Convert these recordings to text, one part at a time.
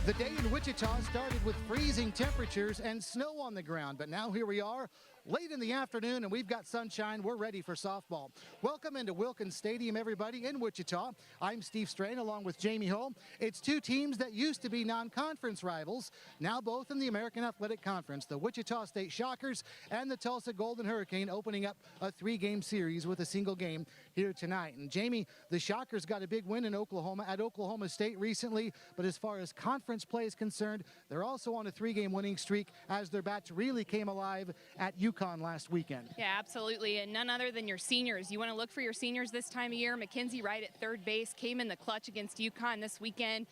The day in Wichita started with freezing temperatures and snow on the ground, but now here we are late in the afternoon and we've got sunshine. We're ready for softball. Welcome into Wilkins Stadium, everybody, in Wichita. I'm Steve Strain along with Jamie Hull. It's two teams that used to be non-conference rivals, now both in the American Athletic Conference. The Wichita State Shockers and the Tulsa Golden Hurricane opening up a three-game series with a single game here tonight. And Jamie, the Shockers got a big win in Oklahoma at Oklahoma State recently, but as far as conference play is concerned, they're also on a three-game winning streak as their bats really came alive at UConn last weekend. Yeah, absolutely, and none other than your seniors. You want to look for your seniors this time of year. Mckenzie Wright at third base came in the clutch against UConn this weekend.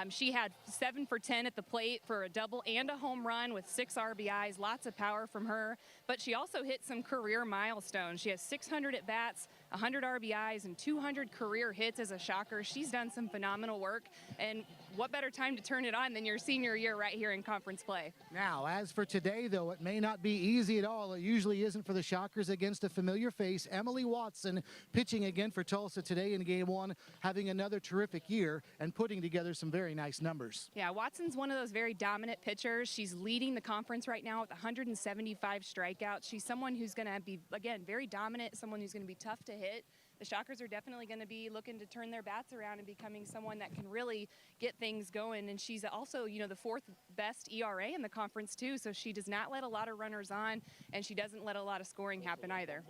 She had 7 for 10 at the plate for a double and a home run with 6 RBIs, lots of power from her, but she also hit some career milestones. She has 600 at bats, 100 RBIs, and 200 career hits as a Shocker. She's done some phenomenal work, and what better time to turn it on than your senior year right here in conference play. Now, as for today, though, it may not be easy at all. It usually isn't for the Shockers against a familiar face. Emily Watson pitching again for Tulsa today in Game 1, having another terrific year and putting together some very nice numbers. Yeah, Watson's one of those very dominant pitchers. She's leading the conference right now with 175 strikeouts. She's someone who's going to be, again, very dominant, someone who's going to be tough to hit. The Shockers are definitely going to be looking to turn their bats around and becoming someone that can really get things going. And she's also, you know, the 4th best ERA in the conference too. So she does not let a lot of runners on, and she doesn't let a lot of scoring happen either.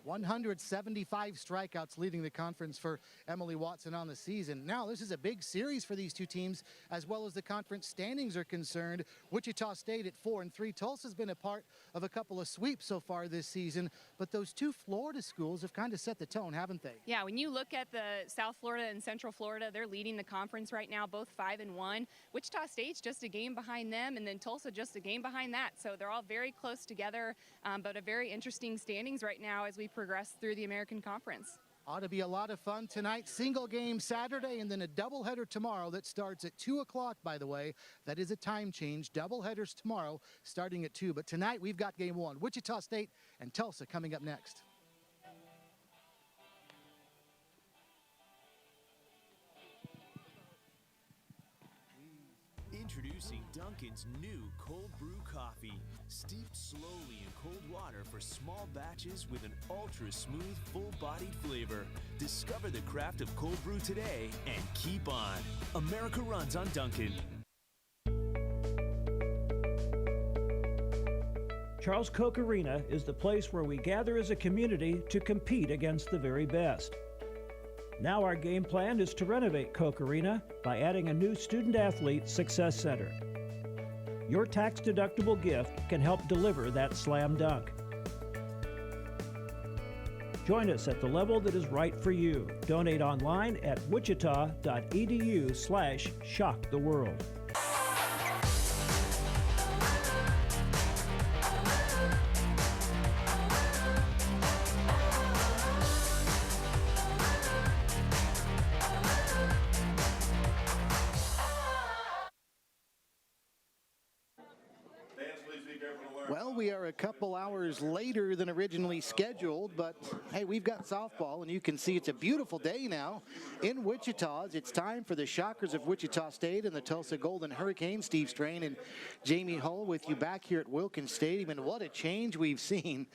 175 strikeouts leading the conference for Emily Watson on the season. Now, this is a big series for these two teams as well as the conference standings are concerned. Wichita State at 4-3. Tulsa's been a part of a couple of sweeps so far this season, but those two Florida schools have kind of set the tone, haven't they? Yeah, when you look at the South Florida and Central Florida, they're leading the conference right now, both 5-1. Wichita State's just a game behind them, and then Tulsa just a game behind that. So they're all very close together, but a very interesting standings right now as we progress through the American Conference. Ought to be a lot of fun tonight. Single game Saturday and then a doubleheader tomorrow that starts at 2 o'clock, by the way. That is a time change. Doubleheaders tomorrow starting at 2. But tonight we've got Game 1. Wichita State and Tulsa coming up next. Introducing Dunkin's new cold brew coffee, steeped slowly in cold water for small batches with an ultra-smooth, full-bodied flavor. Discover the craft of cold brew today and keep on. America runs on Dunkin'. Charles Koch Arena is the place where we gather as a community to compete against the very best. Now our game plan is to renovate Koch Arena by adding a new Student-Athlete Success Center. Your tax-deductible gift can help deliver that slam dunk. Join us at the level that is right for you. Donate online at wichita.edu/shocktheworld. Well, we are a couple hours later than originally scheduled, but hey, we've got softball, and you can see it's a beautiful day now in Wichita. It's time for the Shockers of Wichita State and the Tulsa Golden Hurricane. Steve Strain and Jamie Hull with you back here at Wilkins Stadium, and what a change we've seen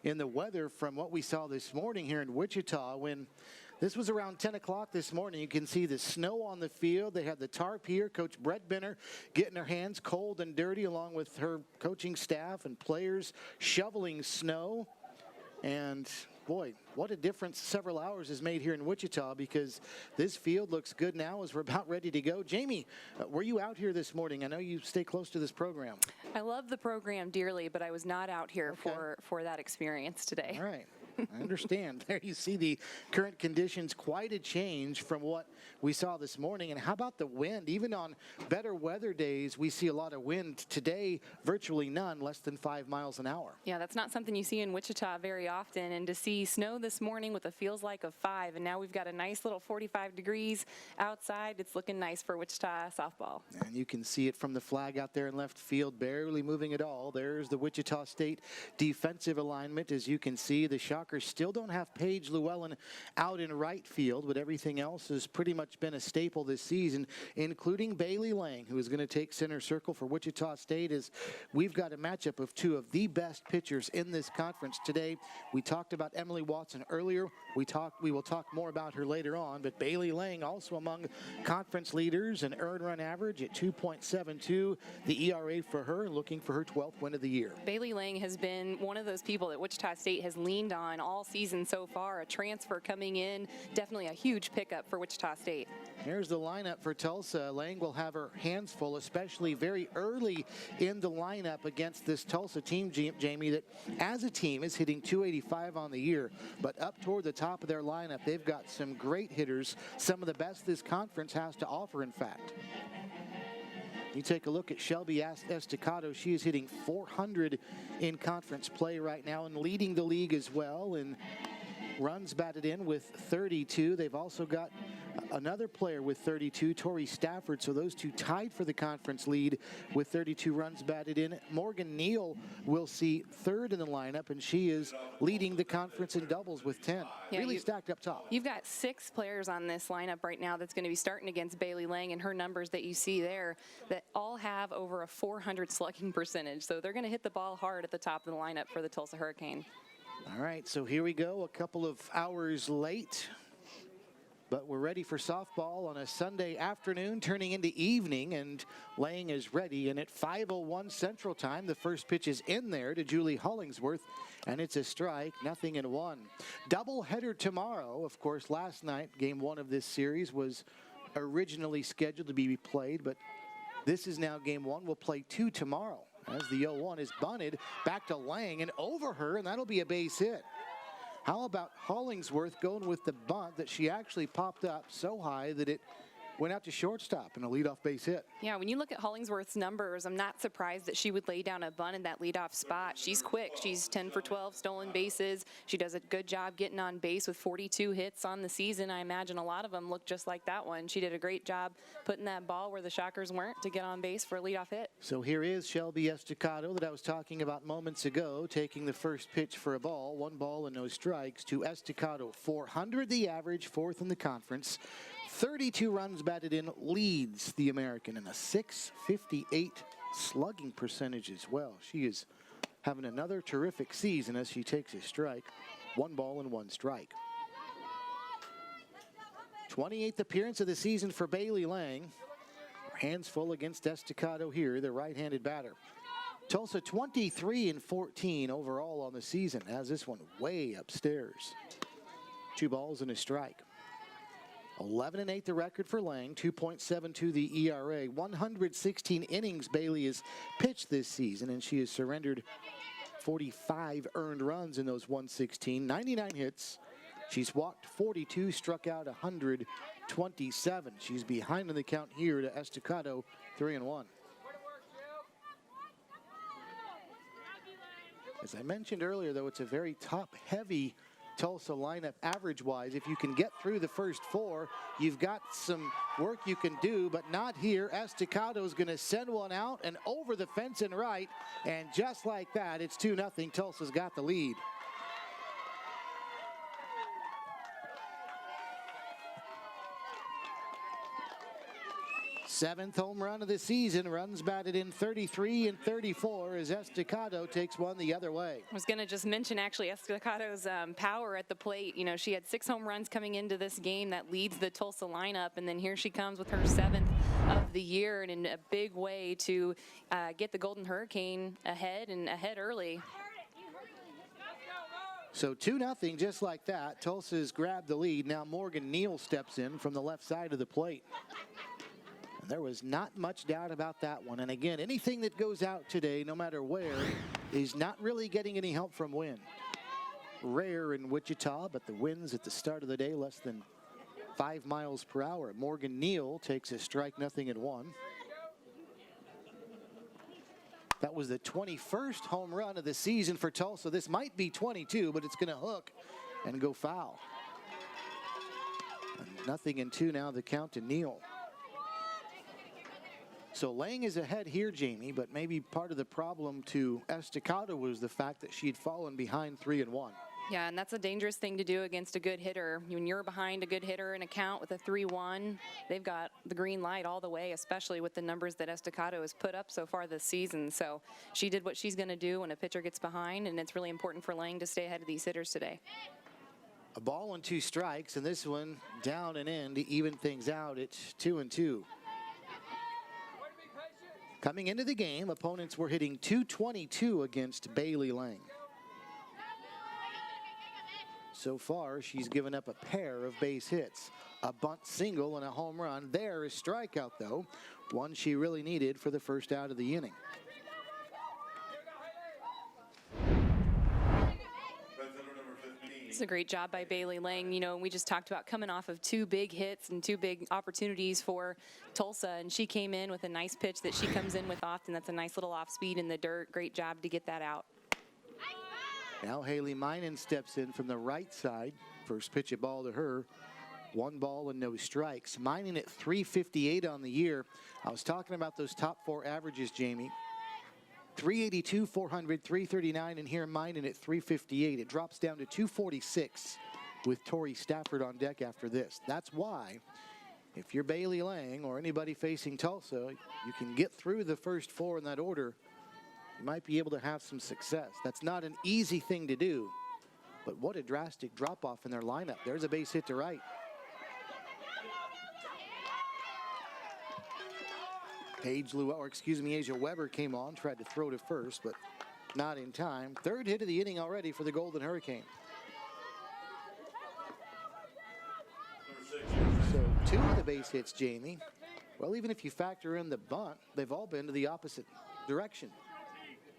in the weather from what we saw this morning here in Wichita when this was around 10 o'clock this morning. You can see the snow on the field. They had the tarp here. Coach Brett Benner getting her hands cold and dirty along with her coaching staff and players shoveling snow. And boy, what a difference several hours has made here in Wichita, because this field looks good now as we're about ready to go. Jamie, were you out here this morning? I know you stay close to this program. I love the program dearly, but I was not out here for that experience today. All right. I understand. There you see the current conditions, quite a change from what we saw this morning. And how about the wind? Even on better weather days, we see a lot of wind. Today, virtually none, less than 5 miles an hour. Yeah, that's not something you see in Wichita very often. And to see snow this morning with a feels like of 5, and now we've got a nice little 45 degrees outside. It's looking nice for Wichita softball. And you can see it from the flag out there in left field, barely moving at all. There's the Wichita State defensive alignment. As you can see, the Shockers Shockers still don't have Paige Llewellyn out in right field, but everything else has pretty much been a staple this season, including Bailey Lang, who is going to take center circle for Wichita State, as we've got a matchup of two of the best pitchers in this conference today. We talked about Emily Watson earlier. We will talk more about her later on, but Bailey Lang also among conference leaders, an earned run average at 2.72, the ERA for her, and looking for her 12th win of the year. Bailey Lang has been one of those people that Wichita State has leaned on all season so far. A transfer coming in, definitely a huge pickup for Wichita State. Here's the lineup for Tulsa. Lang will have her hands full, especially very early in the lineup against this Tulsa team, Jamie, that as a team is hitting 285 on the year, but up toward the top of their lineup, they've got some great hitters, some of the best this conference has to offer, in fact. You take a look at Shelby Estacado. She is hitting 400 in conference play right now and leading the league as well, and runs batted in with 32. They've also got another player with 32, Tori Stafford. So those two tied for the conference lead with 32 runs batted in. Morgan Neal will see third in the lineup, and she is leading the conference in doubles with 10. Yeah, really stacked up top. You've got 6 players on this lineup right now that's going to be starting against Bailey Lang, and her numbers that you see there that all have over a 400 slugging percentage. So they're going to hit the ball hard at the top of the lineup for the Tulsa Hurricane. All right, so here we go, a couple of hours late, but we're ready for softball on a Sunday afternoon turning into evening, and Lang is ready. And at 5:01 Central Time, the first pitch is in there to Julie Hollingsworth, and it's a strike, 0-1. Doubleheader tomorrow. Of course, last night, game 1 of this series was originally scheduled to be played, but this is now game 1. We'll play 2 tomorrow, as the 0-1 is bunted back to Lang and over her, and that'll be a base hit. How about Hollingsworth going with the bunt that she actually popped up so high that it went out to shortstop and a leadoff base hit. Yeah, when you look at Hollingsworth's numbers, I'm not surprised that she would lay down a bunt in that leadoff spot. She's quick. She's 10 for 12 stolen bases. She does a good job getting on base with 42 hits on the season. I imagine a lot of them look just like that one. She did a great job putting that ball where the Shockers weren't to get on base for a leadoff hit. So here is Shelby Estacado that I was talking about moments ago, taking the first pitch for a ball. 1 ball and no strikes to Estacado. 400 the average, 4th in the conference. 32 runs batted in, leads the American, and a 658 slugging percentage as well. She is having another terrific season as she takes a strike. 1 ball and 1 strike. 28th appearance of the season for Bailey Lang. Hands full against Estacado here, the right-handed batter. Tulsa 23-14 overall on the season, has this one way upstairs. 2 balls and a strike. 11-8 the record for Lang, 2.72 the ERA. 116 innings Bailey has pitched this season, and she has surrendered 45 earned runs in those 116. 99 hits. She's walked 42, struck out 127. She's behind in the count here to Estacado, 3-1. As I mentioned earlier, though, it's a very top-heavy Tulsa lineup average-wise. If you can get through the first 4, you've got some work you can do, but not here. Estacado's going to send one out and over the fence and right, and just like that, it's 2-0. Tulsa's got the lead. Seventh home run of the season, runs batted in 33 and 34 as Estacado takes one the other way. I was going to just mention actually Estacado's power at the plate. You know, she had 6 home runs coming into this game that leads the Tulsa lineup, and then here she comes with her 7th of the year, and in a big way to get the Golden Hurricane ahead and ahead early. So 2-0 just like that. Tulsa's grabbed the lead. Now Morgan Neal steps in from the left side of the plate. There was not much doubt about that one. And again, anything that goes out today, no matter where, is not really getting any help from wind. Rare in Wichita, but the winds at the start of the day less than 5 miles per hour. Morgan Neal takes a strike, 0-1. That was the 21st home run of the season for Tulsa. This might be 22, but it's going to hook and go foul. And 0-2 now, the count to Neal. So Lang is ahead here, Jamie, but maybe part of the problem to Estacado was the fact that she'd fallen behind 3-1. Yeah, and that's a dangerous thing to do against a good hitter. When you're behind a good hitter in a count with a 3-1, they've got the green light all the way, especially with the numbers that Estacado has put up so far this season. So she did what she's going to do when a pitcher gets behind, and it's really important for Lang to stay ahead of these hitters today. A ball and 2 strikes, and this one down and in to even things out. It's 2-2. Coming into the game, opponents were hitting .222 against Bailey Lang. So far, she's given up a pair of base hits, a bunt single and a home run. There is strikeout, though, one she really needed for the first out of the inning. It's a great job by Bailey Lang. You know, we just talked about coming off of 2 big hits and 2 big opportunities for Tulsa, and she came in with a nice pitch that she comes in with often. That's a nice little off speed in the dirt. Great job to get that out. Now Haley Minen steps in from the right side. First pitch at ball to her. 1 ball and no strikes. Minen at .358 on the year. I was talking about those top 4 averages, Jamie. .382, .400, .339, and here Minen at .358. It drops down to .246 with Tori Stafford on deck after this. That's why, if you're Bailey Lang or anybody facing Tulsa, you can get through the first 4 in that order. You might be able to have some success. That's not an easy thing to do, but what a drastic drop-off in their lineup. There's a base hit to right. Asia Weber came on, tried to throw to first, but not in time. 3rd hit of the inning already for the Golden Hurricane. So 2 of the base hits, Jamie. Well, even if you factor in the bunt, they've all been to the opposite direction.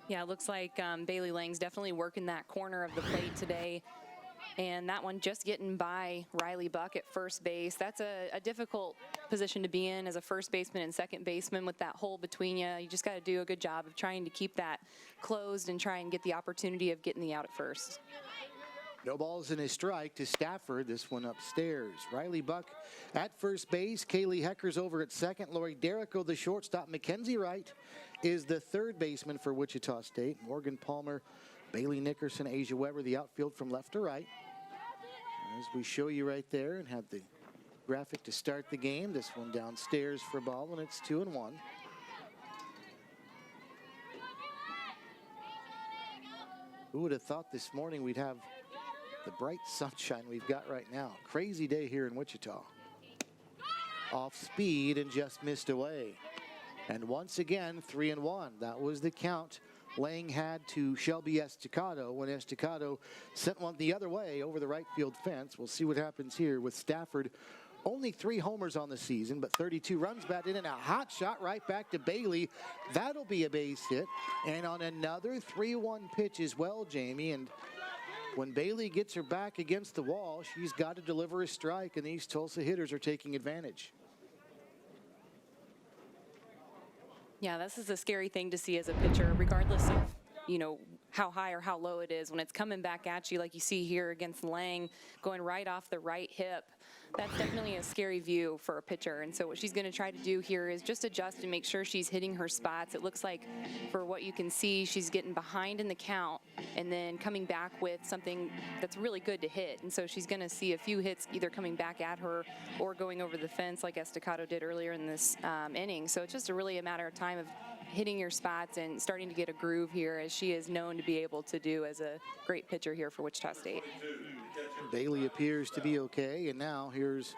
Yeah, it looks like Bailey Lang's definitely working that corner of the plate today. And that one just getting by Riley Buck at first base. That's a difficult position to be in as a first baseman and second baseman with that hole between you. You just got to do a good job of trying to keep that closed and try and get the opportunity of getting the out at first. No balls in his strike to Stafford. This one upstairs. Riley Buck at first base. Kaylee Hecker's over at second. Lori Derrico, the shortstop. Mckenzie Wright is the 3rd baseman for Wichita State. Morgan Palmer, Bailey Nickerson, Asia Weber, the outfield from left to right. As we show you right there and have the graphic to start the game. This one downstairs for a ball, and it's 2-1. Who would have thought this morning we'd have the bright sunshine we've got right now? Crazy day here in Wichita. Off speed and just missed away. And once again, 3-1. That was the count Lang had to Shelby Estacado when Estacado sent one the other way over the right field fence. We'll see what happens here with Stafford. Only 3 homers on the season, but 32 runs batted in, and a hot shot right back to Bailey. That'll be a base hit. And on another 3-1 pitch as well, Jamie. And when Bailey gets her back against the wall, she's got to deliver a strike, and these Tulsa hitters are taking advantage. Yeah, this is a scary thing to see as a pitcher, regardless of, you know, how high or how low it is. When it's coming back at you, like you see here against Lang, going right off the right hip, that's definitely a scary view for a pitcher. And so what she's going to try to do here is just adjust and make sure she's hitting her spots. It looks like, for what you can see, she's getting behind in the count and then coming back with something that's really good to hit. And so she's going to see a few hits either coming back at her or going over the fence like Estacado did earlier in this inning. So it's just really a matter of time of hitting your spots and starting to get a groove here, as she is known to be able to do as a great pitcher here for Wichita State. Bailey appears to be okay, and now here's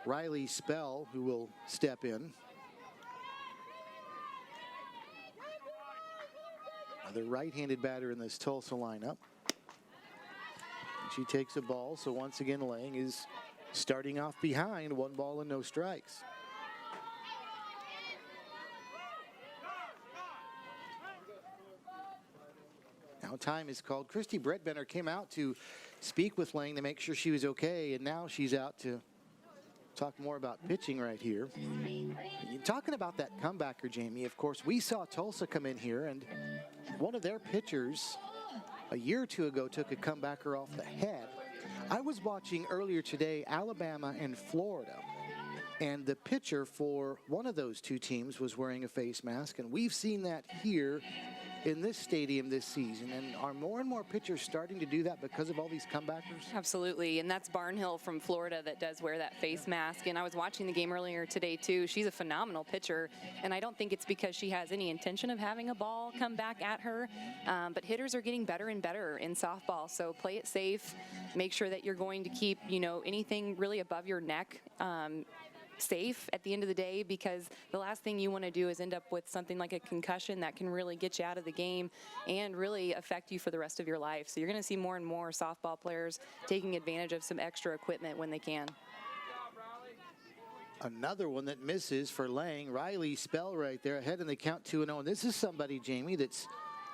Riley Spell, who will step in. Another right-handed batter in this Tulsa lineup. And she takes a ball, so once again Lang is starting off behind, 1 ball and no strikes. Now time is called. Christy Bredbender came out to speak with Lang to make sure she was okay, and now she's out to talk more about pitching right here. You're talking about that comebacker, Jamie. Of course, we saw Tulsa come in here, and one of their pitchers a year or 2 ago took a comebacker off the head. I was watching earlier today Alabama and Florida, and the pitcher for one of those 2 teams was wearing a face mask, and we've seen that here in this stadium this season. And are more and more pitchers starting to do that because of all these comebackers? Absolutely, and that's Barnhill from Florida that does wear that face mask. And I was watching the game earlier today too. She's a phenomenal pitcher, and I don't think it's because she has any intention of having a ball come back at her, but hitters are getting better and better in softball, so play it safe. Make sure that you're going to keep, you know, anything really above your neck safe at the end of the day, because the last thing you want to do is end up with something like a concussion that can really get you out of the game and really affect you for the rest of your life. So you're going to see more and more softball players taking advantage of some extra equipment when they can. Another one that misses for Lang. Riley Spell right there ahead in the count 2-0. And this is somebody, Jamie, that's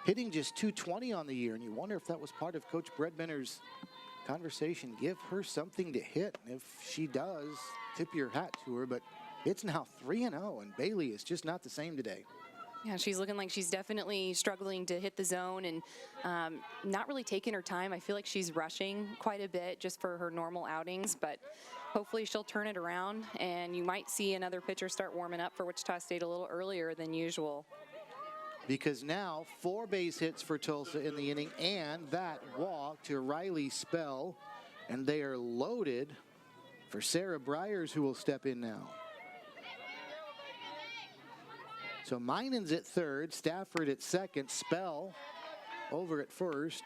hitting just .220 on the year. And you wonder if that was part of Coach Bredbenner's conversation. Give her something to hit. And if she does, tip your hat to her. But it's now 3-0, and Bailey is just not the same today. Yeah, she's looking like she's definitely struggling to hit the zone and not really taking her time. I feel like she's rushing quite a bit just for her normal outings, but hopefully she'll turn it around, and you might see another pitcher start warming up for Wichita State a little earlier than usual. Because now 4 base hits for Tulsa in the inning, and that walk to Riley Spell, and they are loaded for Sarah Bryers, who will step in now. So Minan's at third, Stafford at second, Spell over at first.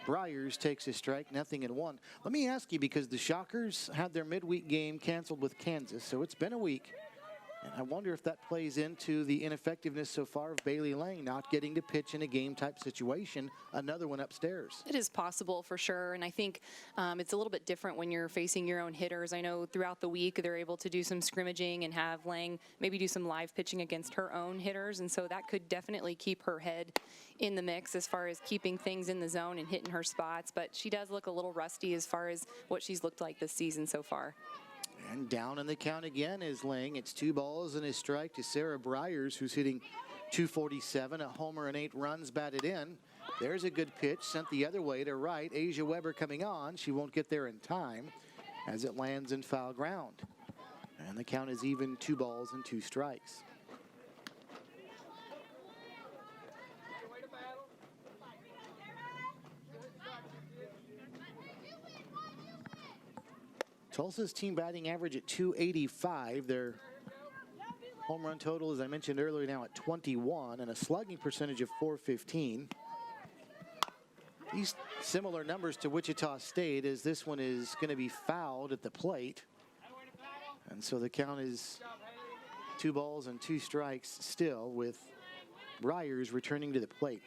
Bryers takes a strike, 0-1. Let me ask you, because the Shockers had their midweek game canceled with Kansas, so it's been a week. And I wonder if that plays into the ineffectiveness so far of Bailey Lang not getting to pitch in a game-type situation. Another one upstairs. It is possible for sure, and I think it's a little bit different when you're facing your own hitters. I know throughout the week they're able to do some scrimmaging and have Lang maybe do some live pitching against her own hitters, and so that could definitely keep her head in the mix as far as keeping things in the zone and hitting her spots. But she does look a little rusty as far as what she's looked like this season so far. And down in the count again is Lang. It's 2 balls and a strike to Sarah Bryers, who's hitting .247, a homer and 8 runs batted in. There's a good pitch sent the other way to right. Asia Weber coming on. She won't get there in time as it lands in foul ground. And the count is even, 2 balls and 2 strikes. Tulsa's team batting average at .285. Their home run total, as I mentioned earlier, now at 21, and a slugging percentage of .415. These similar numbers to Wichita State, as this one is going to be fouled at the plate. And so the count is 2 balls and 2 strikes still, with Bryers returning to the plate.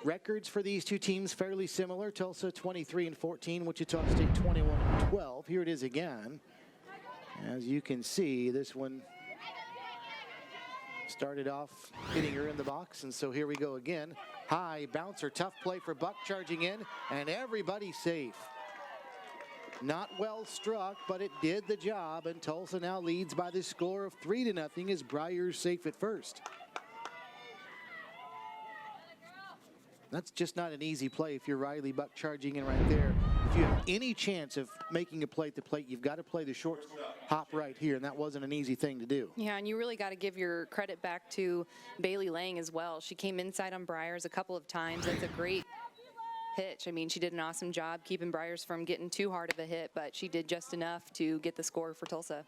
Records for these two teams fairly similar. Tulsa 23-14, Wichita State 21-12. Here it is again. As you can see, this one started off hitting her in the box, and so here we go again. High bouncer, tough play for Buck, charging in, and everybody safe. Not well struck, but it did the job, and Tulsa now leads by the score of 3-0 as Bryers safe at first. That's just not an easy play if you're Riley Buck charging in right there. If you have any chance of making a play at the plate, you've got to play the short hop right here, and that wasn't an easy thing to do. Yeah, and you really got to give your credit back to Bailey Lang as well. She came inside on Bryers a couple of times. That's a great pitch. I mean, she did an awesome job keeping Bryers from getting too hard of a hit, but she did just enough to get the score for Tulsa.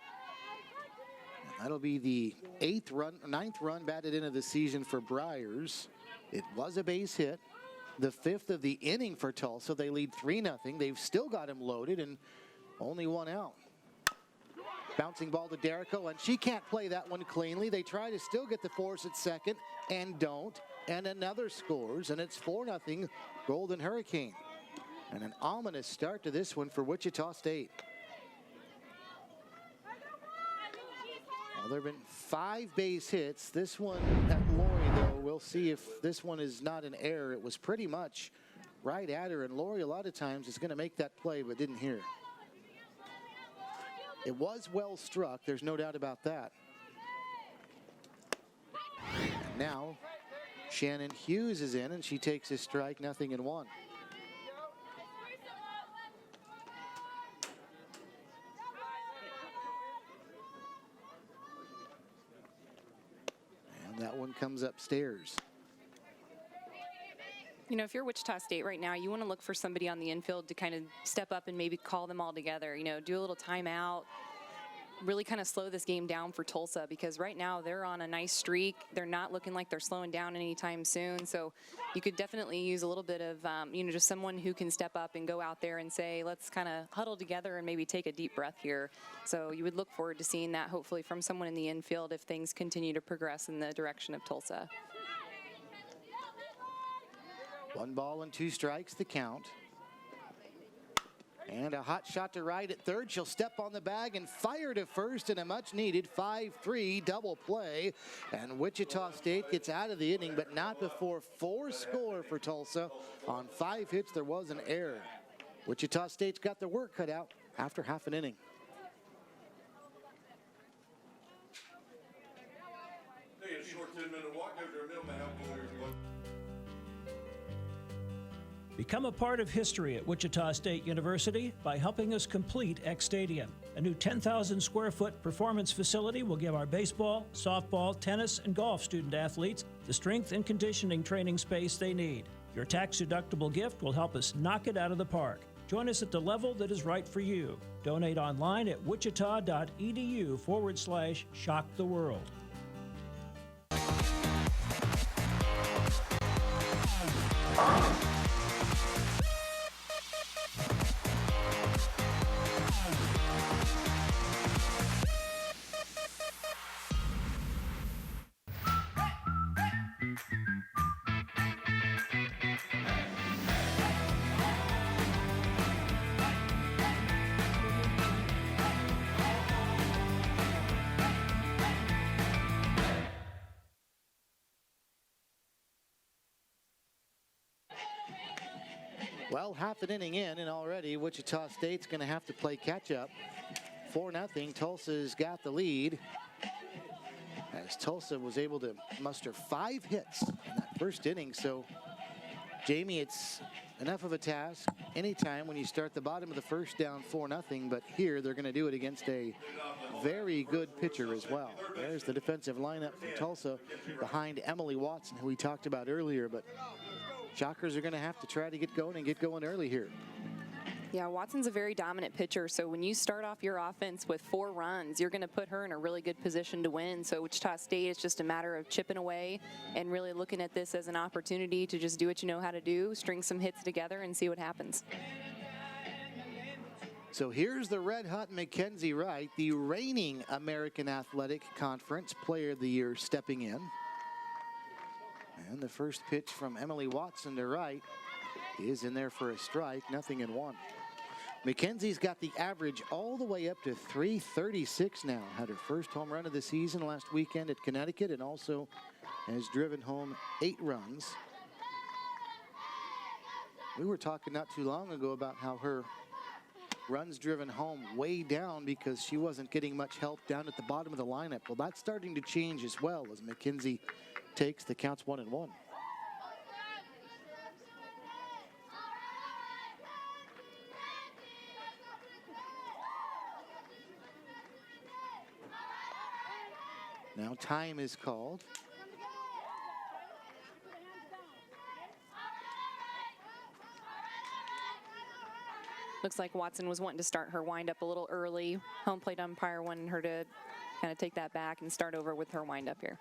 That'll be the 9th run batted into the season for Bryers. It was a base hit. The 5th of the inning for Tulsa. They lead 3-0. They've still got him loaded and only 1 out. Bouncing ball to Derrico, and she can't play that one cleanly. They try to still get the force at second and don't. And another scores, and it's 4-0 Golden Hurricane. And an ominous start to this one for Wichita State. Well, there have been 5 base hits. This one at Laurie, though, we'll see if this one is not an error. It was pretty much right at her, and Laurie a lot of times is going to make that play but didn't hear. It was well struck, there's no doubt about that. And now Shannon Hughes is in, and she takes a strike, 0-1. That one comes upstairs. You know, if you're Wichita State right now, you want to look for somebody on the infield to kind of step up and maybe call them all together. You know, do a little timeout, really kind of slow this game down for Tulsa, because right now they're on a nice streak. They're not looking like they're slowing down anytime soon. So you could definitely use a little bit of, you know, just someone who can step up and go out there and say, let's kind of huddle together and maybe take a deep breath here. So you would look forward to seeing that hopefully from someone in the infield if things continue to progress in the direction of Tulsa. 1 ball and 2 strikes, the count. And a hot shot to right at third. She'll step on the bag and fire to first in a much-needed 5-3 double play. And Wichita State gets out of the inning, but not before 4 score for Tulsa. On 5 hits, there was an error. Wichita State's got their work cut out after half an inning. Take a short 10-minute walk over to a middle now. Become a part of history at Wichita State University by helping us complete X Stadium. A new 10,000 square foot performance facility will give our baseball, softball, tennis, and golf student athletes the strength and conditioning training space they need. Your tax-deductible gift will help us knock it out of the park. Join us at the level that is right for you. Donate online at wichita.edu/shock the world. Well, half an inning in, and already Wichita State's going to have to play catch-up. 4-0, Tulsa's got the lead, as Tulsa was able to muster 5 hits in that first inning. So, Jamie, it's enough of a task anytime when you start the bottom of the first down 4-0, but here they're going to do it against a very good pitcher as well. There's the defensive lineup from Tulsa behind Emily Watson, who we talked about earlier, but Shockers are going to have to try to get going early here. Yeah, Watson's a very dominant pitcher, so when you start off your offense with 4 runs, you're going to put her in a really good position to win. So Wichita State, it's just a matter of chipping away and really looking at this as an opportunity to just do what you know how to do, string some hits together, and see what happens. So here's the red-hot Mckenzie Wright, the reigning American Athletic Conference Player of the Year, stepping in. And the first pitch from Emily Watson to Wright is in there for a strike, 0-1. Mckenzie's got the average all the way up to 336 now. Had her first home run of the season last weekend at Connecticut, and also has driven home 8 runs. We were talking not too long ago about how her runs driven home way down because she wasn't getting much help down at the bottom of the lineup. Well, that's starting to change as well as Mckenzie takes the counts 1-1. Now time is called. Looks like Watson was wanting to start her windup a little early. Home plate umpire wanted her to kind of take that back and start over with her windup here.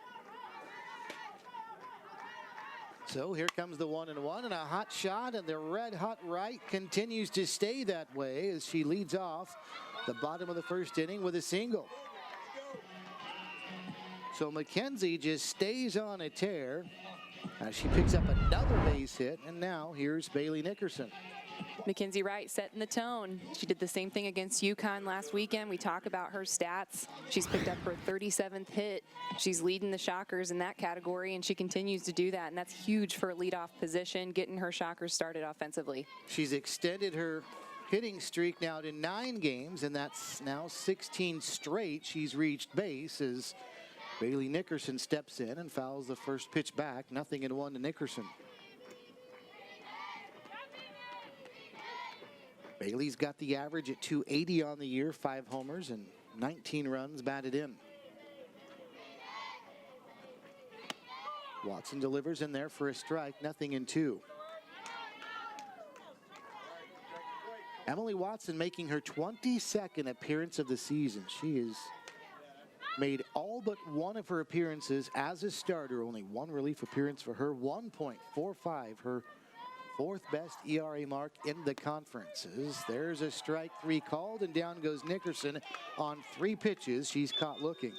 So here comes the 1-1 and a hot shot, and the red-hot Wright continues to stay that way as she leads off the bottom of the first inning with a single. So Mckenzie just stays on a tear as she picks up another base hit, and now here's Bailey Nickerson. Mckenzie Wright setting the tone. She did the same thing against UConn last weekend. We talk about her stats. She's picked up her 37th hit. She's leading the Shockers in that category, and she continues to do that, and that's huge for a leadoff position, getting her Shockers started offensively. She's extended her hitting streak now to 9 games, and that's now 16 straight she's reached base as Bailey Nickerson steps in and fouls the first pitch back. 0-1 to Nickerson. Bailey's got the average at 280 on the year, 5 homers and 19 runs batted in. Watson delivers in there for a strike, 0-2. Emily Watson making her 22nd appearance of the season. She has made all but one of her appearances as a starter. Only one relief appearance for her. 1.45, her fourth best ERA mark in the conferences. There's a strike 3 called, and down goes Nickerson on 3 pitches. She's caught looking.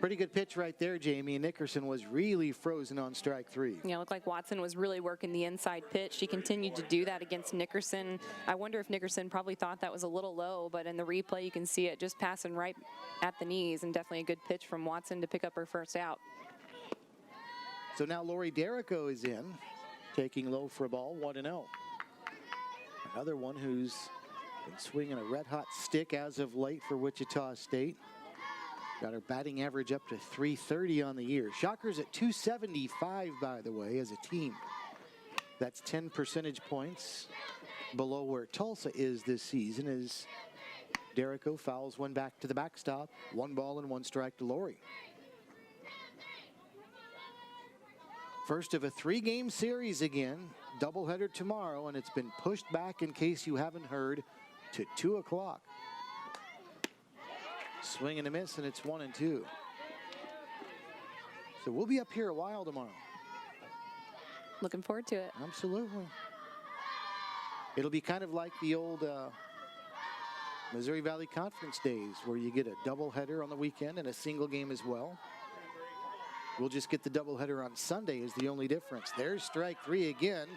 Pretty good pitch right there, Jamie. Nickerson was really frozen on strike 3. Yeah, it looked like Watson was really working the inside pitch. She continued to do that against Nickerson. I wonder if Nickerson probably thought that was a little low, but in the replay you can see it just passing right at the knees, and definitely a good pitch from Watson to pick up her first out. So now Lori Derrico is in, taking low for a ball, 1-0. Another one who's been swinging a red-hot stick as of late for Wichita State. Got her batting average up to .330 on the year. Shockers at .275, by the way, as a team. That's 10 percentage points below where Tulsa is this season, as Derrico fouls one back to the backstop. 1 ball and 1 strike to Lori. First of a 3-game series again. Doubleheader tomorrow, and it's been pushed back, in case you haven't heard, to 2 o'clock. Swing and a miss, and it's 1-2. So we'll be up here a while tomorrow. Looking forward to it. Absolutely. It'll be kind of like the old Missouri Valley Conference days, where you get a doubleheader on the weekend and a single game as well. We'll just get the doubleheader on Sunday is the only difference. There's strike 3 again.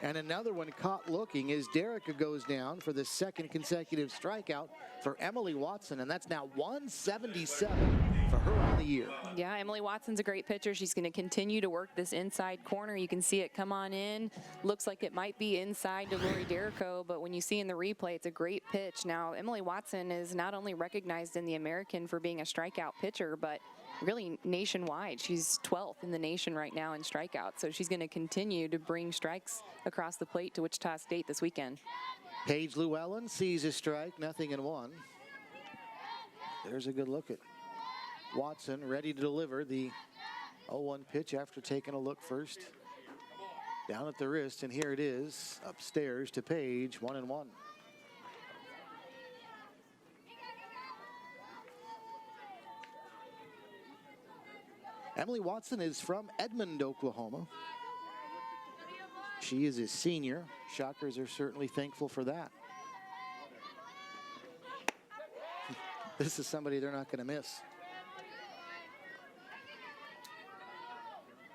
And another one caught looking as Derrica goes down for the 2nd consecutive strikeout for Emily Watson. And that's now 177 for her on the year. Yeah, Emily Watson's a great pitcher. She's going to continue to work this inside corner. You can see it come on in. Looks like it might be inside to Lori Derrico, but when you see in the replay, it's a great pitch. Now, Emily Watson is not only recognized in the American for being a strikeout pitcher, but really nationwide. She's 12th in the nation right now in strikeouts, so she's going to continue to bring strikes across the plate to Wichita State this weekend. Paige Llewellyn sees a strike, 0-1. There's a good look at Watson, ready to deliver the 0-1 pitch after taking a look first. Down at the wrist, and here it is, upstairs to Paige, 1-1. Emily Watson is from Edmond, Oklahoma. She is a senior. Shockers are certainly thankful for that. This is somebody they're not going to miss.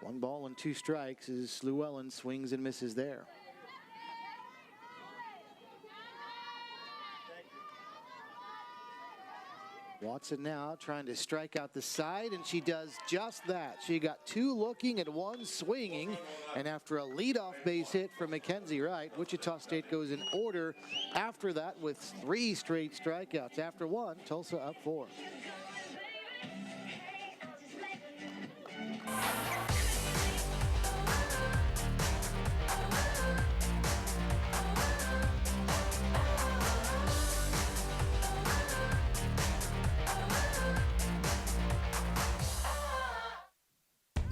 1 ball and 2 strikes as Llewellyn swings and misses there. Watson now trying to strike out the side, and she does just that. She got 2 looking and 1 swinging, and after a leadoff base hit from Mckenzie Wright, Wichita State goes in order after that with 3 straight strikeouts. After 1, Tulsa up 4.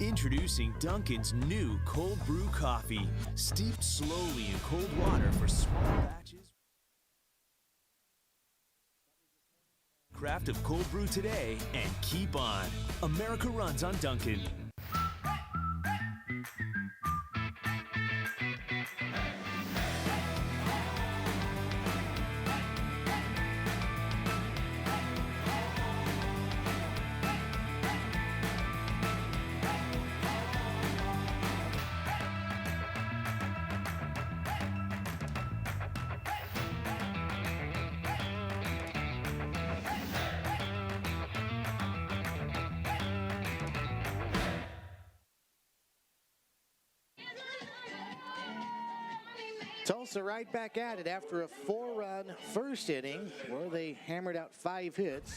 Introducing Dunkin's new cold brew coffee, steeped slowly in cold water for small batches. Craft of cold brew today and keep on. America runs on Dunkin'. Tulsa right back at it after a 4-run first inning where they hammered out 5 hits.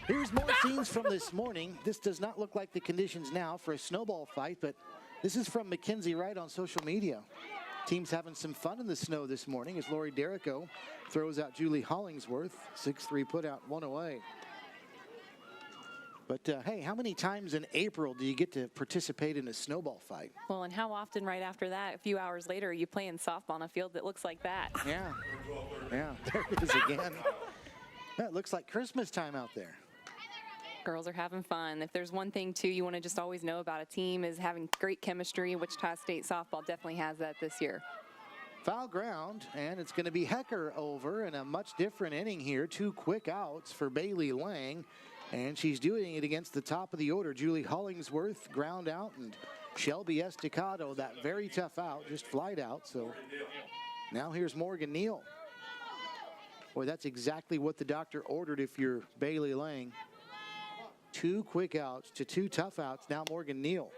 Here's more scenes from this morning. This does not look like the conditions now for a snowball fight, but this is from Mckenzie Wright on social media. Team's having some fun in the snow this morning as Lori Derrico throws out Julie Hollingsworth. 6-3 put out, 1 away. But hey, how many times in April do you get to participate in a snowball fight? Well, and how often right after that, a few hours later, are you playing softball on a field that looks like that? Yeah, yeah, there it is again. Yeah, it looks like Christmas time out there. Girls are having fun. If there's one thing, too, you want to just always know about a team is having great chemistry. Wichita State softball definitely has that this year. Foul ground, and it's going to be Hecker over in a much different inning here. 2 quick outs for Bailey Lang, and she's doing it against the top of the order. Julie Hollingsworth ground out, and Shelby Estacado, that very tough out, just flied out. So now here's Morgan Neal. Boy, that's exactly what the doctor ordered if you're Bailey Lang. 2 quick outs to 2 tough outs. Now Morgan Neal.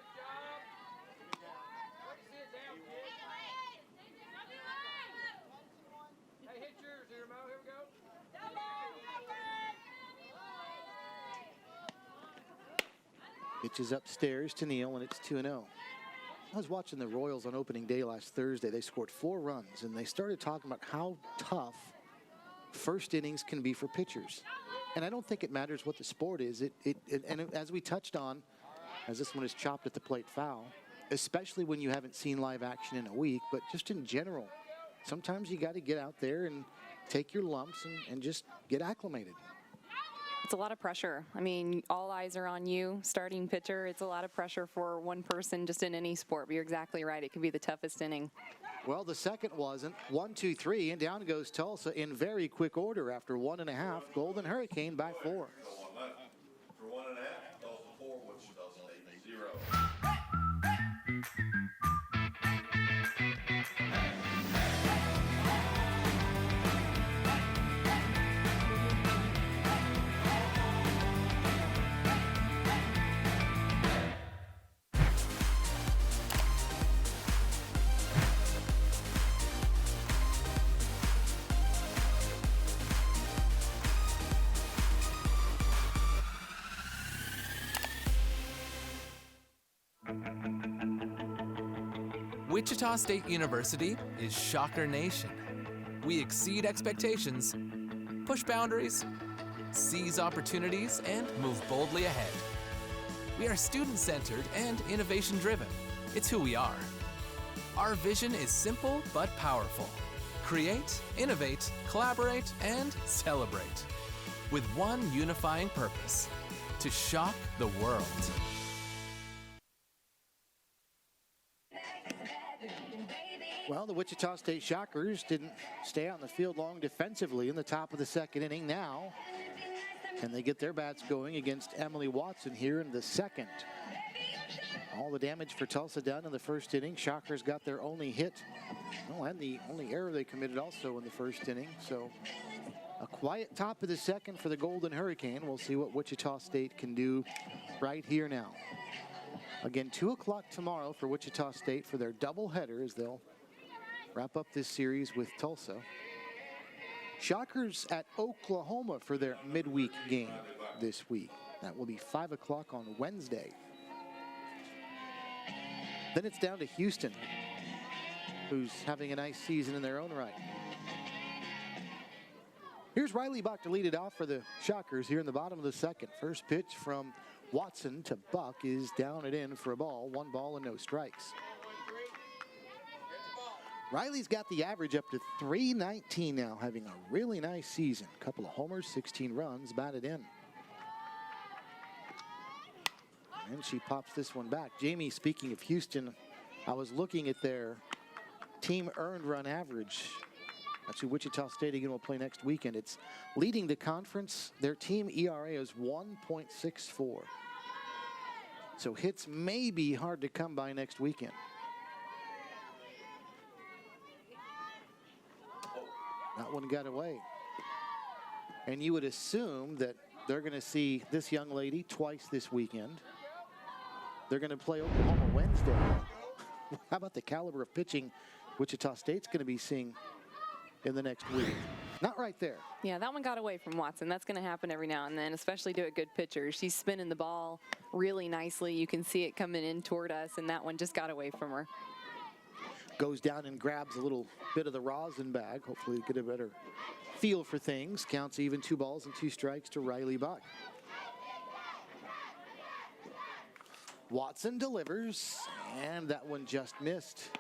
Pitches upstairs to Neal, and it's 2-0. I was watching the Royals on opening day last Thursday. They scored 4 runs, and they started talking about how tough first innings can be for pitchers. And I don't think it matters what the sport is. And as we touched on, as this one is chopped at the plate foul, especially when you haven't seen live action in a week, but just in general, sometimes you got to get out there and take your lumps and just get acclimated. It's a lot of pressure. I mean, all eyes are on you, starting pitcher. It's a lot of pressure for one person just in any sport, but you're exactly right. It can be the toughest inning. Well, the second wasn't. 1, 2, 3, and down goes Tulsa in very quick order after 1.5. Golden Hurricane by 4. For 1.5, Tulsa 4, Wichita State 0. Wichita State University is Shocker Nation. We exceed expectations, push boundaries, seize opportunities, and move boldly ahead. We are student-centered and innovation-driven. It's who we are. Our vision is simple but powerful. Create, innovate, collaborate, and celebrate. With one unifying purpose: to shock the world. Well, the Wichita State Shockers didn't stay out in the field long defensively in the top of the second inning. Now, can they get their bats going against Emily Watson here in the second? All the damage for Tulsa done in the first inning. Shockers got their only hit, and the only error they committed also in the first inning. So a quiet top of the second for the Golden Hurricane. We'll see what Wichita State can do right here now. Again, 2 o'clock tomorrow for Wichita State for their doubleheader as they'll wrap up this series with Tulsa. Shockers at Oklahoma for their midweek game this week. That will be 5 o'clock on Wednesday. Then it's down to Houston, who's having a nice season in their own right. Here's Riley Buck to lead it off for the Shockers here in the bottom of the second. First pitch from Watson to Buck is down and in for a ball. 1 ball and no strikes. Riley's got the average up to .319 now, having a really nice season. A couple of homers, 16 runs, batted in. And she pops this one back. Jamie, speaking of Houston, I was looking at their team earned run average. That's who Wichita State again will play next weekend. It's leading the conference. Their team ERA is 1.64. So hits may be hard to come by next weekend. That one got away. And you would assume that they're going to see this young lady twice this weekend. They're going to play Oklahoma Wednesday. How about the caliber of pitching Wichita State's going to be seeing in the next week? Not right there. Yeah, that one got away from Watson. That's going to happen every now and then, especially to a good pitcher. She's spinning the ball really nicely. You can see it coming in toward us, and that one just got away from her. Goes down and grabs a little bit of the rosin bag. Hopefully get a better feel for things. Counts even, 2 balls and 2 strikes to Riley Buck. Watson delivers, and that one just missed.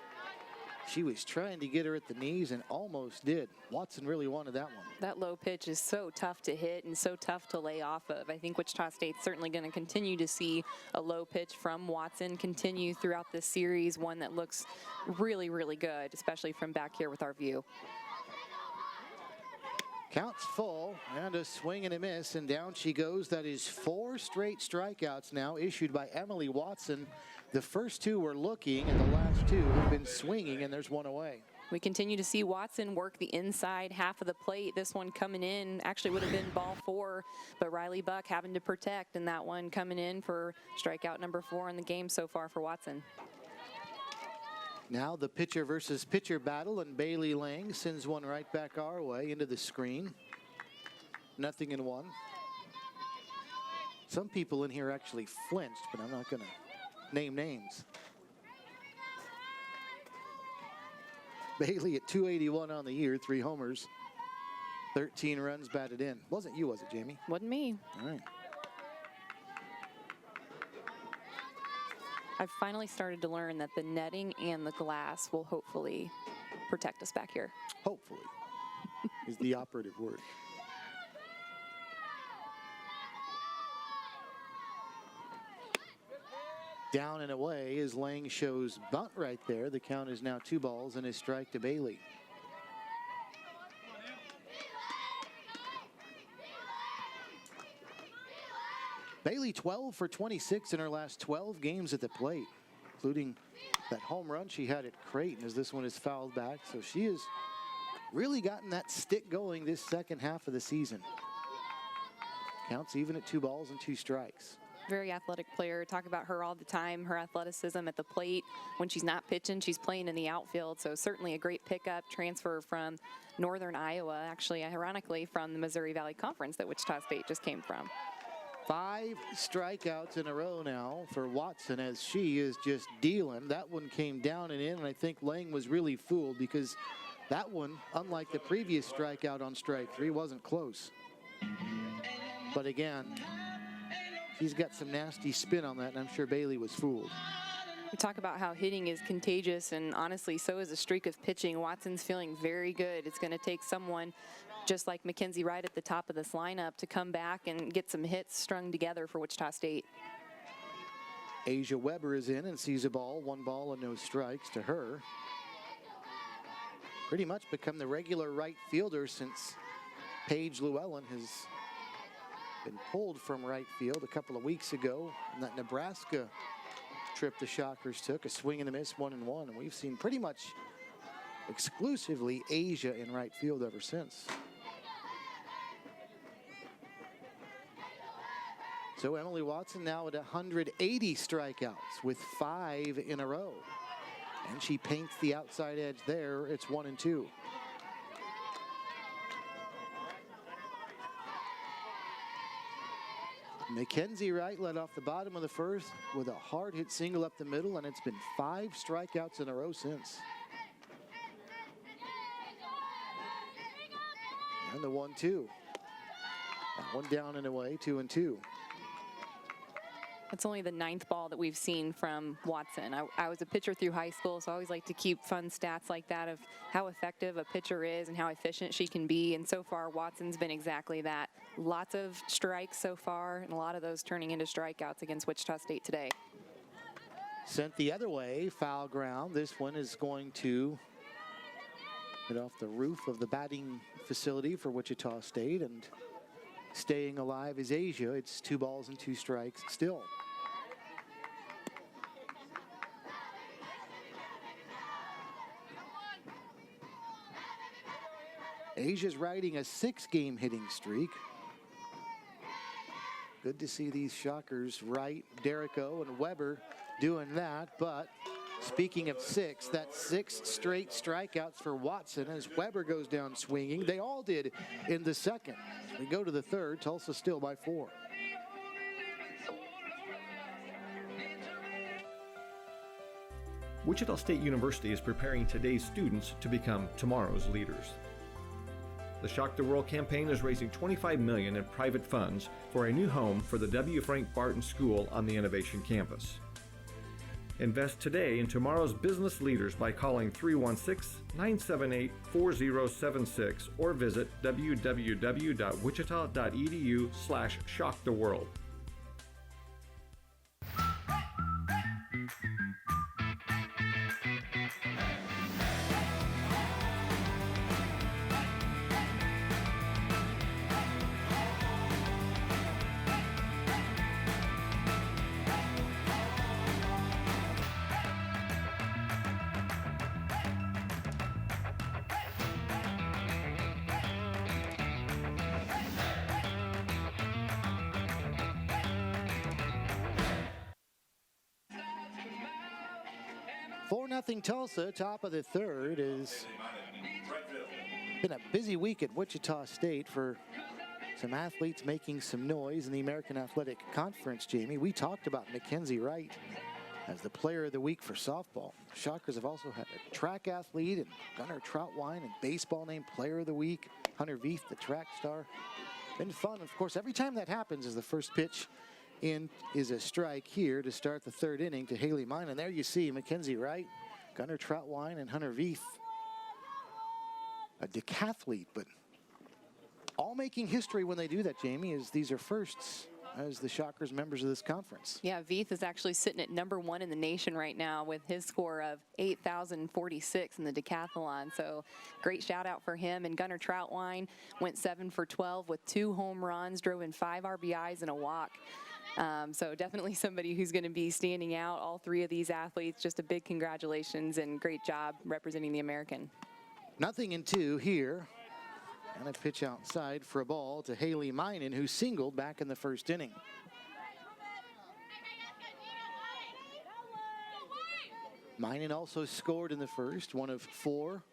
She was trying to get her at the knees and almost did. Watson really wanted that one. That low pitch is so tough to hit and so tough to lay off of. I think Wichita State's certainly going to continue to see a low pitch from Watson continue throughout this series, one that looks really, really good, especially from back here with our view. Counts full, and a swing and a miss, and down she goes. That is 4 straight strikeouts now issued by Emily Watson. The first 2 were looking, and the last 2 have been swinging, and there's one away. We continue to see Watson work the inside half of the plate. This one coming in actually would have been ball 4, but Riley Buck having to protect, and that one coming in for strikeout number 4 in the game so far for Watson. Now the pitcher versus pitcher battle, and Bailey Lang sends one right back our way into the screen. 0-1. Some people in here actually flinched, but I'm not going to name names. Bailey at 281 on the year, 3 homers, 13 runs batted in. Wasn't you, was it, Jamie? Wasn't me. All right. I've finally started to learn that the netting and the glass will hopefully protect us back here. Hopefully is the operative word. Down and away as Lang shows bunt right there. The count is now 2 balls and a strike to Bailey. Bailey 12 for 26 in her last 12 games at the plate, including that home run she had at Creighton as this one is fouled back. So she has really gotten that stick going this second half of the season. Counts even at 2 balls and 2 strikes. Very athletic player. Talk about her all the time, her athleticism at the plate. When she's not pitching, she's playing in the outfield. So certainly a great pickup, transfer from Northern Iowa, actually ironically from the Missouri Valley Conference that Wichita State just came from. 5 strikeouts in a row now for Watson as she is just dealing. That one came down and in, and I think Lang was really fooled because that one, unlike the previous strikeout on strike 3, wasn't close. But again, she's got some nasty spin on that, and I'm sure Bailey was fooled. We talk about how hitting is contagious, and honestly, so is a streak of pitching. Watson's feeling very good. It's going to take someone just like Mckenzie Wright at the top of this lineup to come back and get some hits strung together for Wichita State. Asia Weber is in and sees a ball, 1 ball and no strikes to her. Pretty much become the regular right fielder since Paige Llewellyn has been pulled from right field a couple of weeks ago. And that Nebraska trip the Shockers took, a swing and a miss, 1-1. And we've seen pretty much exclusively Asia in right field ever since. So Emily Watson now at 180 strikeouts with 5 in a row. And she paints the outside edge there. It's 1-2. Mckenzie Wright led off the bottom of the first with a hard hit single up the middle, and it's been 5 strikeouts in a row since. And the 1-2. That one down and away, 2-2. That's only the 9th ball that we've seen from Watson. I was a pitcher through high school, so I always like to keep fun stats like that of how effective a pitcher is and how efficient she can be. And so far, Watson's been exactly that. Lots of strikes so far, and a lot of those turning into strikeouts against Wichita State today. Sent the other way, foul ground. This one is going to hit off the roof of the batting facility for Wichita State, and staying alive is Asia. It's 2 balls and 2 strikes still. Asia's riding a 6-game hitting streak. Good to see these Shockers, Wright, Derrico, and Weber doing that. But speaking of 6, that's 6 straight strikeouts for Watson as Weber goes down swinging. They all did in the second. We go to the third. Tulsa still by 4. Wichita State University is preparing today's students to become tomorrow's leaders. The Shock the World campaign is raising $25 million in private funds for a new home for the W. Frank Barton School on the Innovation Campus. Invest today in tomorrow's business leaders by calling 316-978-4076 or visit www.wichita.edu/shocktheworld. Nothing Tulsa, top of the third. Is been a busy week at Wichita State for some athletes making some noise in the American Athletic Conference, Jamie. We talked about Mckenzie Wright as the player of the week for softball. Shockers have also had a track athlete and Gunnar Troutwine and baseball named player of the week. Hunter Veith, the track star. Been fun. Of course, every time that happens is the first pitch in is a strike here to start the third inning to Haley Mine. And there you see Mckenzie Wright, Gunnar Troutwine, and Hunter Veith. A decathlete, but all making history when they do that, Jamie, as these are firsts as the Shockers members of this conference. Yeah, Veith is actually sitting at #1 in the nation right now with his score of 8,046 in the decathlon. So great shout out for him. And Gunnar Troutwine went 7 for 12 with 2 home runs, drove in 5 RBIs and a walk. So definitely somebody who's going to be standing out. All 3 of these athletes, just a big congratulations and great job representing the American. 0-2 here. And a pitch outside for a ball to Haley Minen, who singled back in the first inning. Minen also scored in the first, one of 4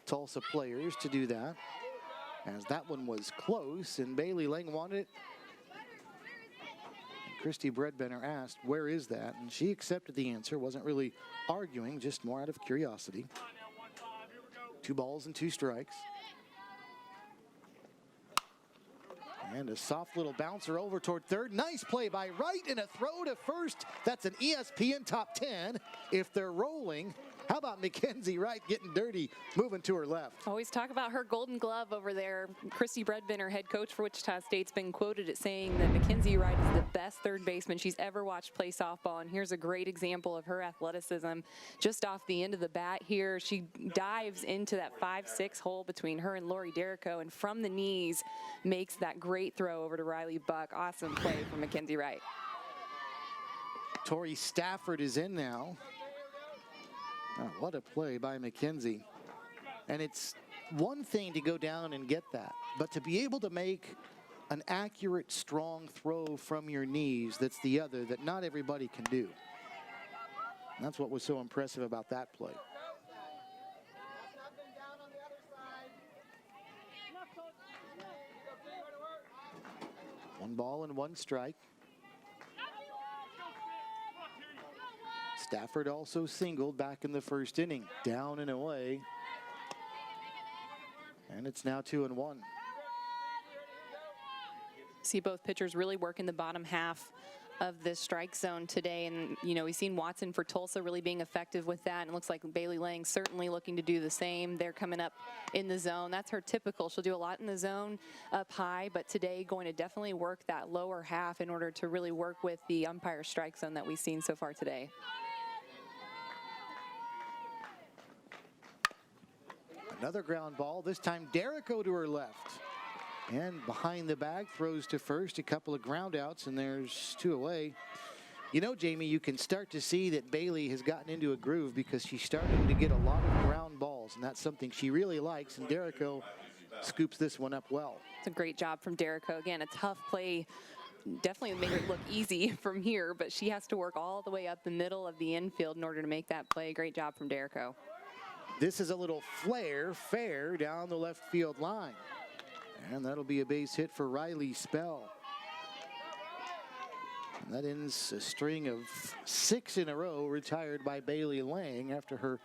Tulsa players to do that, as that one was close and Bailey Lang wanted it. Christy Bredbenner asked, where is that? And she accepted the answer, wasn't really arguing, just more out of curiosity. 2 balls and 2 strikes. And a soft little bouncer over toward third. Nice play by Wright and a throw to first. That's an ESPN top 10 if they're rolling. How about Mckenzie Wright getting dirty, moving to her left? Always talk about her golden glove over there. Christy Bredbenner, head coach for Wichita State's been quoted as saying that Mckenzie Wright is the best third baseman she's ever watched play softball. And here's a great example of her athleticism. Just off the end of the bat here, she dives into that 5-6 hole between her and Lori Derrico, and from the knees makes that great throw over to Riley Buck. Awesome play from Mckenzie Wright. Tori Stafford is in now. Oh, what a play by Mckenzie. And it's one thing to go down and get that, but to be able to make an accurate, strong throw from your knees, that's the other that not everybody can do. And that's what was so impressive about that play. One ball and 1 strike. Stafford also singled back in the first inning, down and away. And it's now 2-1. See both pitchers really working the bottom half of the strike zone today. And, you know, we've seen Watson for Tulsa really being effective with that. And it looks like Bailey Lang certainly looking to do the same. They're coming up in the zone. That's her typical. She'll do a lot in the zone up high, but today going to definitely work that lower half in order to really work with the umpire strike zone that we've seen so far today. Another ground ball, this time Derrico to her left. And behind the bag, throws to first, a couple of ground outs, and there's 2 away. You know, Jamie, you can start to see that Bailey has gotten into a groove because she's starting to get a lot of ground balls, and that's something she really likes, and Derrico scoops this one up well. It's a great job from Derrico. Again, a tough play. Definitely made it look easy from here, but she has to work all the way up the middle of the infield in order to make that play. Great job from Derrico. This is a little flare, fair down the left field line. And that'll be a base hit for Riley Spell. And that ends a string of 6 in a row retired by Bailey Lang after her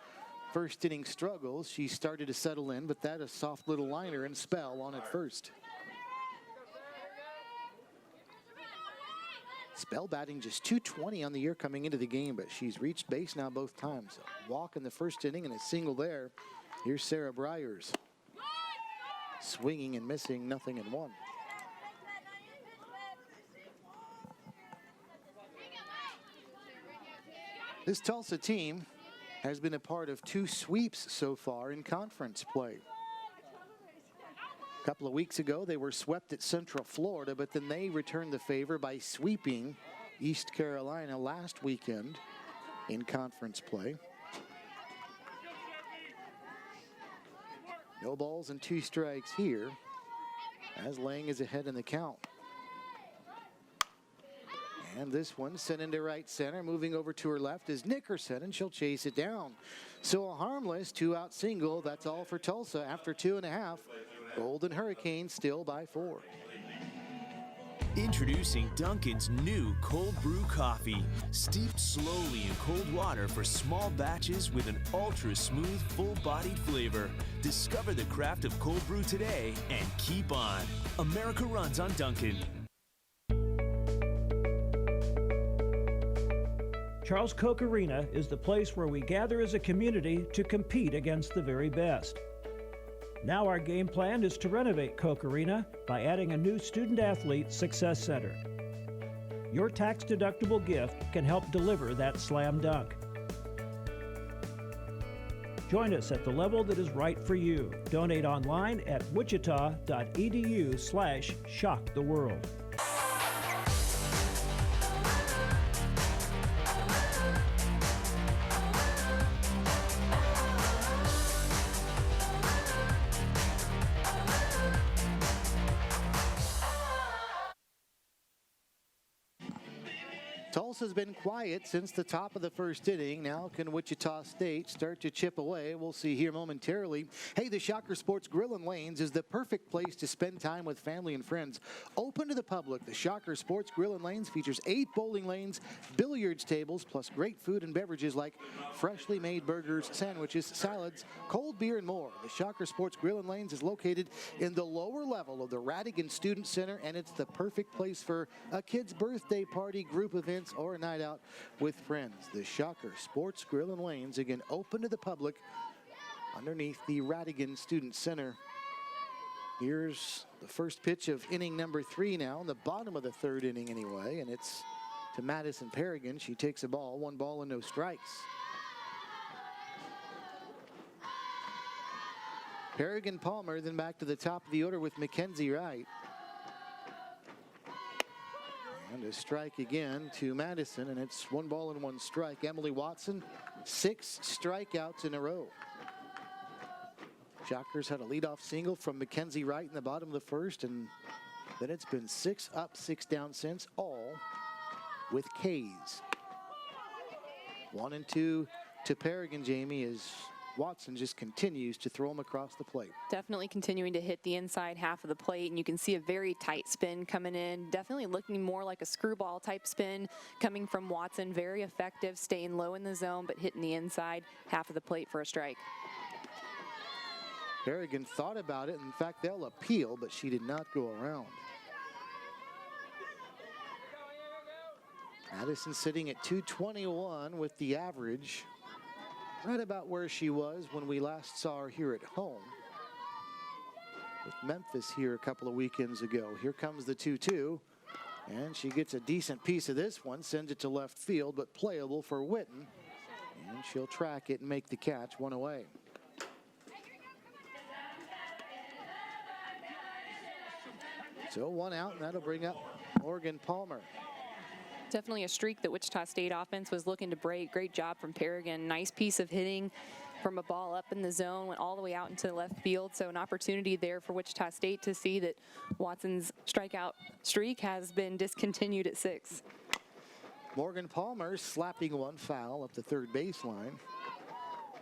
first inning struggles. She started to settle in, but that a soft little liner and Spell on at first. Spell batting just .220 on the year coming into the game, but she's reached base now both times. A walk in the first inning and a single there. Here's Sarah Bryers. Swinging and missing, 0-1. This Tulsa team has been a part of 2 sweeps so far in conference play. A couple of weeks ago, they were swept at Central Florida, but then they returned the favor by sweeping East Carolina last weekend in conference play. No balls and 2 strikes here as Lang is ahead in the count. And this one sent into right center. Moving over to her left is Nickerson, and she'll chase it down. So a harmless 2-out single. That's all for Tulsa after 2.5. Golden Hurricanes still by 4. Introducing Dunkin's new cold brew coffee, steeped slowly in cold water for small batches with an ultra smooth, full-bodied flavor. Discover the craft of cold brew today and keep on. America runs on Dunkin'. Charles Koch Arena is the place where we gather as a community to compete against the very best. Now our game plan is to renovate Koch Arena by adding a new student-athlete success center. Your tax-deductible gift can help deliver that slam dunk. Join us at the level that is right for you. Donate online at wichita.edu/shocktheworld. Tulsa's been quiet since the top of the first inning. Now can Wichita State start to chip away? We'll see here momentarily. Hey, the Shocker Sports Grill and Lanes is the perfect place to spend time with family and friends. Open to the public, the Shocker Sports Grill and Lanes features 8 bowling lanes, billiards tables, plus great food and beverages like freshly made burgers, sandwiches, salads, cold beer, and more. The Shocker Sports Grill and Lanes is located in the lower level of the Radigan Student Center, and it's the perfect place for a kid's birthday party, group events, or a night out with friends. The Shocker Sports Grill and Lanes, again, open to the public underneath the Radigan Student Center. Here's the first pitch of inning number 3 now, in the bottom of the 3rd inning anyway, and it's to Madison Paragon. She takes a ball, 1 ball and no strikes. Paragon Palmer then back to the top of the order with Mckenzie Wright. And a strike again to Madison, and it's 1 ball and 1 strike. Emily Watson, 6 strikeouts in a row. Shockers had a leadoff single from Mckenzie Wright in the bottom of the 1st, and then it's been 6 up, 6 down since, all with K's. 1 and 2 to Paragon, Jamie, as Watson just continues to throw him across the plate. Definitely continuing to hit the inside half of the plate, and you can see a very tight spin coming in. Definitely looking more like a screwball type spin coming from Watson. Very effective, staying low in the zone, but hitting the inside half of the plate for a strike. Paragon thought about it. In fact, they'll appeal, but she did not go around. Madison sitting at .221 with the average. Right about where she was when we last saw her here at home with Memphis here a couple of weekends ago. Here comes the 2-2, and she gets a decent piece of this one, sends it to left field, but playable for Witten, and she'll track it and make the catch, 1 away. So 1 out, and that'll bring up Morgan Palmer. Definitely a streak that Wichita State offense was looking to break. Great job from Paragon. Nice piece of hitting from a ball up in the zone, went all the way out into the left field. So an opportunity there for Wichita State to see that Watson's strikeout streak has been discontinued at 6. Morgan Palmer slapping 1 foul up the 3rd baseline.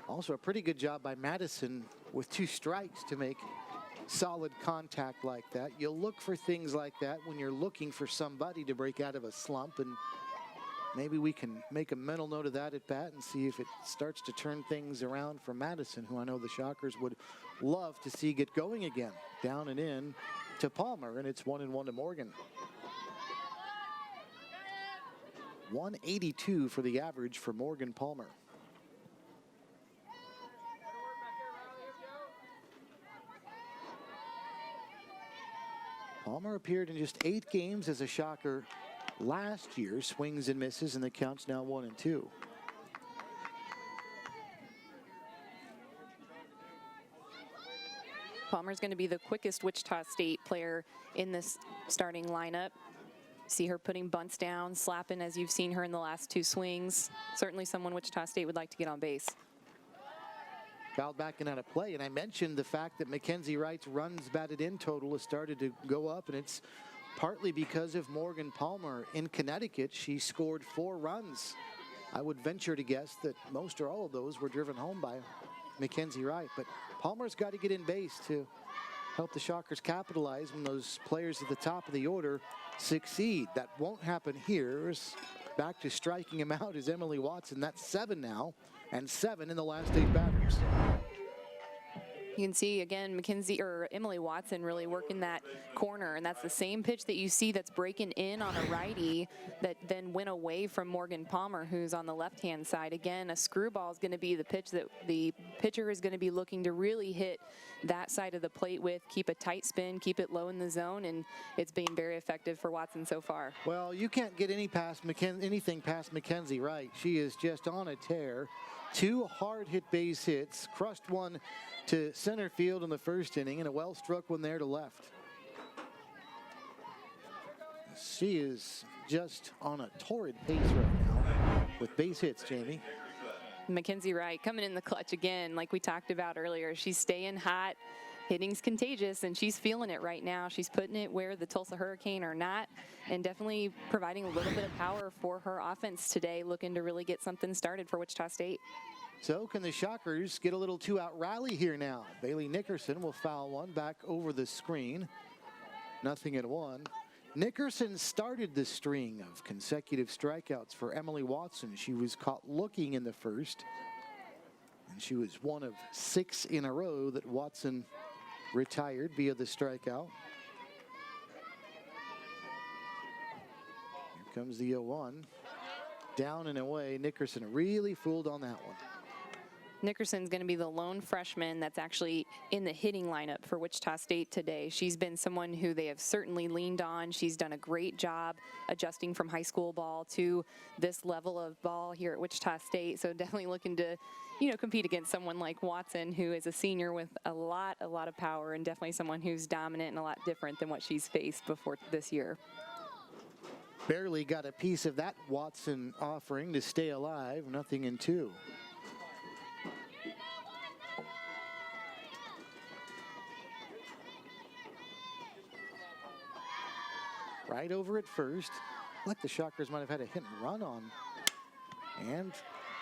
Also a pretty good job by Madison with 2 strikes to make solid contact like that. You'll look for things like that when you're looking for somebody to break out of a slump, and maybe we can make a mental note of that at bat and see if it starts to turn things around for Madison, who I know the Shockers would love to see get going again. Down and in to Palmer, and it's 1-1 to Morgan. 182 for the average for Morgan Palmer. Palmer appeared in just 8 games as a Shocker last year. Swings and misses, and the count's now 1-2. Palmer's going to be the quickest Wichita State player in this starting lineup. See her putting bunts down, slapping as you've seen her in the last 2 swings. Certainly someone Wichita State would like to get on base. Fouled back and out of play, and I mentioned the fact that Mckenzie Wright's runs batted in total has started to go up, and it's partly because of Morgan Palmer. In Connecticut, she scored 4 runs. I would venture to guess that most or all of those were driven home by Mckenzie Wright, but Palmer's got to get in base to help the Shockers capitalize when those players at the top of the order succeed. That won't happen here. Back to striking him out is Emily Watson. That's 7 now, and 7 in the last 8 batters. You can see again Emily Watson really working that corner, and that's the same pitch that you see that's breaking in on a righty that then went away from Morgan Palmer, who's on the left-hand side. Again, a screwball is going to be the pitch that the pitcher is going to be looking to really hit that side of the plate with, keep a tight spin, keep it low in the zone, and it's been very effective for Watson so far. Well, you can't get anything past Mckenzie Wright. She is just on a tear. 2 hard hit base hits, crushed one to center field in the first inning, and a well-struck one there to left. She is just on a torrid pace right now with base hits, Jamie. Mckenzie Wright coming in the clutch again, like we talked about earlier. She's staying hot. Hitting's contagious, and she's feeling it right now. She's putting it where the Tulsa Hurricane are not, and definitely providing a little bit of power for her offense today, looking to really get something started for Wichita State. So can the Shockers get a little 2-out rally here now? Bailey Nickerson will foul one back over the screen. 0-1. Nickerson started the string of consecutive strikeouts for Emily Watson. She was caught looking in the first, and she was one of 6 in a row that Watson retired via the strikeout. Here comes the 0-1. Down and away. Nickerson really fooled on that one. Nickerson's going to be the lone freshman that's actually in the hitting lineup for Wichita State today. She's been someone who they have certainly leaned on. She's done a great job adjusting from high school ball to this level of ball here at Wichita State. So definitely looking to, compete against someone like Watson, who is a senior with a lot of power, and definitely someone who's dominant and a lot different than what she's faced before this year. Barely got a piece of that Watson offering to stay alive. 0-2. Right over at first, like the Shockers might have had a hit and run on. And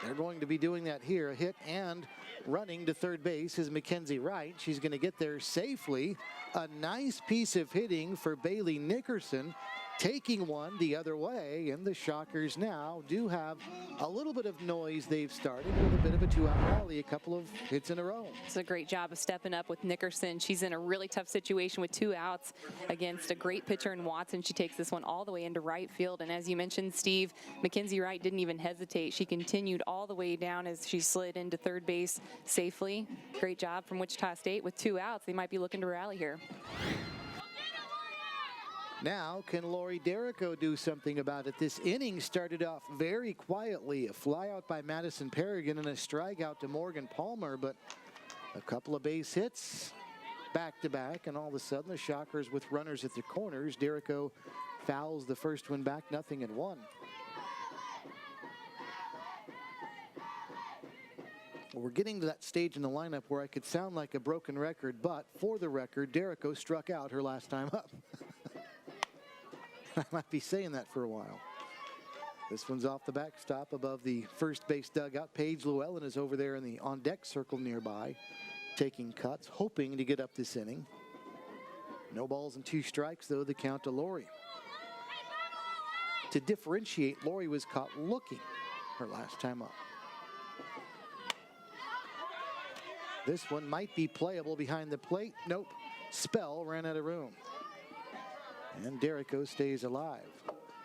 they're going to be doing that here. A hit and running to third base is Mckenzie Wright. She's going to get there safely. A nice piece of hitting for Bailey Nickerson, taking one the other way, and the Shockers now do have a little bit of noise they've started with a bit of a 2-out rally, a couple of hits in a row. It's a great job of stepping up with Nickerson. She's in a really tough situation with 2 outs against a great pitcher in Watson. She takes this one all the way into right field, and as you mentioned, Steve, Mckenzie Wright didn't even hesitate. She continued all the way down as she slid into third base safely. Great job from Wichita State. With 2 outs, they might be looking to rally here. Now, can Lori Derrico do something about it? This inning started off very quietly. A flyout by Madison Perrigan and a strikeout to Morgan Palmer, but a couple of base hits back-to-back, and all of a sudden the Shockers with runners at the corners. Derrico fouls the first one back, 0-1. Well, we're getting to that stage in the lineup where I could sound like a broken record, but for the record, Derrico struck out her last time up. I might be saying that for a while. This one's off the backstop above the first base dugout. Paige Llewellyn is over there in the on-deck circle nearby, taking cuts, hoping to get up this inning. No balls and 2 strikes, though, the count to Lori. To differentiate, Lori was caught looking her last time up. This one might be playable behind the plate. Nope. Spell ran out of room. And Derrico stays alive.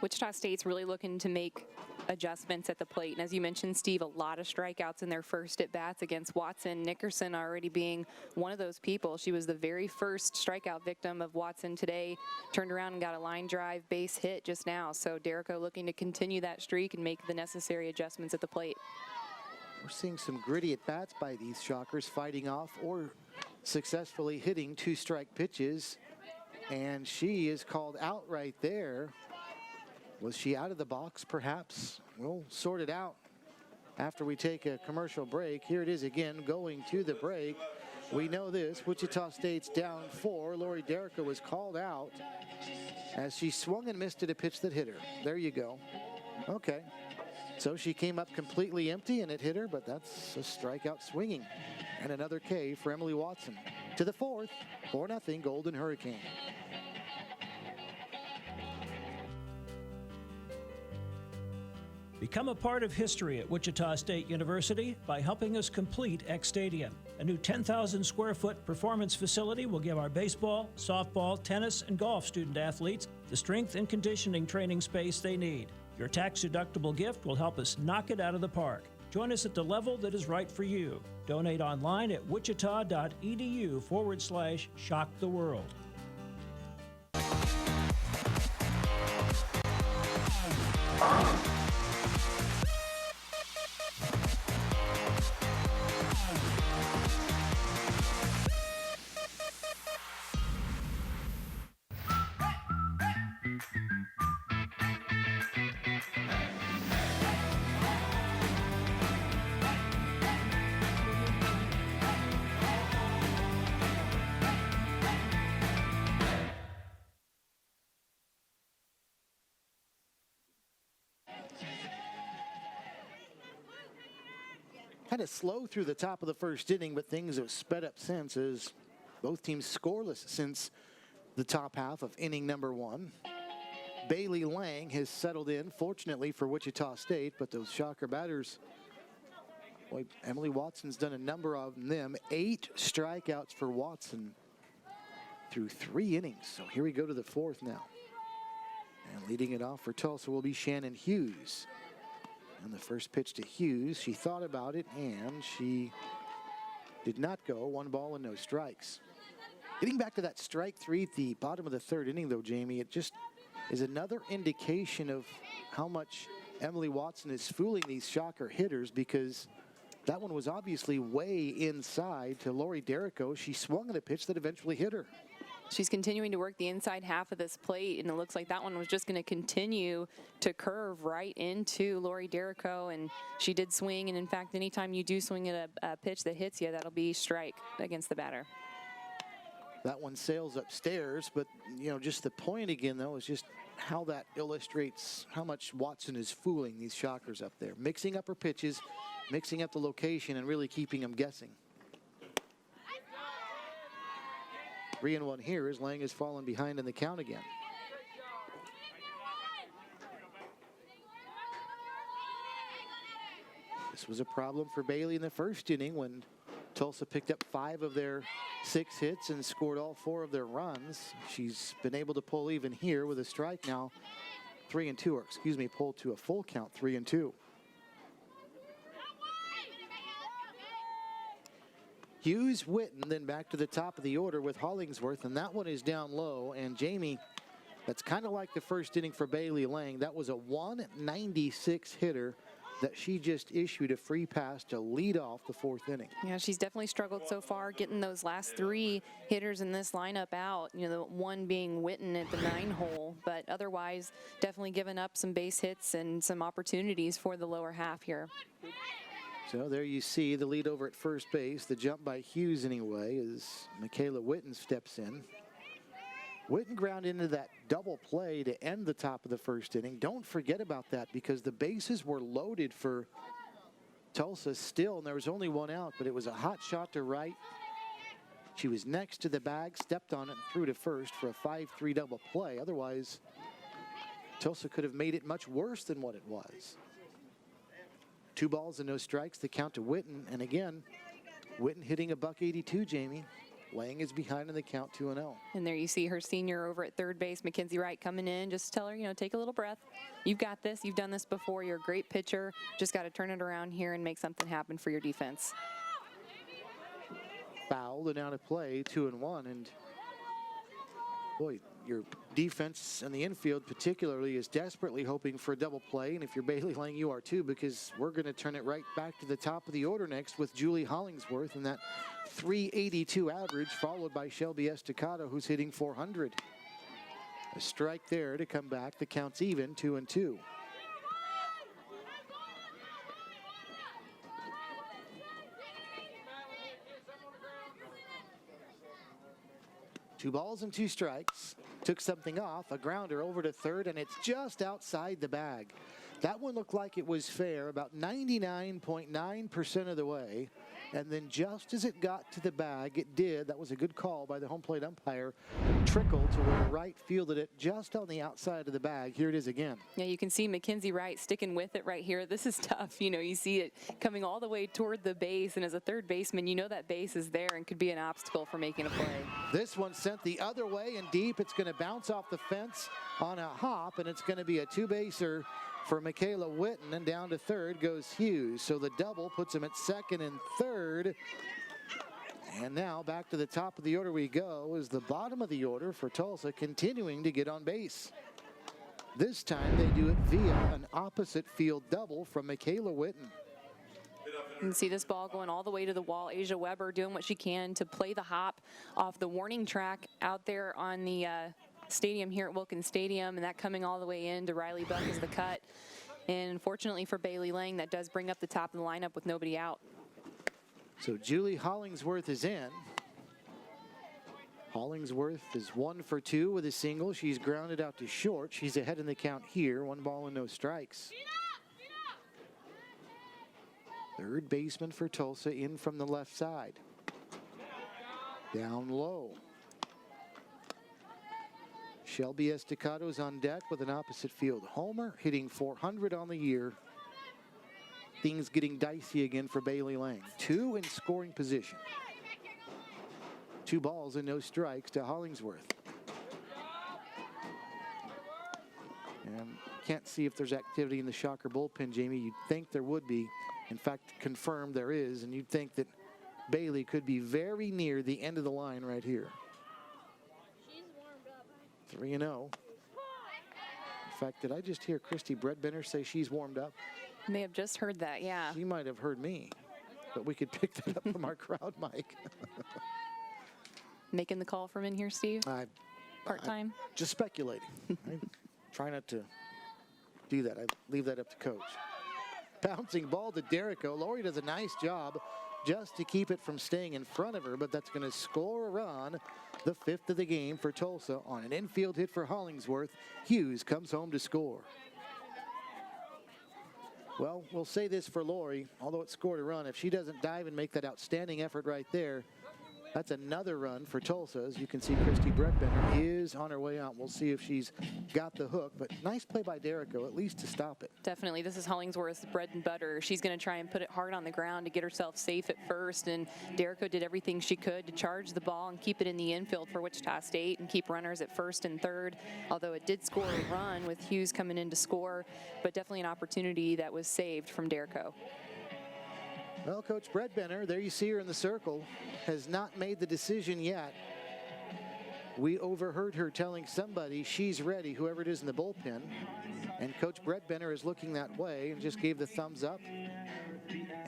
Wichita State's really looking to make adjustments at the plate. And as you mentioned, Steve, a lot of strikeouts in their first at-bats against Watson. Nickerson already being one of those people. She was the very first strikeout victim of Watson today. Turned around and got a line drive base hit just now. So Derrico looking to continue that streak and make the necessary adjustments at the plate. We're seeing some gritty at-bats by these Shockers, fighting off or successfully hitting 2-strike pitches. And she is called out right there. Was she out of the box, perhaps? We'll sort it out after we take a commercial break. Here it is again, going to the break. We know this, Wichita State's down 4. Lori Derrico was called out as she swung and missed at a pitch that hit her. There you go. Okay. So she came up completely empty and it hit her, but that's a strikeout swinging. And another K for Emily Watson. To the 4th, 4-0 Golden Hurricane. Become a part of history at Wichita State University by helping us complete X Stadium. A new 10,000 square foot performance facility will give our baseball, softball, tennis, and golf student athletes the strength and conditioning training space they need. Your tax-deductible gift will help us knock it out of the park. Join us at the level that is right for you. Donate online at wichita.edu/shocktheworld. Kind of slow through the top of the first inning, but things have sped up since, as both teams scoreless since the top half of inning number 1. Bailey Lang has settled in, fortunately for Wichita State, but those Shocker batters, boy, Emily Watson's done a number of them. 8 strikeouts for Watson through 3 innings. So here we go to the 4th now. And leading it off for Tulsa will be Shannon Hughes. And the first pitch to Hughes, she thought about it and she did not go. 1 ball and no strikes. Getting back to that strike 3 at the bottom of the 3rd inning though, Jamie, it just is another indication of how much Emily Watson is fooling these Shocker hitters, because that one was obviously way inside to Lori Derrico. She swung at a pitch that eventually hit her. She's continuing to work the inside half of this plate, and it looks like that one was just going to continue to curve right into Lori Derrico, and she did swing. And in fact, anytime you do swing at a pitch that hits you, that'll be strike against the batter. That one sails upstairs, but you know, just the point again though is just how that illustrates how much Watson is fooling these Shockers up there, mixing up her pitches, mixing up the location, and really keeping them guessing. 3-1 here as Lang has fallen behind in the count again. This was a problem for Bailey in the first inning when Tulsa picked up 5 of their 6 hits and scored all 4 of their runs. She's been able to pull even here with a strike now, 3-2, or excuse me, pull to a full count, 3-2. Hughes, Witten, then back to the top of the order with Hollingsworth, and that one is down low. And Jamie, that's kind of like the first inning for Bailey Lang. That was a 196 hitter that she just issued a free pass to lead off the 4th inning. Yeah, she's definitely struggled so far getting those last 3 hitters in this lineup out. You know, the one being Witten at the 9-hole, but otherwise definitely given up some base hits and some opportunities for the lower half here. So there you see the lead over at first base. The jump by Hughes anyway as Michaela Witten steps in. Witten ground into that double play to end the top of the first inning. Don't forget about that, because the bases were loaded for Tulsa still, and there was only 1 out, but it was a hot shot to right. She was next to the bag, stepped on it, and threw to first for a 5-3 double play. Otherwise, Tulsa could have made it much worse than what it was. 2 balls and no strikes, the count to Witten. And again, Witten hitting a $182, Jamie. Lang is behind in the count 2-0. And there you see her senior over at third base, Mckenzie Wright, coming in. Just tell her, take a little breath. You've got this. You've done this before. You're a great pitcher. Just got to turn it around here and make something happen for your defense. Fouled and out of play, 2-1. And boy, your defense in the infield particularly is desperately hoping for a double play. And if you're Bailey Lang, you are too, because we're going to turn it right back to the top of the order next with Julie Hollingsworth and that .382 average, followed by Shelby Estacado, who's hitting .400. A strike there to come back. The count's even, 2-2. Two balls and two strikes. Took something off, a grounder over to third, and it's just outside the bag. That one looked like it was fair about 99.9% of the way. And then just as it got to the bag, it did. That was a good call by the home plate umpire. Trickled to where right fielded it just on the outside of the bag. Here it is again. Yeah, you can see Mckenzie Wright sticking with it right here. This is tough. You see it coming all the way toward the base. And as a third baseman, that base is there and could be an obstacle for making a play. This one sent the other way and deep. It's going to bounce off the fence on a hop, and it's going to be a two-baser for Michaela Witten, and down to third goes Hughes. So the double puts him at second and third. And now back to the top of the order we go, as the bottom of the order for Tulsa continuing to get on base. This time they do it via an opposite field double from Michaela Witten. You can see this ball going all the way to the wall. Asia Weber doing what she can to play the hop off the warning track out there on the stadium here at Wilkins Stadium, and that coming all the way in to Riley Buck is the cut. And unfortunately for Bailey Lang, that does bring up the top of the lineup with nobody out. So Julie Hollingsworth is in. Hollingsworth is 1 for 2 with a single. She's grounded out to short. She's ahead in the count here. 1 ball and no strikes. Third baseman for Tulsa in from the left side. Down low. Shelby Estacado's on deck with an opposite field homer, hitting .400 on the year. Things getting dicey again for Bailey Lang. 2 in scoring position. 2 balls and no strikes to Hollingsworth. And can't see if there's activity in the Shocker bullpen, Jamie. You'd think there would be. In fact, confirmed there is, and you'd think that Bailey could be very near the end of the line right here. 3-0. In fact, did I just hear Christy Breadbender say she's warmed up? May have just heard that, yeah. She might have heard me, but we could pick that up from our crowd mic. Making the call from in here, Steve? Part-time? Just speculating. I try not to do that. I leave that up to coach. Bouncing ball to Derrico. Lori does a nice job just to keep it from staying in front of her, but that's going to score a run. The 5th of the game for Tulsa on an infield hit for Hollingsworth. Hughes comes home to score. Well, we'll say this for Lori, although it scored a run, if she doesn't dive and make that outstanding effort right there, that's another run for Tulsa. As you can see, Christy Breadbender is on her way out. We'll see if she's got the hook, but nice play by Derrico, at least to stop it. Definitely. This is Hollingsworth's bread and butter. She's going to try and put it hard on the ground to get herself safe at first, and Derrico did everything she could to charge the ball and keep it in the infield for Wichita State and keep runners at first and third, although it did score a run with Hughes coming in to score, but definitely an opportunity that was saved from Derrico. Well, Coach Breadbender, there you see her in the circle, has not made the decision yet. We overheard her telling somebody she's ready, whoever it is in the bullpen. And Coach Breadbender is looking that way and just gave the thumbs up.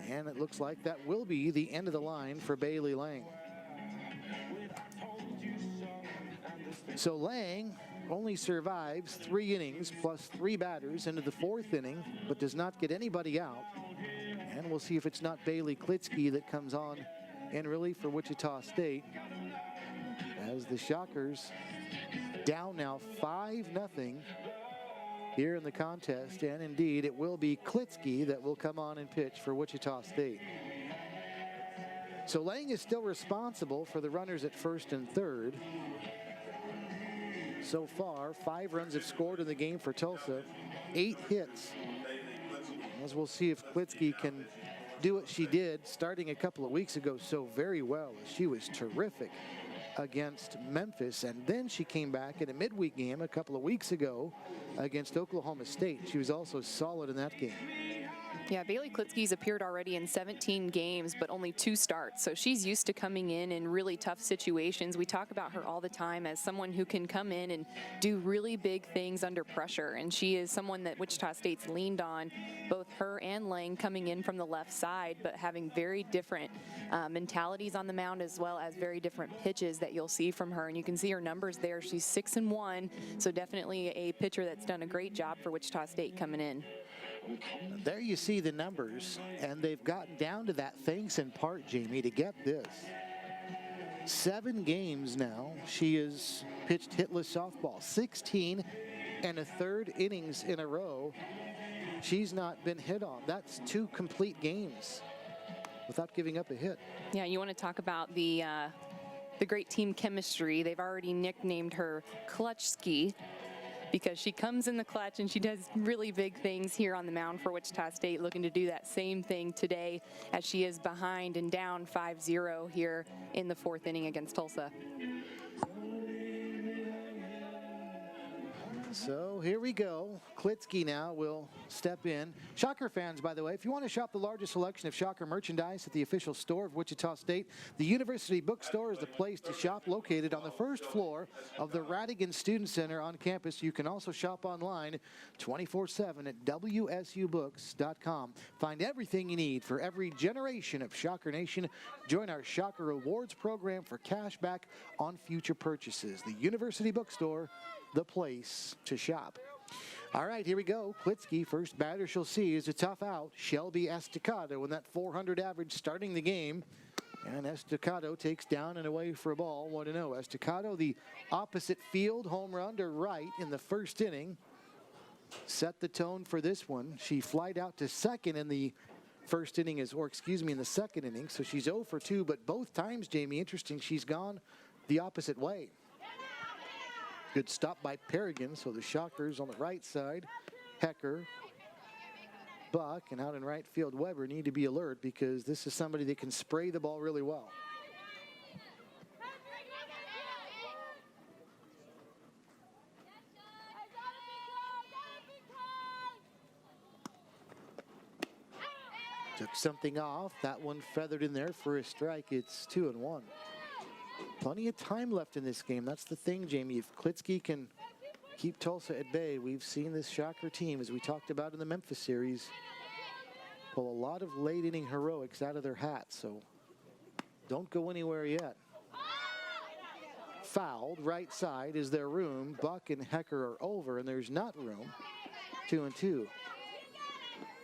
And it looks like that will be the end of the line for Bailey Lang. So Lang only survives 3 innings plus 3 batters into the 4th inning, but does not get anybody out. And we'll see if it's not Bailey Klitsky that comes on in relief for Wichita State, as the Shockers down now 5-0 here in the contest. And indeed, it will be Klitsky that will come on and pitch for Wichita State. So Lang is still responsible for the runners at first and third. So far, 5 runs have scored in the game for Tulsa, 8 hits. As we'll see if Klitsky can do what she did starting a couple of weeks ago so very well. She was terrific against Memphis, and then she came back in a midweek game a couple of weeks ago against Oklahoma State. She was also solid in that game. Yeah, Bailey Klitsky's appeared already in 17 games, but only 2 starts. So she's used to coming in really tough situations. We talk about her all the time as someone who can come in and do really big things under pressure. And she is someone that Wichita State's leaned on, both her and Lang coming in from the left side, but having very different mentalities on the mound, as well as very different pitches that you'll see from her. And you can see her numbers there. She's 6-1, so definitely a pitcher that's done a great job for Wichita State coming in. There you see the numbers, and they've gotten down to that thanks in part, Jamie, to get this. 7 games now, she has pitched hitless softball. 16 1/3 innings in a row. She's not been hit on. That's 2 complete games without giving up a hit. Yeah, you want to talk about the great team chemistry. They've already nicknamed her Clutchski, because she comes in the clutch and she does really big things here on the mound for Wichita State, looking to do that same thing today as she is behind and down 5-0 here in the 4th inning against Tulsa. So here we go. Klitsky now will step in. Shocker fans, by the way, if you want to shop the largest selection of Shocker merchandise at the official store of Wichita State, the University Bookstore is the place to shop, located on the 1st floor of the Radigan Student Center on campus. You can also shop online 24/7 at WSUBooks.com. Find everything you need for every generation of Shocker Nation. Join our Shocker Rewards program for cash back on future purchases. The University Bookstore, the place to shop. All right, here we go. Klitsky, first batter she'll see is a tough out. Shelby Estacado in that 400 average starting the game. And Estacado takes down and away for a ball. 1-0. Estacado, the opposite field home run to right in the 1st inning, set the tone for this one. She flied out to second in the 1st inning, in the 2nd inning. So she's 0 for 2, but both times, Jamie, interesting, she's gone the opposite way. Good stop by Perrigan, so the Shockers on the right side. Hecker, Buck, and out in right field, Weber need to be alert, because this is somebody that can spray the ball really well. Took something off. That one feathered in there for a strike. It's 2-1. Plenty of time left in this game. That's the thing, Jamie. If Klitsky can keep Tulsa at bay, we've seen this Shocker team, as we talked about in the Memphis series, pull a lot of late inning heroics out of their hats. So don't go anywhere yet. Fouled, right side. Is there room? Buck and Hecker are over, and there's not room. 2-2.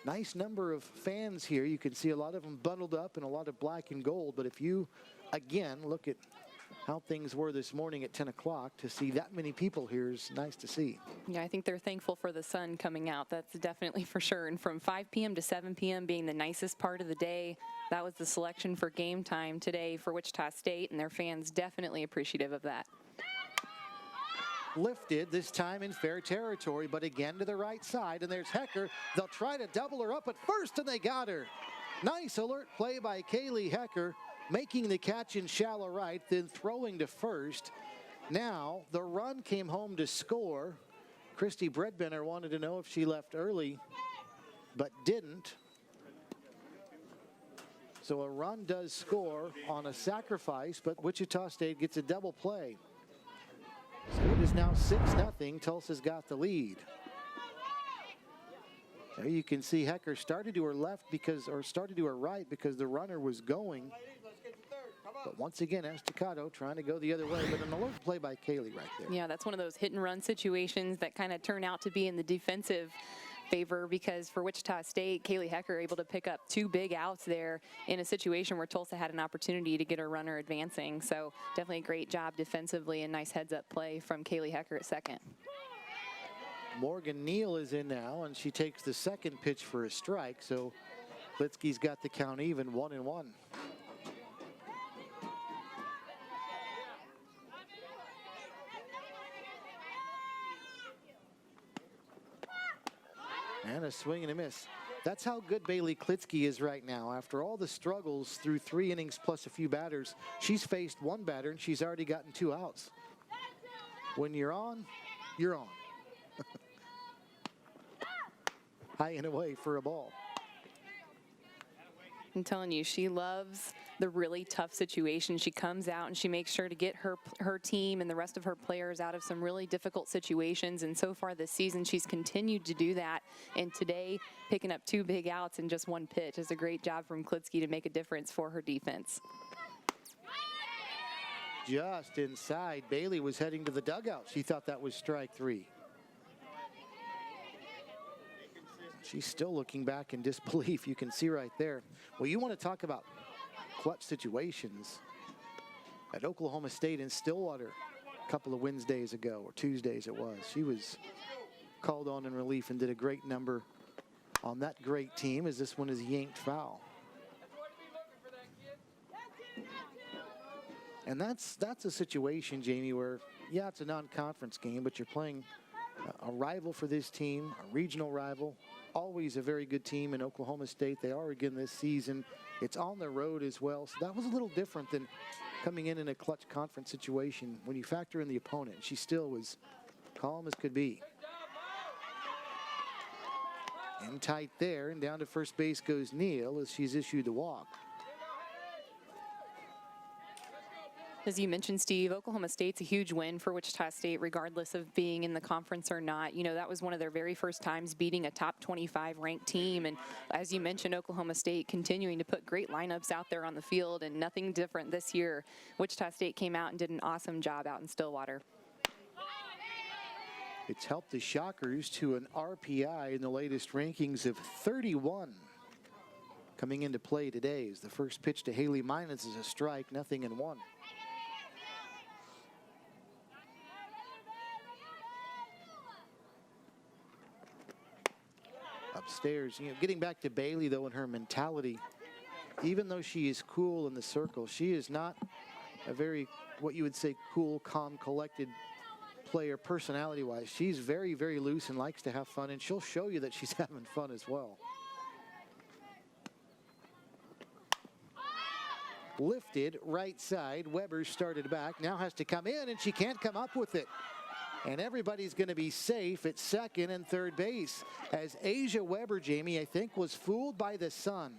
Nice number of fans here. You can see a lot of them bundled up in a lot of black and gold. But if you, again, look at how things were this morning at 10 o'clock, to see that many people here is nice to see. Yeah, I think they're thankful for the sun coming out. That's definitely for sure. And from 5 p.m. to 7 p.m. being the nicest part of the day, that was the selection for game time today for Wichita State, and their fans definitely appreciative of that. Lifted, this time in fair territory, but again to the right side, and there's Hecker. They'll try to double her up at first, and they got her. Nice alert play by Kaylee Hecker, making the catch in shallow right, then throwing to first. Now the run came home to score. Christy Bredbender wanted to know if she left early, but didn't. So a run does score on a sacrifice, but Wichita State gets a double play. So it is now 6-0. Tulsa's got the lead. There you can see Hecker started to her left started to her right because the runner was going. But once again, Estacado trying to go the other way, but an alert play by Kaylee right there. Yeah, that's one of those hit and run situations that kind of turn out to be in the defensive favor, because for Wichita State, Kaylee Hecker able to pick up 2 big outs there in a situation where Tulsa had an opportunity to get her runner advancing. So definitely a great job defensively and nice heads-up play from Kaylee Hecker at second. Morgan Neal is in now, and she takes the second pitch for a strike. So Klitsky's got the count even, 1-1. And a swing and a miss. That's how good Bailey Klitsky is right now. After all the struggles through 3 innings plus a few batters, she's faced one batter and she's already gotten 2 outs. When you're on, you're on. High and away for a ball. I'm telling you, she loves the really tough situation. She comes out and she makes sure to get her team and the rest of her players out of some really difficult situations. And so far this season, she's continued to do that. And today, picking up 2 big outs in just 1 pitch is a great job from Klitsky to make a difference for her defense. Just inside, Bailey was heading to the dugout. She thought that was strike 3. She's still looking back in disbelief. You can see right there. Well, you want to talk about clutch situations. At Oklahoma State in Stillwater a couple of Wednesdays ago, or Tuesdays it was, she was called on in relief and did a great number on that great team, as this one is yanked foul. And that's a situation, Jamie, where, yeah, it's a non-conference game, but you're playing a rival for this team, a regional rival. Always a very good team in Oklahoma State. They are again this season. It's on the road as well. So that was a little different than coming in a clutch conference situation. When you factor in the opponent, she still was calm as could be. In tight there, and down to first base goes Neal as she's issued the walk. As you mentioned, Steve, Oklahoma State's a huge win for Wichita State, regardless of being in the conference or not. You know, that was one of their very first times beating a top 25 ranked team. And as you mentioned, Oklahoma State continuing to put great lineups out there on the field, and nothing different this year. Wichita State came out and did an awesome job out in Stillwater. It's helped the Shockers to an RPI in the latest rankings of 31. Coming into play today is the first pitch to Haley Martinez is a strike, 0-1. Upstairs, you know, getting back to Bailey though and her mentality, even though she is cool in the circle, she is not a very, what you would say, cool, calm, collected player personality wise. She's very, very loose and likes to have fun, and she'll show you that she's having fun as well. Lifted right side, Weber started back, now has to come in and she can't come up with it. And everybody's going to be safe at second and third base, as Asia Weber, Jamie, I think, was fooled by the sun.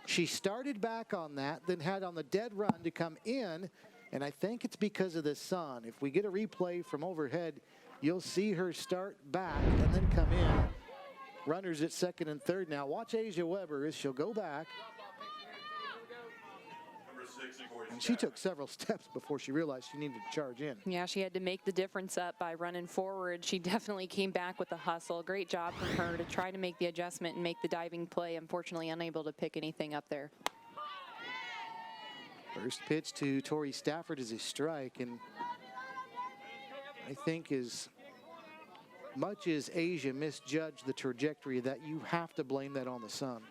She started back on that, then had on the dead run to come in, and I think it's because of the sun. If we get a replay from overhead, you'll see her start back and then come in. Runners at second and third now. Watch Asia Weber as she'll go back. And she took several steps before she realized she needed to charge in. Yeah, she had to make the difference up by running forward. She definitely came back with a hustle. Great job from her to try to make the adjustment and make the diving play. Unfortunately, unable to pick anything up there. First pitch to Tori Stafford is a strike, and I think as much as Asia misjudged the trajectory, that you have to blame that on the sun.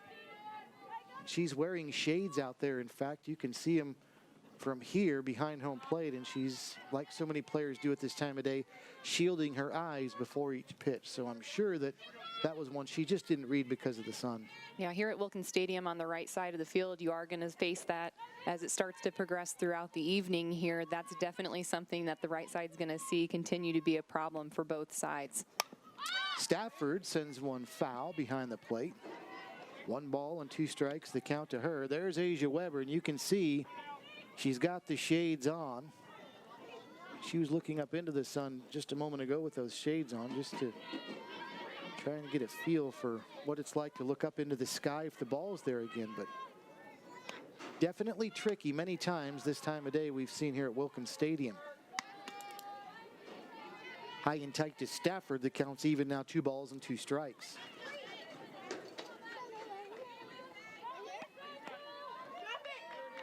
She's wearing shades out there. In fact, you can see them from here behind home plate, and she's, like so many players do at this time of day, shielding her eyes before each pitch. So I'm sure that that was one she just didn't read because of the sun. Yeah, here at Wilkins Stadium on the right side of the field, you are going to face that as it starts to progress throughout the evening here. That's definitely something that the right side's going to see continue to be a problem for both sides. Stafford sends one foul behind the plate. 1 ball and 2 strikes, the count to her. There's Asia Weber, and you can see she's got the shades on. She was looking up into the sun just a moment ago with those shades on, just to try and get a feel for what it's like to look up into the sky if the ball's there again. But definitely tricky many times this time of day we've seen here at Wilkins Stadium. High and tight to Stafford. The count's even now, 2 balls and 2 strikes.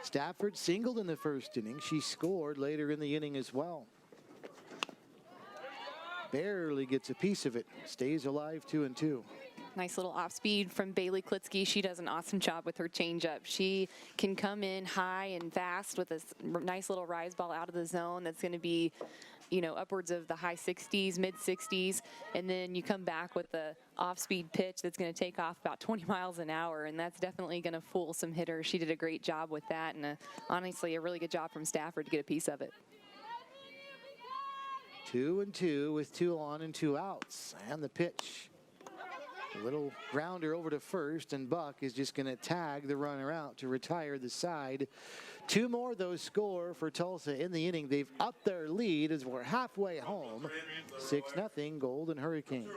Stafford singled in the first inning. She scored later in the inning as well. Barely gets a piece of it. Stays alive, 2-2. Nice little off speed from Bailey Klitsky. She does an awesome job with her changeup. She can come in high and fast with a nice little rise ball out of the zone that's going to be upwards of the high 60s, mid 60s, and then you come back with the off-speed pitch that's going to take off about 20 miles an hour, and that's definitely going to fool some hitters. She did a great job with that, and honestly, a really good job from Stafford to get a piece of it. 2-2 with 2 on and 2 outs, and the pitch. A little grounder over to first, and Buck is just going to tag the runner out to retire the side. 2 more, though, score for Tulsa in the inning. They've upped their lead as we're halfway home. 6-0 Golden Hurricane.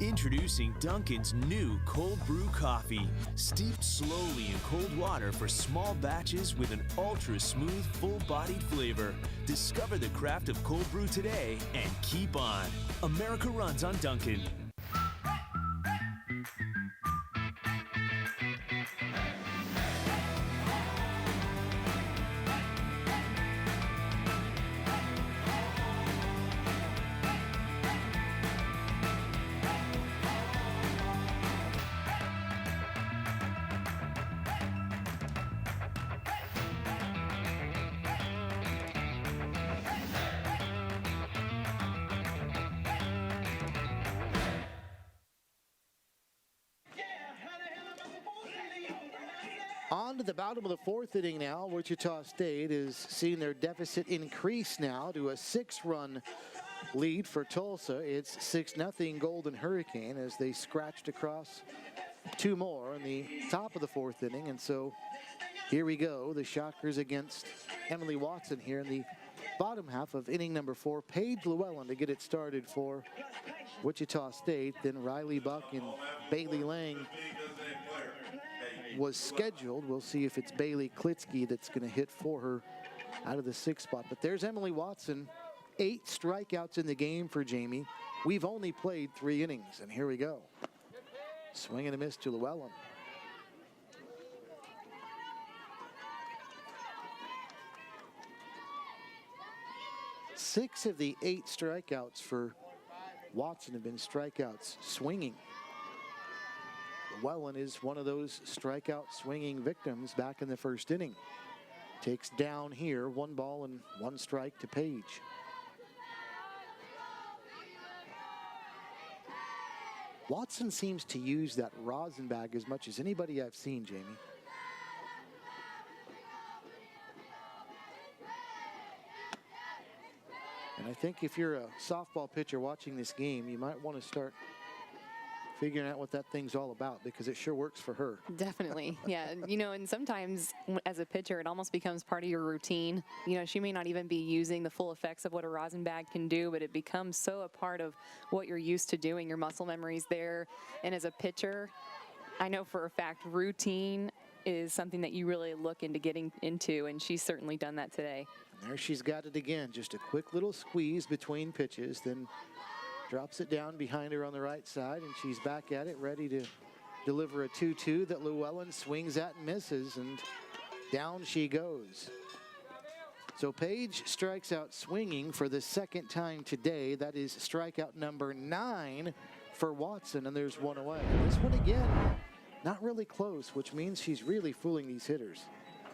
Introducing Dunkin's new cold brew coffee, steeped slowly in cold water for small batches with an ultra smooth, full-bodied flavor. Discover the craft of cold brew today and keep on. America runs on Dunkin'. On to the bottom of the 4th inning now. Wichita State is seeing their deficit increase now to a 6-run lead for Tulsa. It's 6-0 Golden Hurricane as they scratched across 2 more in the top of the 4th inning. And so here we go. The Shockers against Emily Watson here in the bottom half of inning number 4. Paige Llewellyn to get it started for Wichita State. Then Riley Buck and Bailey Lang was scheduled. We'll see if it's Bailey Klitsky that's going to hit for her out of the 6th spot. But there's Emily Watson. 8 strikeouts in the game for Jamie. We've only played 3 innings, and here we go. Swing and a miss to Llewellyn. Six of the 8 strikeouts for Watson have been strikeouts swinging. Llewellyn is one of those strikeout swinging victims back in the 1st inning. Takes down here, 1 ball and 1 strike to Paige. Watson seems to use that rosin bag as much as anybody I've seen, Jamie. And I think if you're a softball pitcher watching this game, you might want to start figuring out what that thing's all about, because it sure works for her. Definitely, yeah. And sometimes as a pitcher, it almost becomes part of your routine. She may not even be using the full effects of what a rosin bag can do, but it becomes so a part of what you're used to doing. Your muscle memory's there. And as a pitcher, I know for a fact routine is something that you really look into getting into, and she's certainly done that today. There she's got it again. Just a quick little squeeze between pitches, then drops it down behind her on the right side, and she's back at it, ready to deliver a 2-2 that Llewellyn swings at and misses, and down she goes. So Paige strikes out swinging for the 2nd time today. That is strikeout number 9 for Watson, and there's 1 away. This one again, not really close, which means she's really fooling these hitters.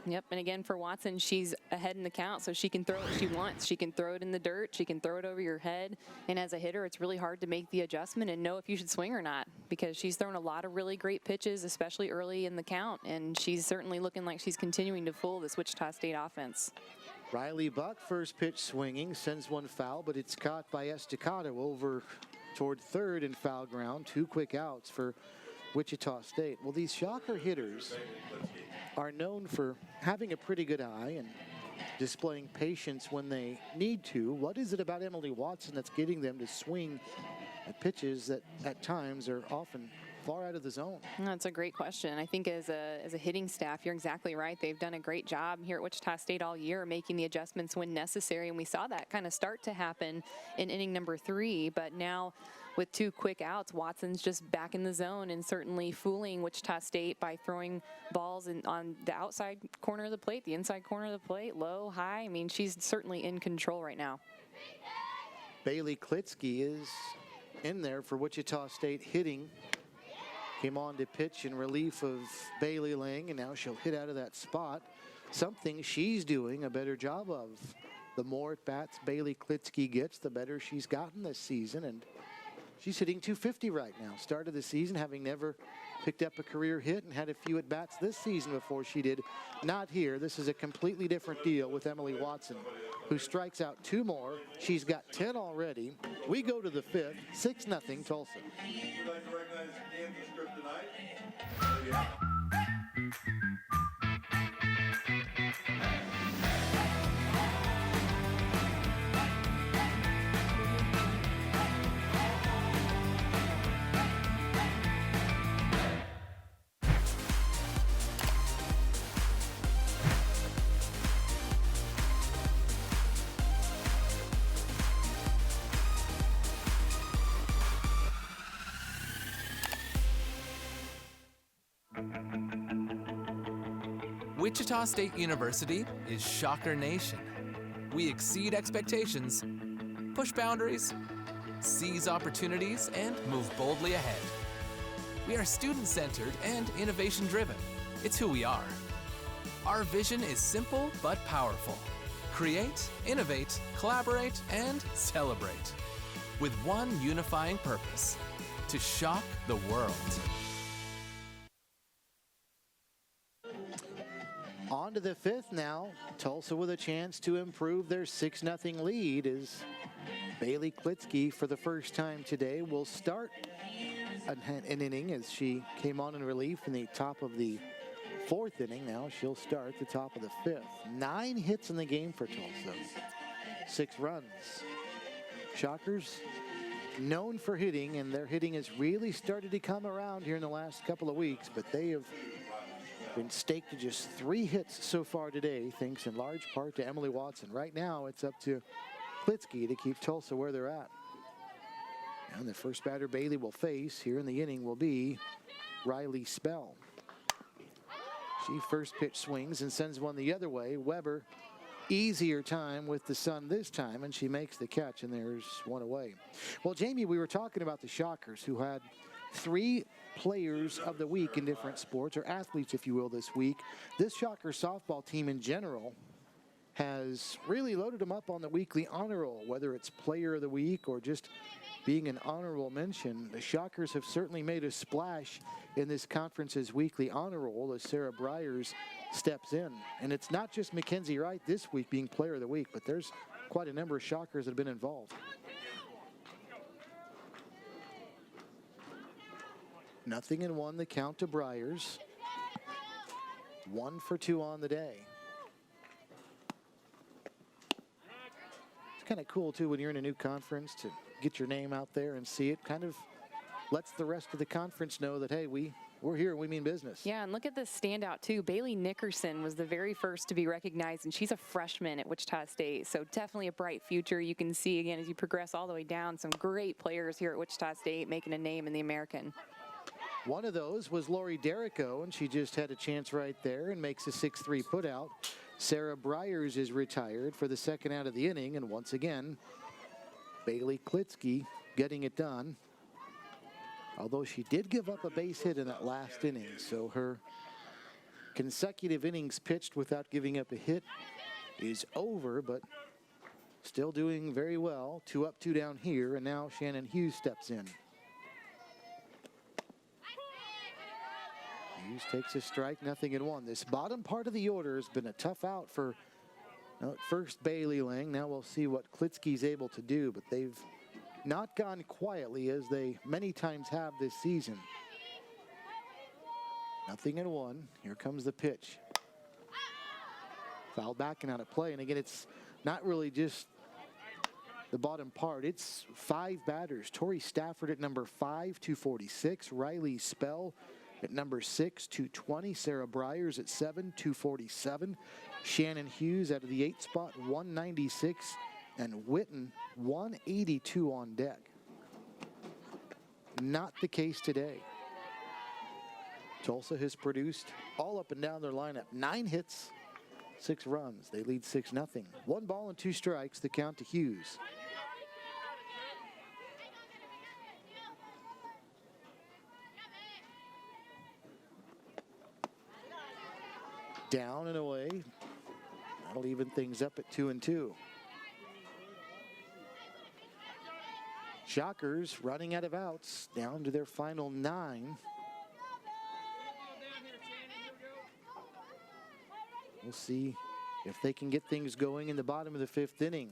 Yep, and again for Watson, she's ahead in the count, so she can throw what she wants. She can throw it in the dirt, she can throw it over your head, and as a hitter, it's really hard to make the adjustment and know if you should swing or not, because she's thrown a lot of really great pitches, especially early in the count, and she's certainly looking like she's continuing to fool this Wichita State offense. Riley Buck, first pitch swinging, sends one foul, but it's caught by Estacado over toward 3rd and foul ground. 2 quick outs for Wichita State. Well, these Shocker hitters are known for having a pretty good eye and displaying patience when they need to. What is it about Emily Watson that's getting them to swing at pitches that at times are often far out of the zone? That's a great question. I think as a hitting staff, you're exactly right. They've done a great job here at Wichita State all year, making the adjustments when necessary, and we saw that kind of start to happen in inning number 3, but now with 2 quick outs, Watson's just back in the zone and certainly fooling Wichita State by throwing balls on the outside corner of the plate, the inside corner of the plate, low, high. I mean, she's certainly in control right now. Bailey Klitsky is in there for Wichita State hitting. Came on to pitch in relief of Bailey Lang, and now she'll hit out of that spot. Something she's doing a better job of. The more at-bats Bailey Klitsky gets, the better she's gotten this season, and she's hitting .250 right now. Started the season having never picked up a career hit and had a few at-bats this season before she did. Not here. This is a completely different deal with Emily Watson, who strikes out 2 more. She's got 10 already. We go to the 5th, 6-0 Tulsa. We'd like to recognize Kansas script tonight. Yeah. Wichita State University is Shocker Nation. We exceed expectations, push boundaries, seize opportunities, and move boldly ahead. We are student-centered and innovation-driven. It's who we are. Our vision is simple but powerful. Create, innovate, collaborate, and celebrate. With one unifying purpose: to shock the world. On to the 5th now. Tulsa with a chance to improve their 6-0 lead as Bailey Klitsky, for the first time today, will start an inning as she came on in relief in the top of the 4th inning. Now she'll start the top of the 5th. 9 hits in the game for Tulsa. 6 runs. Shockers known for hitting, and their hitting has really started to come around here in the last couple of weeks, but they have been staked to just 3 hits so far today, thanks in large part to Emily Watson. Right now, it's up to Klitsky to keep Tulsa where they're at. And the first batter Bailey will face here in the inning will be Riley Spell. She first pitch swings and sends one the other way. Weber, easier time with the sun this time, and she makes the catch, and there's one away. Well, Jamie, we were talking about the Shockers, who had 3 players of the week in different sports, or athletes, if you will, this week. This Shocker softball team in general has really loaded them up on the weekly honor roll, whether it's player of the week or just being an honorable mention. The Shockers have certainly made a splash in this conference's weekly honor roll as Sarah Briers steps in. And it's not just Mckenzie Wright this week being player of the week, but there's quite a number of Shockers that have been involved. 0-1 the count to Briers. 1 for 2 on the day. It's kind of cool too when you're in a new conference to get your name out there and see it. Kind of lets the rest of the conference know that, hey, we're here and we mean business. Yeah, and look at this standout too. Bailey Nickerson was the very first to be recognized, and she's a freshman at Wichita State, so definitely a bright future. You can see again as you progress all the way down, some great players here at Wichita State making a name in the American. One of those was Lori Derrico, and she just had a chance right there and makes a 6-3 putout. Sarah Briers is retired for the second out of the inning, and once again, Bailey Klitsky getting it done. Although she did give up a base hit in that last inning, so her consecutive innings pitched without giving up a hit is over, but still doing very well. 2 up, 2 down here, and now Shannon Hughes steps in. Hughes takes a strike, 0-1. This bottom part of the order has been a tough out for first Bailey Lang. Now we'll see what Klitsky's able to do, but they've not gone quietly as they many times have this season. 0-1. Here comes the pitch. Fouled back and out of play. And again, it's not really just the bottom part. It's 5 batters. Tori Stafford at number 5, 246. Riley Spell at number 6, 220. Sarah Briers at 7, 247. Shannon Hughes out of the 8 spot, 196. And Witten, 182 on deck. not the case today. Tulsa has produced all up and down their lineup. 9 hits, 6 runs. They lead 6-0. 1 ball and 2 strikes, the count to Hughes. Down and away. That'll even things up at 2-2. Shockers running out of outs, down to their final 9. We'll see if they can get things going in the bottom of the 5th inning.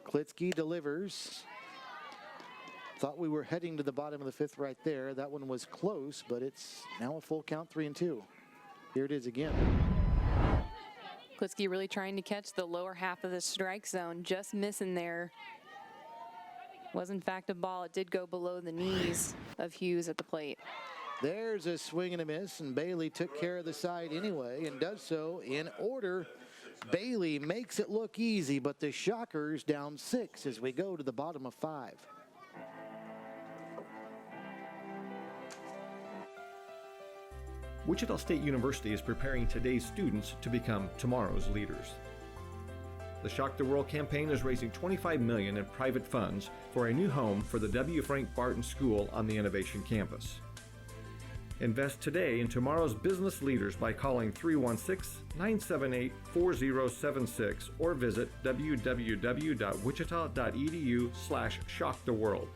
Klitsky delivers. Thought we were heading to the bottom of the 5th right there. That one was close, but it's now a full count, 3-2. Here it is again. Klitsky really trying to catch the lower half of the strike zone, just missing there. Was in fact a ball. It did go below the knees of Hughes at the plate. There's a swing and a miss, and Bailey took care of the side anyway and does so in order. Bailey makes it look easy, but the Shockers down 6 as we go to the bottom of 5. Wichita State University is preparing today's students to become tomorrow's leaders. The Shock the World campaign is raising $25 million in private funds for a new home for the W. Frank Barton School on the Innovation Campus. Invest today in tomorrow's business leaders by calling 316-978-4076 or visit www.wichita.edu/shocktheworld.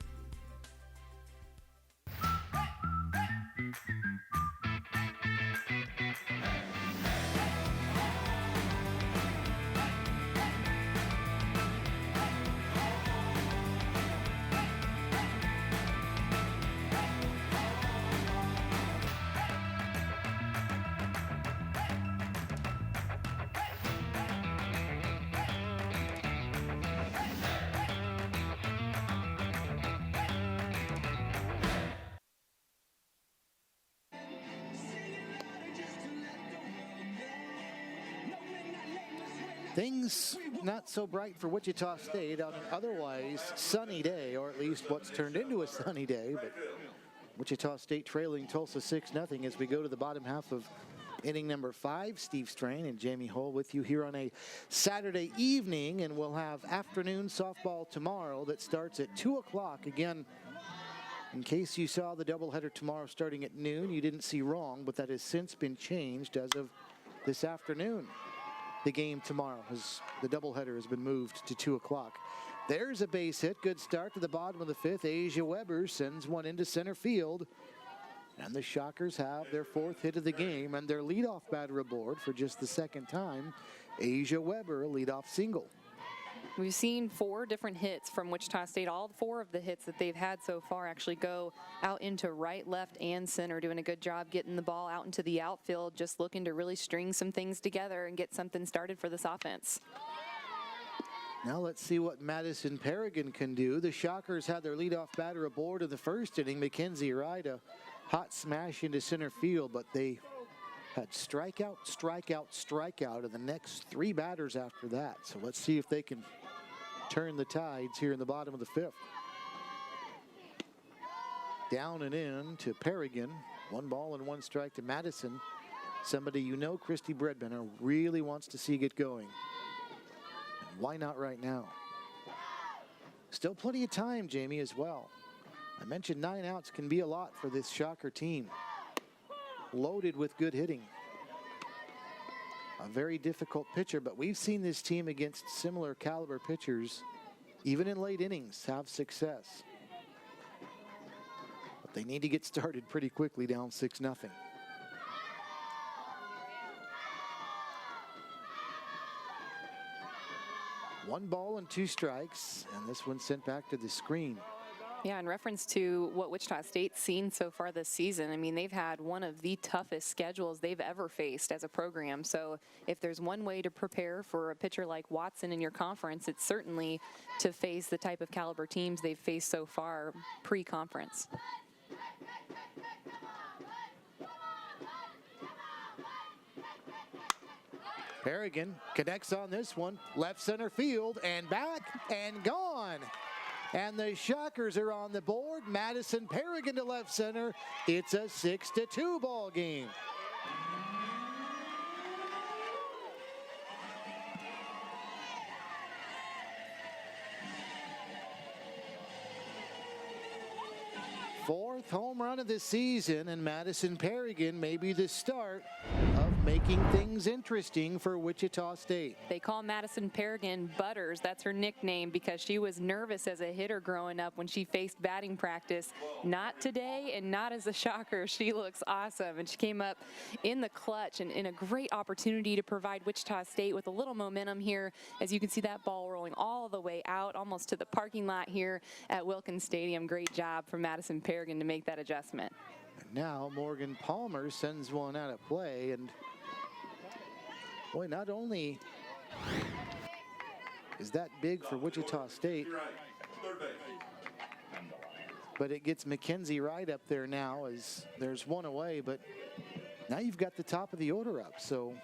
Things not so bright for Wichita State on an otherwise sunny day, or at least what's turned into a sunny day. But Wichita State trailing Tulsa 6-0 as we go to the bottom half of inning number 5. Steve Strain and Jamie Hull with you here on a Saturday evening, and we'll have afternoon softball tomorrow that starts at 2 o'clock. Again, in case you saw the doubleheader tomorrow starting at noon, you didn't see wrong, but that has since been changed as of this afternoon. The game tomorrow, as the doubleheader has been moved to 2 o'clock. There's a base hit. Good start to the bottom of the 5th. Asia Weber sends one into center field. And the Shockers have their 4th hit of the game and their leadoff batter aboard for just the 2nd time. Asia Weber, a leadoff single. We've seen 4 different hits from Wichita State. All 4 of the hits that they've had so far actually go out into right, left, and center, doing a good job getting the ball out into the outfield, just looking to really string some things together and get something started for this offense. Now let's see what Madison Paragon can do. The Shockers had their leadoff batter aboard in the 1st inning. Mckenzie Wright, a hot smash into center field, but they had strikeout, strikeout, strikeout, and the next 3 batters after that. So let's see if they can turn the tides here in the bottom of the 5th. Down and in to Paragon. 1 ball and 1 strike to Madison. Somebody you know Christy Bredbender really wants to see get going. And why not right now? Still plenty of time, Jamie, as well. I mentioned 9 outs can be a lot for this Shocker team. Loaded with good hitting. A very difficult pitcher, but we've seen this team against similar caliber pitchers, even in late innings, have success. But they need to get started pretty quickly, down 6-0. One ball and 2 strikes, and this one sent back to the screen. Yeah, in reference to what Wichita State's seen so far this season, I mean, they've had one of the toughest schedules they've ever faced as a program. So if there's one way to prepare for a pitcher like Watson in your conference, it's certainly to face the type of caliber teams they've faced so far pre-conference. Paragon connects on this one, left center field, and back and gone. And the Shockers are on the board. Madison Paragon to left center. It's a 6-2 ball game. Fourth home run of the season, and Madison Paragon may be the start of making things interesting for Wichita State. They call Madison Paragon Butters. That's her nickname because she was nervous as a hitter growing up when she faced batting practice. Not today and not as a Shocker. She looks awesome, and she came up in the clutch and in a great opportunity to provide Wichita State with a little momentum here. As you can see that ball rolling all the way out almost to the parking lot here at Wilkins Stadium. Great job from Madison Paragon to make that adjustment. And now Morgan Palmer sends one out of play, and boy, not only is that big for Wichita State, but it gets Mckenzie Wright up there now as there's one away, but now you've got the top of the order up. So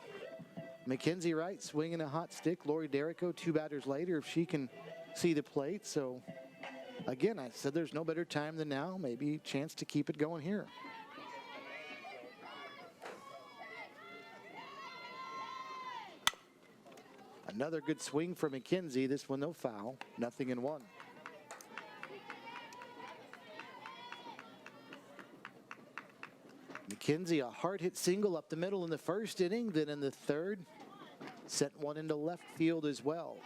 Mckenzie Wright swinging a hot stick. Lori Derrico 2 batters later if she can see the plate. So again, I said there's no better time than now. Maybe a chance to keep it going here. Another good swing for Mckenzie. This one no foul. 0-1. Mckenzie, a hard hit single up the middle in the first inning. Then in the third, sent one into left field as well.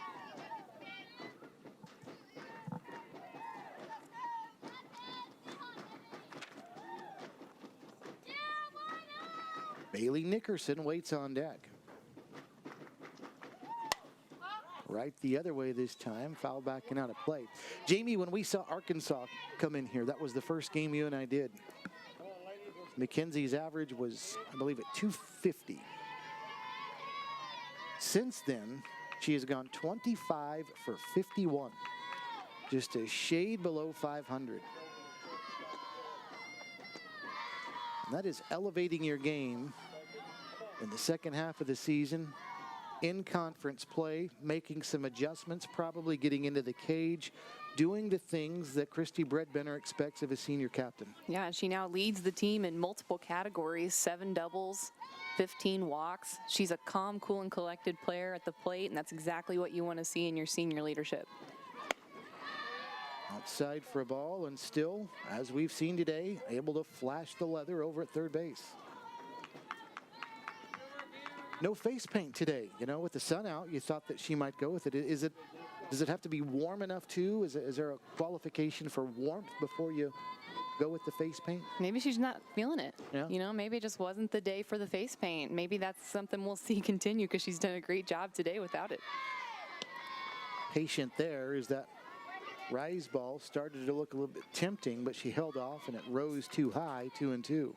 Bailey Nickerson waits on deck. Right the other way this time, foul back and out of play. Jamie, when we saw Arkansas come in here, that was the first game you and I did. Mckenzie's average was, I believe, at 250. Since then, she has gone 25 for 51. Just a shade below 500. And that is elevating your game in the second half of the season. In conference play, making some adjustments, probably getting into the cage, doing the things that Christy Bredbenner expects of a senior captain. Yeah, she now leads the team in multiple categories, 7 doubles, 15 walks. She's a calm, cool, and collected player at the plate, and that's exactly what you want to see in your senior leadership. Outside for a ball, and still, as we've seen today, able to flash the leather over at third base. No face paint today. You know, with the sun out, you thought that she might go with it. Does it have to be warm enough too? Is there a qualification for warmth before you go with the face paint? Maybe she's not feeling it. Yeah. You know, maybe it just wasn't the day for the face paint. Maybe that's something we'll see continue because she's done a great job today without it. Patient there is that rise ball started to look a little bit tempting, but she held off and it rose too high, 2-2.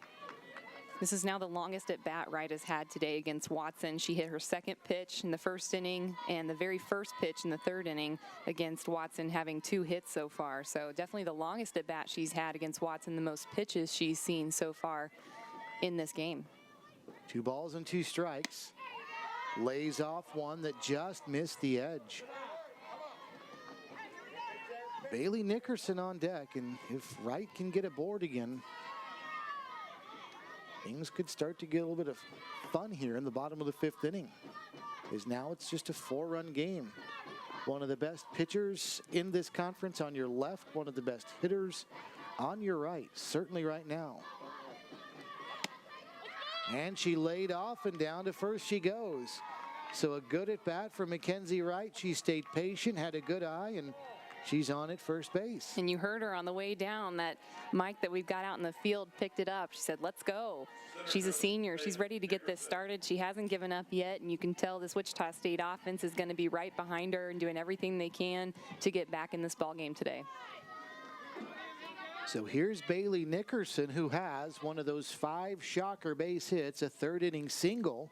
This is now the longest at bat Wright has had today against Watson. She hit her second pitch in the first inning and the very first pitch in the third inning against Watson, having 2 hits so far. So definitely the longest at bat she's had against Watson, the most pitches she's seen so far in this game. 2 balls and 2 strikes. Lays off one that just missed the edge. Bailey Nickerson on deck, and if Wright can get aboard again, things could start to get a little bit of fun here in the bottom of the 5th inning. As now it's just a 4-run game. One of the best pitchers in this conference on your left, one of the best hitters on your right, certainly right now. And she laid off, and down to first she goes. So a good at bat for Mckenzie Wright. She stayed patient, had a good eye, and she's on at first base. And you heard her on the way down. That mic that we've got out in the field picked it up. She said, let's go. She's a senior. She's ready to get this started. She hasn't given up yet, and you can tell this Wichita State offense is going to be right behind her and doing everything they can to get back in this ball game today. So here's Bailey Nickerson, who has one of those 5 Shocker base hits, a 3rd inning single.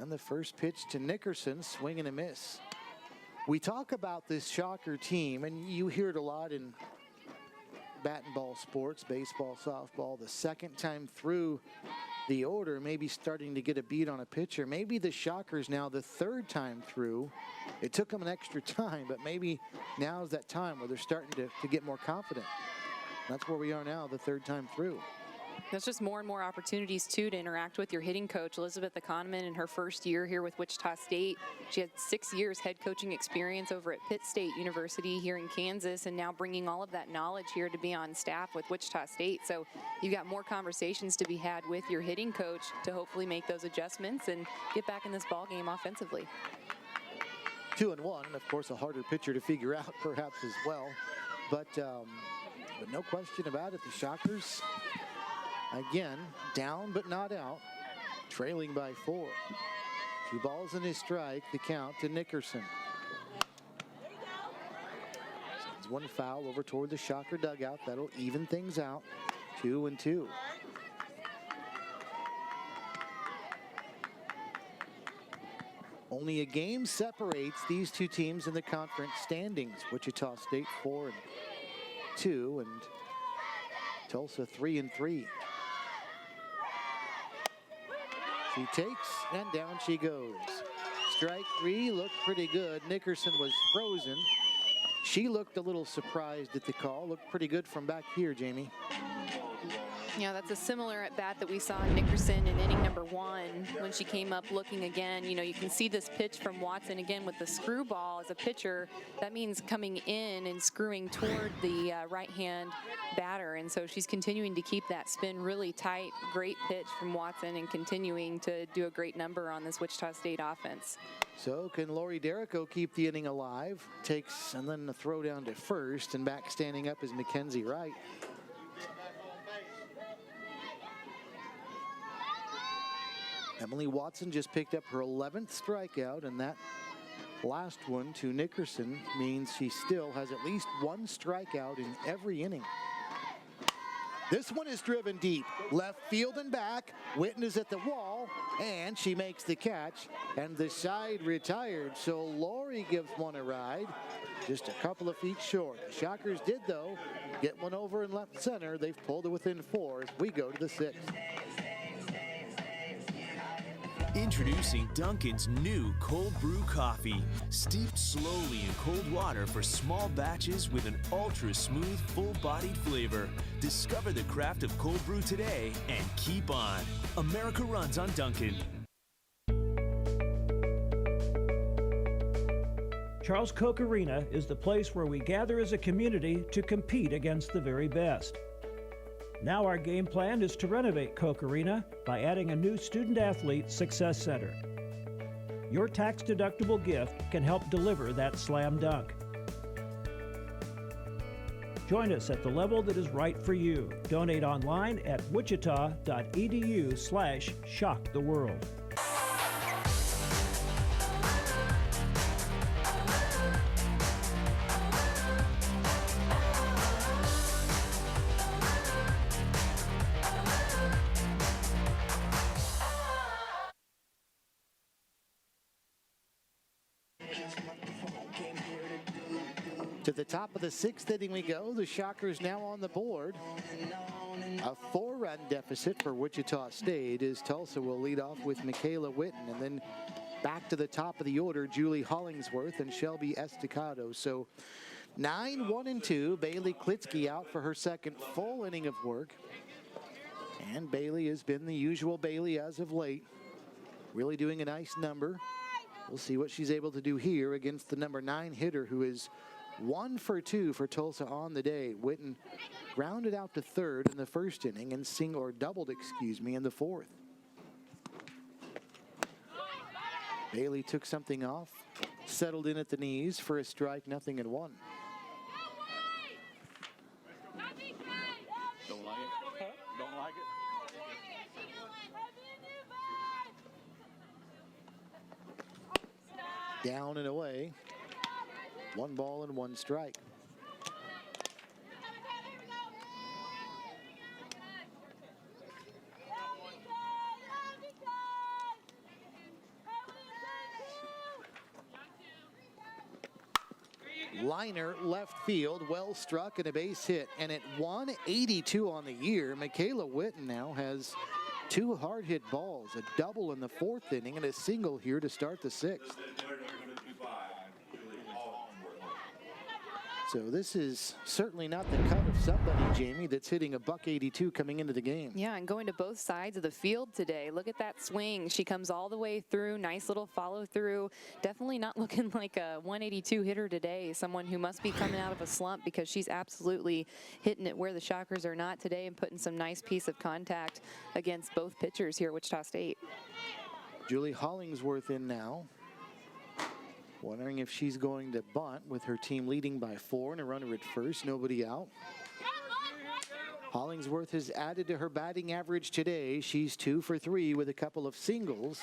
And the first pitch to Nickerson, swing and a miss. We talk about this Shocker team, and you hear it a lot in bat and ball sports, baseball, softball. The second time through the order, maybe starting to get a beat on a pitcher. Maybe the Shockers now the third time through. It took them an extra time, but maybe now's that time where they're starting to get more confident. That's where we are now, the third time through. There's just more and more opportunities, too, to interact with your hitting coach, Elizabeth Economan, in her first year here with Wichita State. She had 6 years head coaching experience over at Pitt State University here in Kansas, and now bringing all of that knowledge here to be on staff with Wichita State. So you've got more conversations to be had with your hitting coach to hopefully make those adjustments and get back in this ball game offensively. 2-1, and of course a harder pitcher to figure out perhaps as well. But no question about it, the Shockers, again, down but not out, trailing by 4. 2 balls and a strike, the count to Nickerson. Sends one foul over toward the Shocker dugout. That'll even things out, 2-2. Only a game separates these two teams in the conference standings. Wichita State 4-2 and Tulsa 3-3. She takes, and down she goes. Strike 3 looked pretty good. Nickerson was frozen. She looked a little surprised at the call. Looked pretty good from back here, Jamie. Yeah, that's a similar at bat that we saw in Nickerson in inning number 1 when she came up looking again. You know, you can see this pitch from Watson again with the screwball as a pitcher. That means coming in and screwing toward the right-hand batter. And so she's continuing to keep that spin really tight. Great pitch from Watson and continuing to do a great number on this Wichita State offense. So can Lori Derrico keep the inning alive? Takes, and then the throw down to first, and back standing up is Mckenzie Wright. Emily Watson just picked up her 11th strikeout, and that last one to Nickerson means she still has at least 1 strikeout in every inning. This one is driven deep, left field and back. Witten is at the wall, and she makes the catch, and the side retired. So Lori gives one a ride, just a couple of feet short. The Shockers did, though, get one over in left center. They've pulled it within 4 as we go to the 6th. Introducing Dunkin's new cold brew coffee, steeped slowly in cold water for small batches with an ultra-smooth, full-bodied flavor. Discover the craft of cold brew today and keep on. America runs on Dunkin'. Charles Koch Arena is the place where we gather as a community to compete against the very best. Now our game plan is to renovate Koch Arena by adding a new student-athlete success center. Your tax-deductible gift can help deliver that slam dunk. Join us at the level that is right for you. Donate online at wichita.edu/shocktheworld. To the top of the 6th inning we go. The Shockers now on the board. A 4-run deficit for Wichita State as Tulsa will lead off with Michaela Witten, and then back to the top of the order, Julie Hollingsworth and Shelby Estacado. So 9-1-2. Bailey Klitsky out for her second full inning of work. And Bailey has been the usual Bailey as of late. Really doing a nice number. We'll see what she's able to do here against the number 9 hitter, who is 1 for 2 for Tulsa on the day. Witten grounded out to third in the first inning and doubled in the 4th. Bailey took something off, settled in at the knees for a strike, 0-1. Don't like it? Huh? Don't like it? Down and away. 1 ball and 1 strike. Liner left field, well struck and a base hit, and at 182 on the year, Michaela Witten now has Two hard hit balls, a double in the 4th inning and a single here to start the 6th. So this is certainly not the cut of somebody, Jamie, that's hitting a .182 coming into the game. Yeah, and going to both sides of the field today. Look at that swing. She comes all the way through. Nice little follow through. Definitely not looking like a 182 hitter today. Someone who must be coming out of a slump, because she's absolutely hitting it where the Shockers are not today and putting some nice piece of contact against both pitchers here at Wichita State. Julie Hollingsworth in now. Wondering if she's going to bunt with her team leading by 4 and a runner at first, nobody out. Hollingsworth has added to her batting average today. She's 2 for 3 with a couple of singles.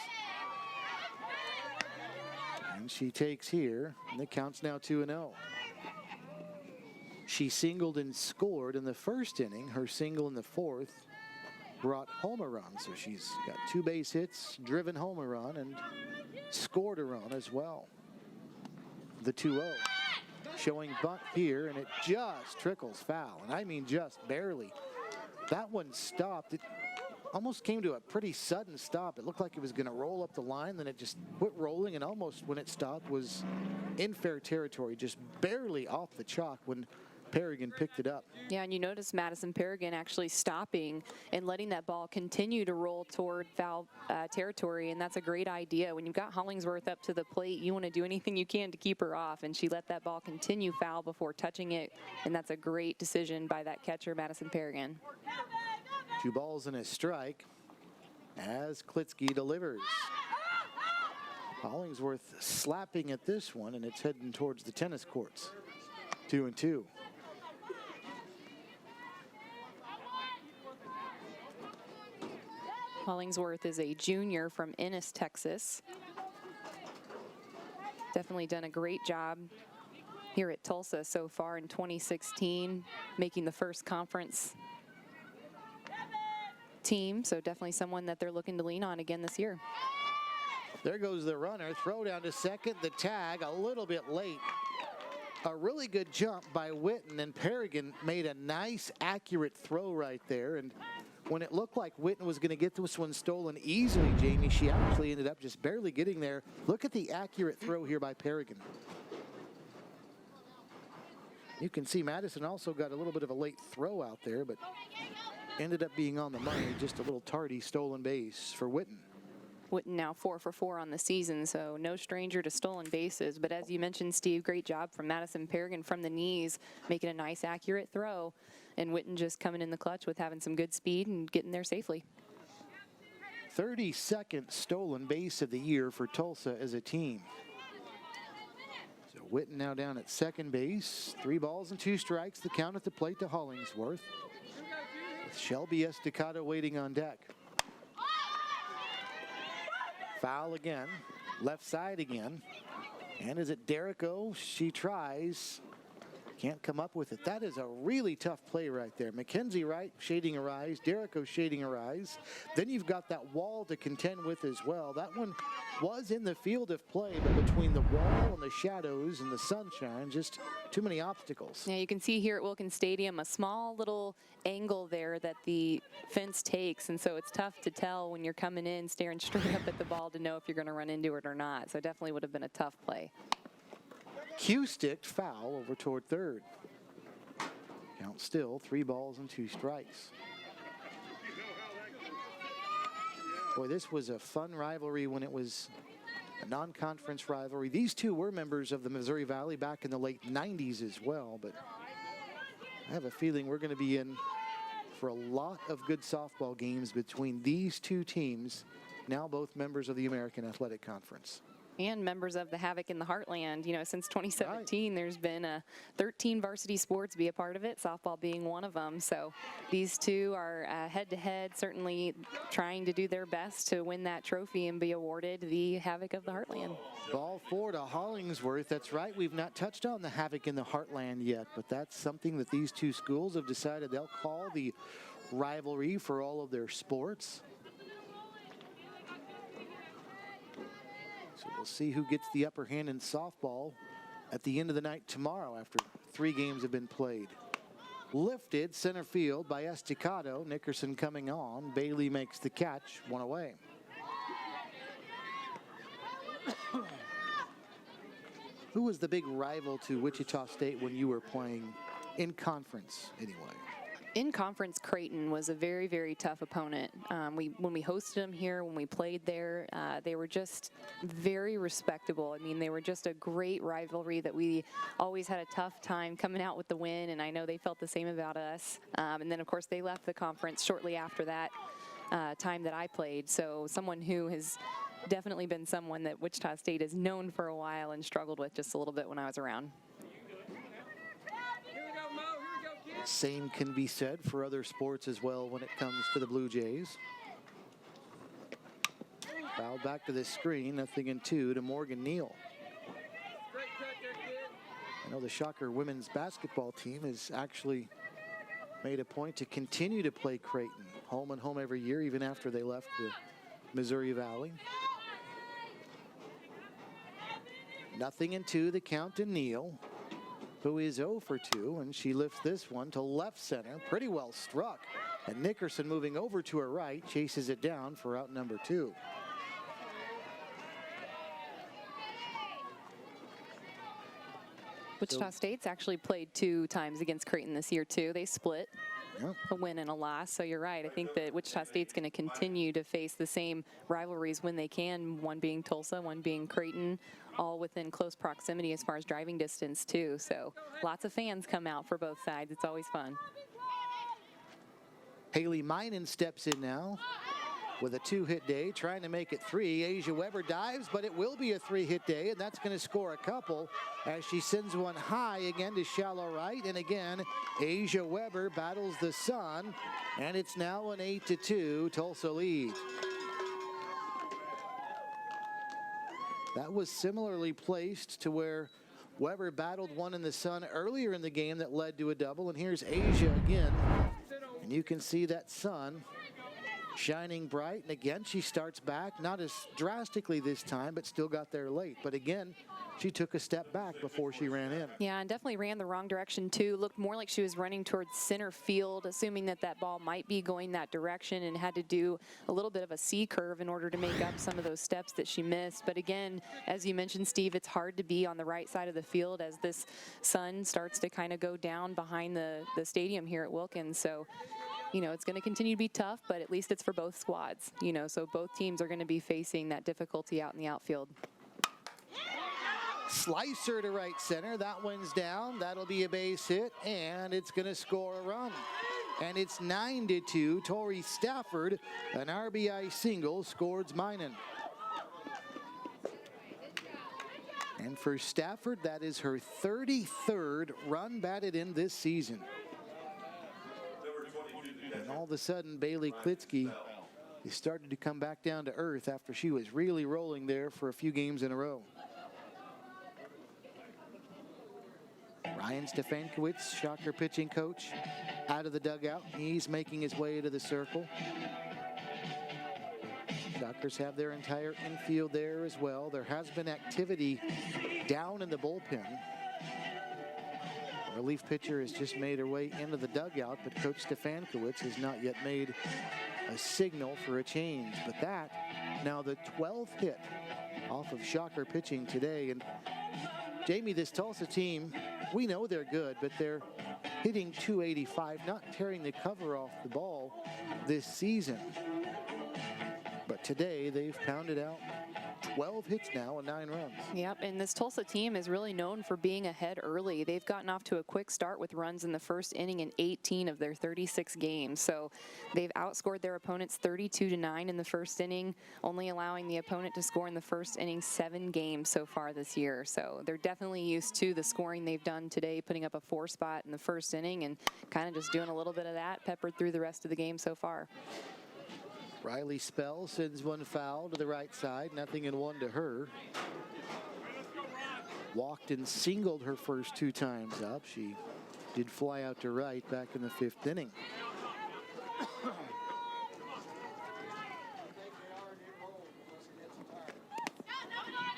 And she takes here, and the count's now 2-0. She singled and scored in the 1st inning. Her single in the 4th brought home a run. So she's got 2 base hits, driven home a run, and scored a run as well. The 2-0 showing bunt here, and it just trickles foul, and I mean just barely. That one stopped. It almost came to a pretty sudden stop. It looked like it was going to roll up the line, then it just quit rolling, and almost when it stopped was in fair territory, just barely off the chalk when Perrigan picked it up. Yeah, and you notice Madison Perrigan actually stopping and letting that ball continue to roll toward foul territory, and that's a great idea. When you've got Hollingsworth up to the plate, you want to do anything you can to keep her off, and she let that ball continue foul before touching it, and that's a great decision by that catcher, Madison Perrigan. 2 balls and a strike as Klitsky delivers. Hollingsworth slapping at this one, and it's heading towards the tennis courts. 2-2. Hollingsworth is a junior from Ennis, Texas. Definitely done a great job here at Tulsa so far in 2016, making the first conference team. So definitely someone that they're looking to lean on again this year. There goes the runner. Throw down to second. The tag a little bit late. A really good jump by Witten, and Perrigan made a nice, accurate throw right there. And when it looked like Witten was going to get this one stolen easily, Jamie, she actually ended up just barely getting there. Look at the accurate throw here by Perrigan. You can see Madison also got a little bit of a late throw out there, but ended up being on the money. Just a little tardy stolen base for Witten. Witten now 4 for 4 on the season, so no stranger to stolen bases. But as you mentioned, Steve, great job from Madison Perrigan from the knees, making a nice, accurate throw. And Witten just coming in the clutch with having some good speed and getting there safely. 32nd stolen base of the year for Tulsa as a team. So Witten now down at second base. 3 balls and 2 strikes. The count at the plate to Hollingsworth. With Shelby Estacado waiting on deck. Foul again, left side again. And is it Derrico? She tries. Can't come up with it. That is a really tough play right there. Mckenzie Wright shading her eyes. Derrico shading her eyes. Then you've got that wall to contend with as well. That one was in the field of play, but between the wall and the shadows and the sunshine, just too many obstacles. Yeah, you can see here at Wilkins Stadium a small little angle there that the fence takes, and so it's tough to tell when you're coming in staring straight up at the ball to know if you're going to run into it or not. So it definitely would have been a tough play. Q-sticked foul over toward third. Count still 3 balls and 2 strikes. Boy, this was a fun rivalry when it was a non-conference rivalry. These two were members of the Missouri Valley back in the late 90s as well, but I have a feeling we're going to be in for a lot of good softball games between these two teams, now both members of the American Athletic Conference. And members of the Havoc in the Heartland. You know, since 2017, There's been 13 varsity sports be a part of it, softball being one of them. So these two are head-to-head, certainly trying to do their best to win that trophy and be awarded the Havoc of the Heartland. Ball 4 to Hollingsworth. That's right, we've not touched on the Havoc in the Heartland yet, but that's something that these two schools have decided they'll call the rivalry for all of their sports. So we'll see who gets the upper hand in softball at the end of the night tomorrow after 3 games have been played. lifted center field by Estacado. Nickerson coming on. Bailey makes the catch, one away. Who was the big rival to Wichita State when you were playing in conference anyway? In conference, Creighton was a very, very tough opponent. When we hosted them here, when we played there, they were just very respectable. I mean, they were just a great rivalry that we always had a tough time coming out with the win, and I know they felt the same about us. And then, of course, they left the conference shortly after that time that I played. So someone who has definitely been someone that Wichita State has known for a while and struggled with just a little bit when I was around. Same can be said for other sports as well when it comes to the Blue Jays. Fouled back to the screen, 0-2 to Morgan Neal. I know the Shocker women's basketball team has actually made a point to continue to play Creighton home and home every year, even after they left the Missouri Valley. 0-2, the count to Neal, who is 0 for 2, and she lifts this one to left center. Pretty well struck. And Nickerson moving over to her right, chases it down for out number 2. Wichita State's actually played 2 times against Creighton this year, too. They split. Yep. A win and a loss. So you're right. I think that Wichita State's going to continue to face the same rivalries when they can, one being Tulsa, one being Creighton, all within close proximity as far as driving distance, too. So lots of fans come out for both sides. It's always fun. Haley Minen steps in now with a 2-hit day, trying to make it 3. Asia Weber dives, but it will be a 3-hit day, and that's going to score a couple as she sends one high again to shallow right. And again, Asia Weber battles the sun, and it's now an 8-2 Tulsa lead. That was similarly placed to where Weber battled one in the sun earlier in the game that led to a double, and here's Asia again, and you can see that sun shining bright. And again, she starts back, not as drastically this time, but still got there late. But again, she took a step back before she ran in. Yeah, and definitely ran the wrong direction, too. Looked more like she was running towards center field, assuming that that ball might be going that direction, and had to do a little bit of a C curve in order to make up some of those steps that she missed. But again, as you mentioned, Steve, it's hard to be on the right side of the field as this sun starts to kind of go down behind the stadium here at Wilkins. So, you know, it's going to continue to be tough, but at least it's for both squads, you know, so both teams are going to be facing that difficulty out in the outfield. Slicer to right center. That one's down. That'll be a base hit, and it's going to score a run. And it's 9-2. Tori Stafford, an RBI single, scores Minen. And for Stafford, that is her 33rd run batted in this season. And all of a sudden, Bailey Klitsky is started to come back down to earth after she was really rolling there for a few games in a row. Ryan Stefankowitz, Shocker pitching coach, out of the dugout. He's making his way to the circle. Shockers have their entire infield there as well. There has been activity down in the bullpen. Relief pitcher has just made her way into the dugout, but Coach Stefankowitz has not yet made a signal for a change. But that, now the 12th hit off of Shocker pitching today. And Jamie, this Tulsa team, we know they're good, but they're hitting .285, not tearing the cover off the ball this season. But today they've pounded out 12 hits now and 9 runs. Yep, and this Tulsa team is really known for being ahead early. They've gotten off to a quick start with runs in the first inning in 18 of their 36 games. So they've outscored their opponents 32-9 in the first inning, only allowing the opponent to score in the first inning 7 games so far this year. So they're definitely used to the scoring they've done today, putting up a 4 spot in the first inning and kind of just doing a little bit of that peppered through the rest of the game so far. Riley Spell sends one foul to the right side, 0-1 to her. Walked and singled her first 2 times up. She did fly out to right back in the 5th inning.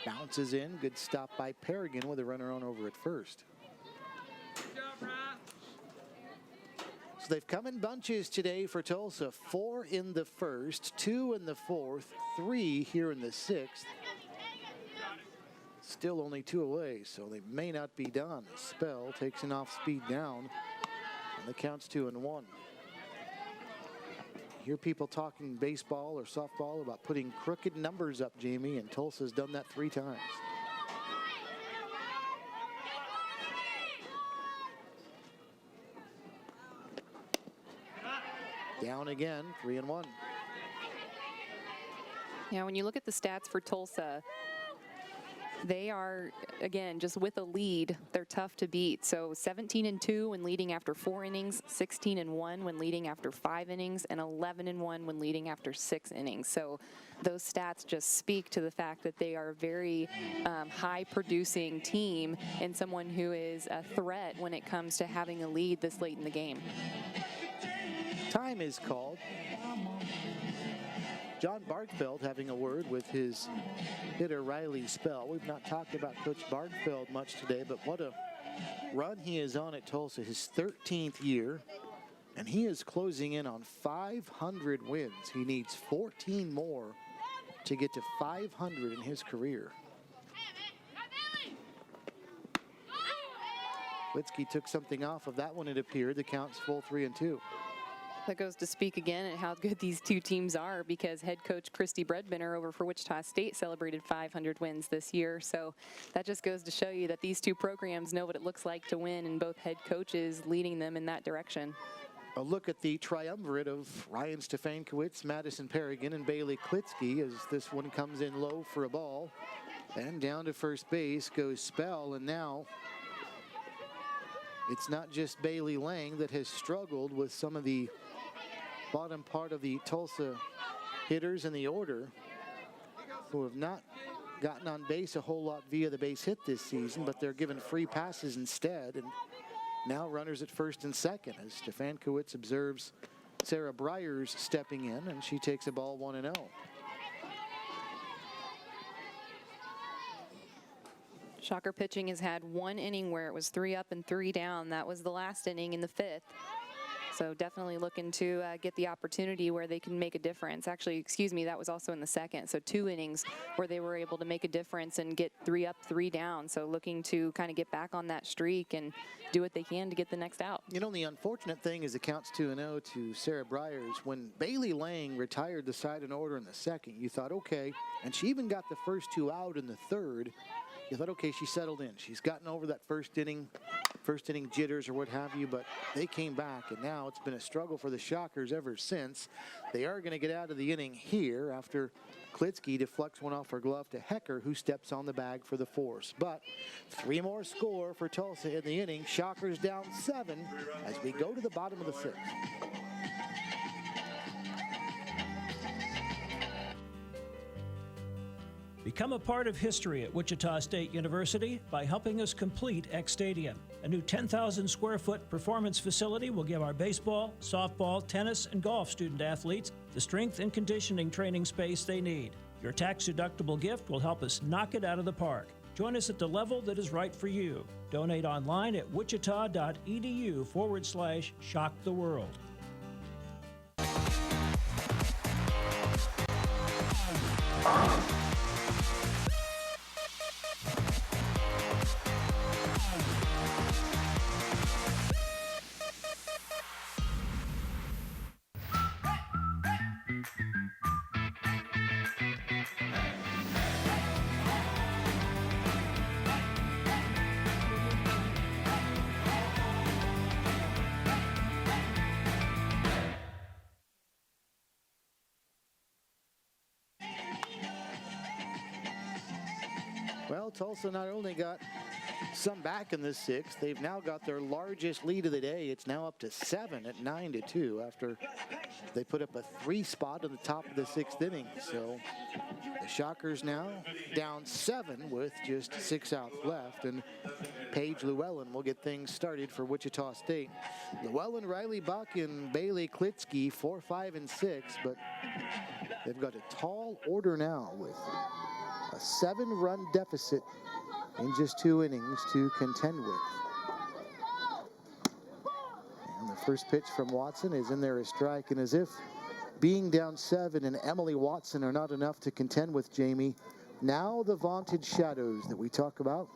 Bounces in, good stop by Perrigan with a runner on over at first. So they've come in bunches today for Tulsa. 4 in the first, 2 in the fourth, 3 here in the sixth. Still only 2 away, so they may not be done. Spell takes an off-speed down, and the count's 2-1. Hear people talking baseball or softball about putting crooked numbers up, Jamie, and Tulsa's done that 3 times. Down again, 3-1. Yeah, when you look at the stats for Tulsa, they are, again, just with a lead, they're tough to beat. So 17-2 when leading after 4 innings, 16-1 when leading after 5 innings, and 11-1 when leading after 6 innings. So those stats just speak to the fact that they are a very high-producing team and someone who is a threat when it comes to having a lead this late in the game. Time is called. John Bargfeld having a word with his hitter Riley Spell. We've not talked about Coach Bargfeld much today, but what a run he is on at Tulsa, his 13th year, and he is closing in on 500 wins. He needs 14 more to get to 500 in his career. Witzke took something off of that one, it appeared. The count's full 3-2. That goes to speak again at how good these two teams are, because head coach Christy Bredbender over for Wichita State celebrated 500 wins this year. So that just goes to show you that these two programs know what it looks like to win, and both head coaches leading them in that direction. A look at the triumvirate of Ryan Stefankowitz, Madison Perrigan, and Bailey Klitsky as this one comes in low for a ball. And down to first base goes Spell, and now it's not just Bailey Lang that has struggled with some of the bottom part of the Tulsa hitters in the order who have not gotten on base a whole lot via the base hit this season, but they're given free passes instead. And now runners at first and second as Stefankowitz observes Sarah Bryers stepping in, and she takes a ball 1-0. Shocker pitching has had 1 inning where it was 3 up and 3 down. That was the last inning in the 5th. So definitely looking to get the opportunity where they can make a difference. Actually, excuse me, that was also in the 2nd. So 2 innings where they were able to make a difference and get 3 up, 3 down. So looking to kind of get back on that streak and do what they can to get the next out. You know, the unfortunate thing is it counts 2-0 to Sarah Bryers. When Bailey Lang retired the side in order in the 2nd, you thought, okay, and she even got the first 2 out in the 3rd. You thought, okay, she settled in. She's gotten over that first inning jitters or what have you, but they came back, and now it's been a struggle for the Shockers ever since. They are going to get out of the inning here after Klitsky deflects one off her glove to Hecker, who steps on the bag for the force. But 3 more score for Tulsa in the inning. Shockers down 7 as we go to the bottom of the 6th. Become a part of history at Wichita State University by helping us complete X Stadium. A new 10,000 square foot performance facility will give our baseball, softball, tennis, and golf student athletes the strength and conditioning training space they need. Your tax-deductible gift will help us knock it out of the park. Join us at the level that is right for you. Donate online at wichita.edu/shocktheworld. Well, Tulsa not only got some back in the 6th, they've now got their largest lead of the day. It's now up to 7 at 9-2 after they put up a 3 spot in the top of the 6th inning. So the Shockers now down 7 with just 6 outs left, and Paige Llewellyn will get things started for Wichita State. Llewellyn, Riley Buck, and Bailey Klitsky 4, 5, and 6, but they've got a tall order now with a 7-run deficit in just 2 innings to contend with. And the first pitch from Watson is in there, a strike. And as if being down 7 and Emily Watson are not enough to contend with Jamie, now the vaunted shadows that we talk about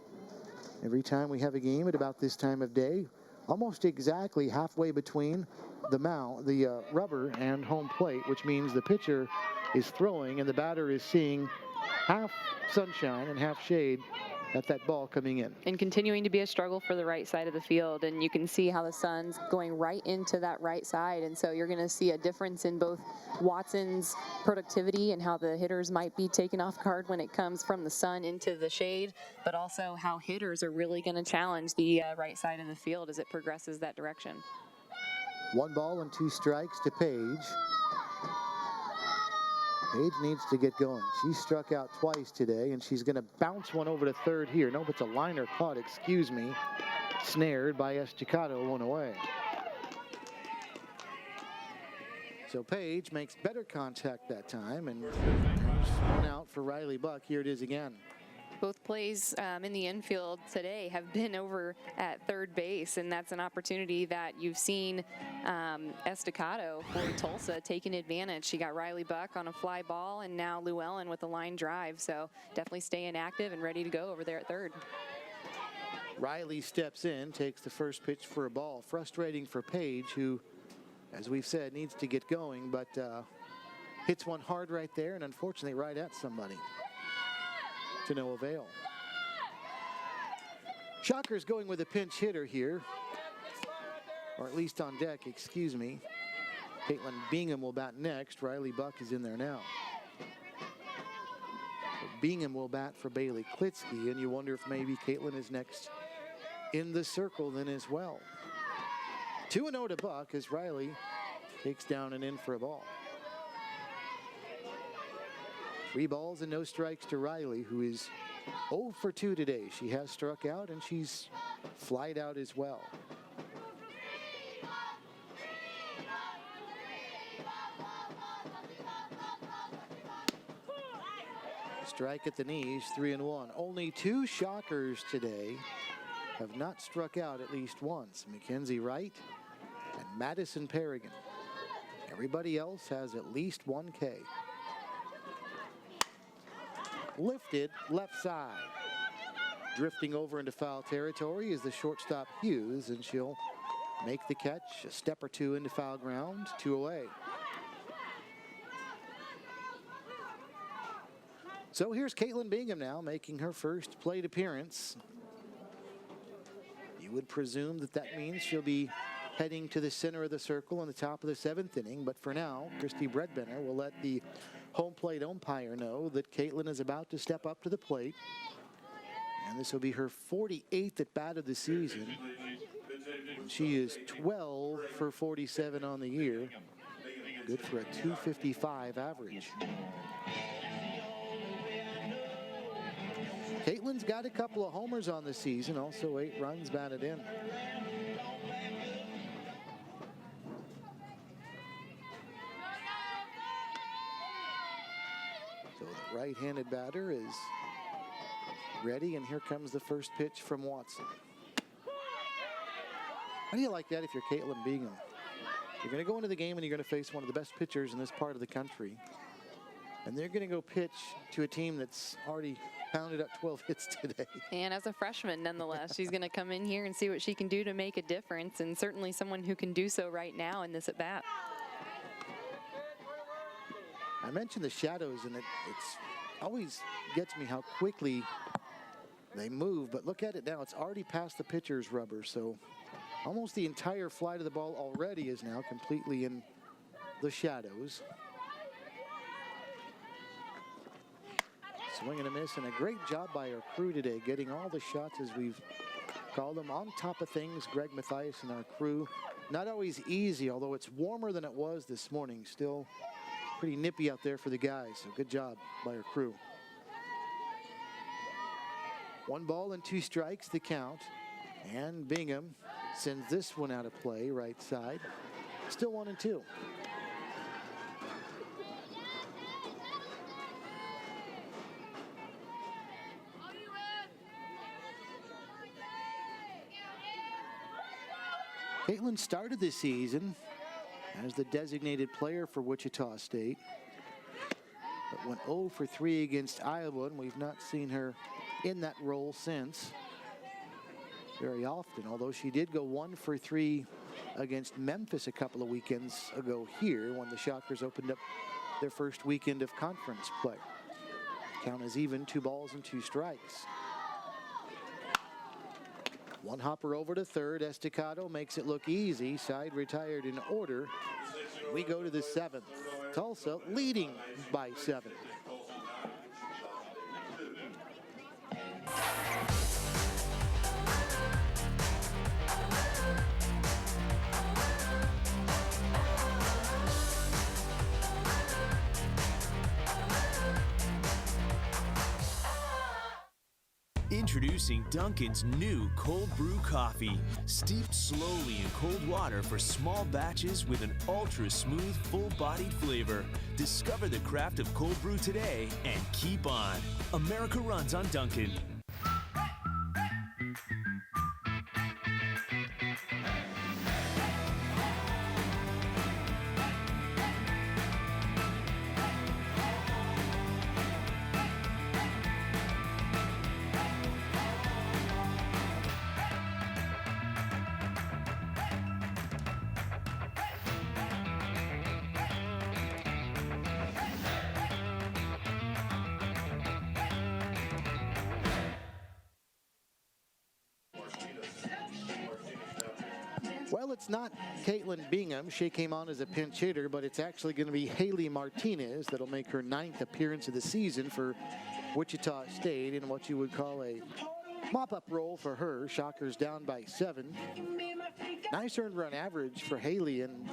every time we have a game at about this time of day, almost exactly halfway between the rubber and home plate, which means the pitcher is throwing and the batter is seeing half sunshine and half shade at that ball coming in. And continuing to be a struggle for the right side of the field, and you can see how the sun's going right into that right side, and so you're going to see a difference in both Watson's productivity and how the hitters might be taken off guard when it comes from the sun into the shade, but also how hitters are really going to challenge the right side of the field as it progresses that direction. 1 ball and 2 strikes to Paige. Paige needs to get going. She struck out twice today, and she's going to bounce one over to third here. No, but it's a liner caught, excuse me. Snared by Estacado, 1 away. So Paige makes better contact that time, and 1 out for Riley Buck. Here it is again. Both plays in the infield today have been over at third base, and that's an opportunity that you've seen Estacado for Tulsa taking advantage. She got Riley Buck on a fly ball, and now Llewellyn with a line drive, so definitely staying active and ready to go over there at third. Riley steps in, takes the first pitch for a ball. Frustrating for Paige, who, as we've said, needs to get going, but hits one hard right there, and unfortunately right at somebody. To no avail. Shockers going with a pinch hitter here, or at least on deck, excuse me. Caitlin Bingham will bat next. Riley Buck is in there now. So Bingham will bat for Bailey Klitsky, and you wonder if maybe Caitlin is next in the circle then as well. 2-0 to Buck as Riley takes down and in for a ball. 3 balls and no strikes to Riley, who is 0 for 2 today. She has struck out and she's flied out as well. Strike at the knees, 3-1. Only 2 Shockers today have not struck out at least once. Mckenzie Wright and Madison Perrigan. Everybody else has at least 1 K. Lifted left side. Drifting over into foul territory is the shortstop Hughes, and she'll make the catch a step or 2 into foul ground, 2 away. So here's Caitlin Bingham now making her first plate appearance. You would presume that that means she'll be heading to the center of the circle in the top of the 7th inning, but for now, Christy Bredbenner will let the home plate umpire know that Caitlin is about to step up to the plate. And this will be her 48th at bat of the season. She is 12 for 47 on the year. Good for a .255 average. Caitlin's got a couple of homers on the season, also 8 runs batted in. So the right-handed batter is ready, and here comes the first pitch from Watson. How do you like that if you're Caitlin Bingham? You're going to go into the game and you're going to face one of the best pitchers in this part of the country. And they're going to go pitch to a team that's already pounded up 12 hits today. And as a freshman, nonetheless, she's going to come in here and see what she can do to make a difference, and certainly someone who can do so right now in this at-bat. I mentioned the shadows, and it's always gets me how quickly they move, but look at it now. It's already past the pitcher's rubber, so almost the entire flight of the ball already is now completely in the shadows. Swing and a miss, and a great job by our crew today, getting all the shots as we've called them on top of things. Greg Mathias and our crew. Not always easy, although it's warmer than it was this morning. Still pretty nippy out there for the guys, so good job by our crew. 1 ball and 2 strikes, the count. And Bingham sends this one out of play, right side. Still 1-2. Caitlin started the season as the designated player for Wichita State, but went 0 for 3 against Iowa, and we've not seen her in that role since very often, although she did go 1 for 3 against Memphis a couple of weekends ago here when the Shockers opened up their first weekend of conference play. Count is even, 2 balls and 2 strikes. One hopper over to third. Estacado makes it look easy. Side retired in order. We go to the 7th. Tulsa leading by 7. Introducing Dunkin's new cold brew coffee, steeped slowly in cold water for small batches with an ultra smooth, full-bodied flavor. Discover the craft of cold brew today and keep on. America runs on Dunkin'. Well, it's not Caitlin Bingham. She came on as a pinch hitter, but it's actually going to be Haley Martinez that'll make her 9th appearance of the season for Wichita State in what you would call a mop-up role for her. Shockers down by 7. Nice earned run average for Haley, and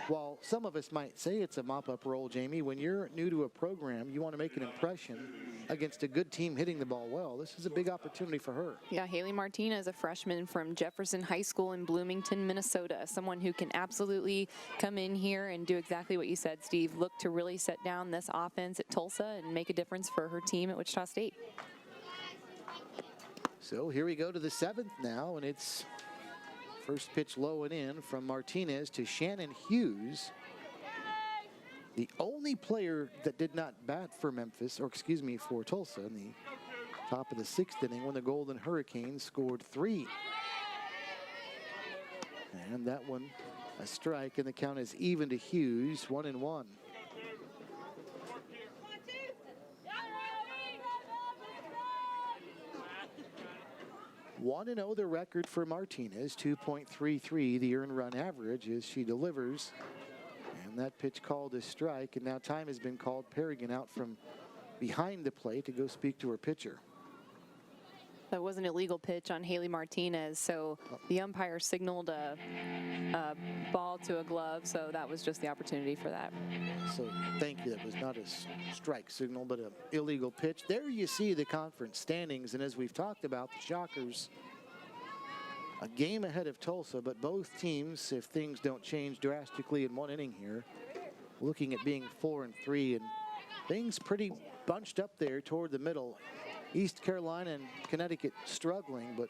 while some of us might say it's a mop-up role, Jamie, when you're new to a program, you want to make an impression against a good team hitting the ball well. This is a big opportunity for her. Yeah, Haley Martinez, a freshman from Jefferson High School in Bloomington, Minnesota. Someone who can absolutely come in here and do exactly what you said, Steve. Look to really set down this offense at Tulsa and make a difference for her team at Wichita State. So here we go to the 7th now, and it's first pitch low and in from Martinez to Shannon Hughes. The only player that did not bat for Memphis, or excuse me, for Tulsa in the top of the 6th inning when the Golden Hurricanes scored 3. And that one a strike, and the count is even to Hughes, 1-1. One and 0 the record for Martinez, 2.33 the earned run average as she delivers. And that pitch called a strike, and now time has been called. Perrigan out from behind the plate to go speak to her pitcher. That was an illegal pitch on Haley Martinez, so the umpire signaled a ball to a glove, so that was just the opportunity for that. So thank you. That was not a strike signal, but an illegal pitch. There you see the conference standings, and as we've talked about, the Shockers a game ahead of Tulsa, but both teams, if things don't change drastically in one inning here, looking at being 4-3, and things pretty bunched up there toward the middle. East Carolina and Connecticut struggling, but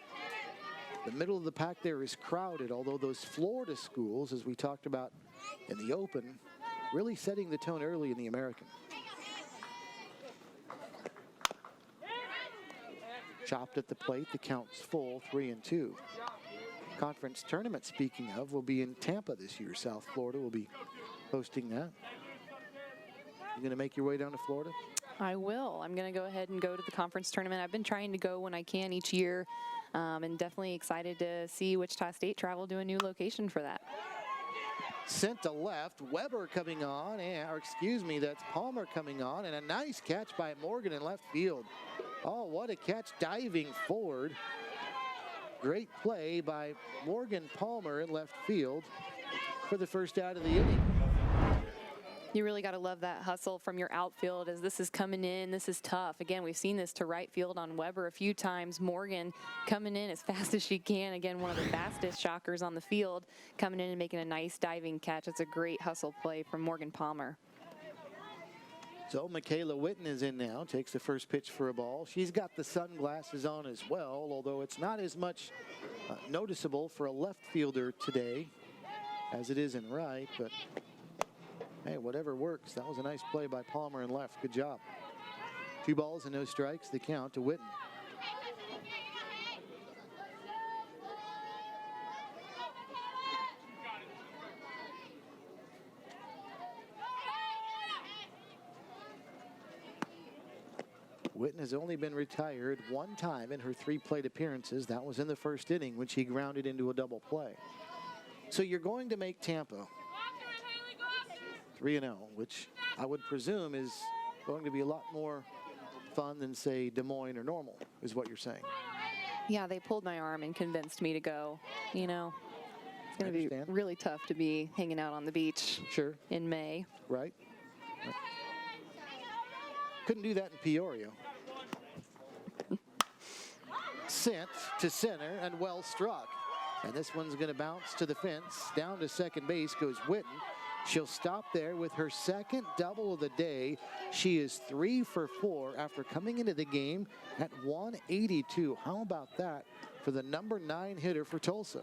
the middle of the pack there is crowded, although those Florida schools, as we talked about in the Open, really setting the tone early in the American. Chopped at the plate, the count's full, 3-2. Conference tournament, speaking of, will be in Tampa this year. South Florida will be hosting that. You gonna make your way down to Florida? I will. I'm going to go ahead and go to the conference tournament. I've been trying to go when I can each year, and definitely excited to see Wichita State travel to a new location for that. Sent to left, Weber coming on, or excuse me, that's Palmer coming on, and a nice catch by Morgan in left field. Oh, what a catch, diving forward. Great play by Morgan Palmer in left field for the first out of the inning. You really got to love that hustle from your outfield as this is coming in. This is tough. Again, we've seen this to right field on Weber a few times. Morgan coming in as fast as she can. Again, one of the fastest Shockers on the field, coming in and making a nice diving catch. It's a great hustle play from Morgan Palmer. So Michaela Witten is in now, takes the first pitch for a ball. She's got the sunglasses on as well, although it's not as much noticeable for a left fielder today as it is in right, but hey, whatever works. That was a nice play by Palmer in left. Good job. 2 balls and no strikes, the count to Witten. Witten has only been retired 1 time in her 3 plate appearances. That was in the first inning when she grounded into a double play. So you're going to make Tampa 3-0, which I would presume is going to be a lot more fun than, say, Des Moines or Normal, is what you're saying. Yeah, they pulled my arm and convinced me to go. You know, it's going to be really tough to be hanging out on the beach in May. Right. Couldn't do that in Peoria. Sent to center and well struck. And this one's going to bounce to the fence. Down to second base goes Witten. She'll stop there with her second double of the day. She is 3 for 4 after coming into the game at 182. How about that for the number 9 hitter for Tulsa?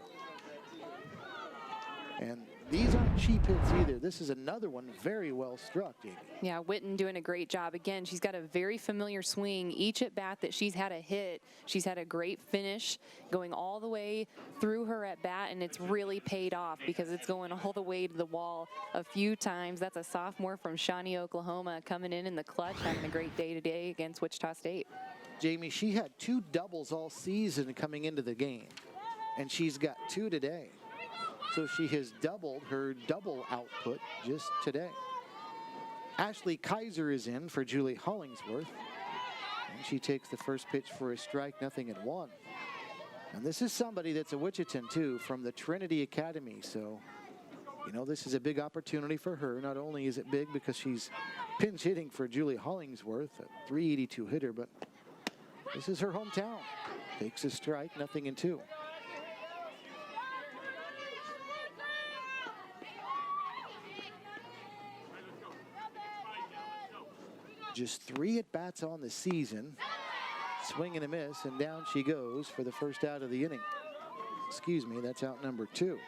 And these aren't cheap hits either. This is another one very well struck, Amy. Yeah, Witten doing a great job. Again, she's got a very familiar swing. Each at bat that she's had a hit, she's had a great finish going all the way through her at bat, and it's really paid off because it's going all the way to the wall a few times. That's a sophomore from Shawnee, Oklahoma, coming in the clutch, having a great day today against Wichita State. Jamie, she had 2 doubles all season coming into the game, and she's got 2 today. So she has doubled her double output just today. Ashley Kaiser is in for Julie Hollingsworth. And she takes the first pitch for a strike, 0-1. And this is somebody that's a Wichitan too, from the Trinity Academy. So, you know, this is a big opportunity for her. Not only is it big because she's pinch hitting for Julie Hollingsworth, a .382 hitter, but this is her hometown. Takes a strike, 0-2. Just 3 at-bats on the season. Swing and a miss, and down she goes for the first out of the inning. Excuse me, that's out number 2.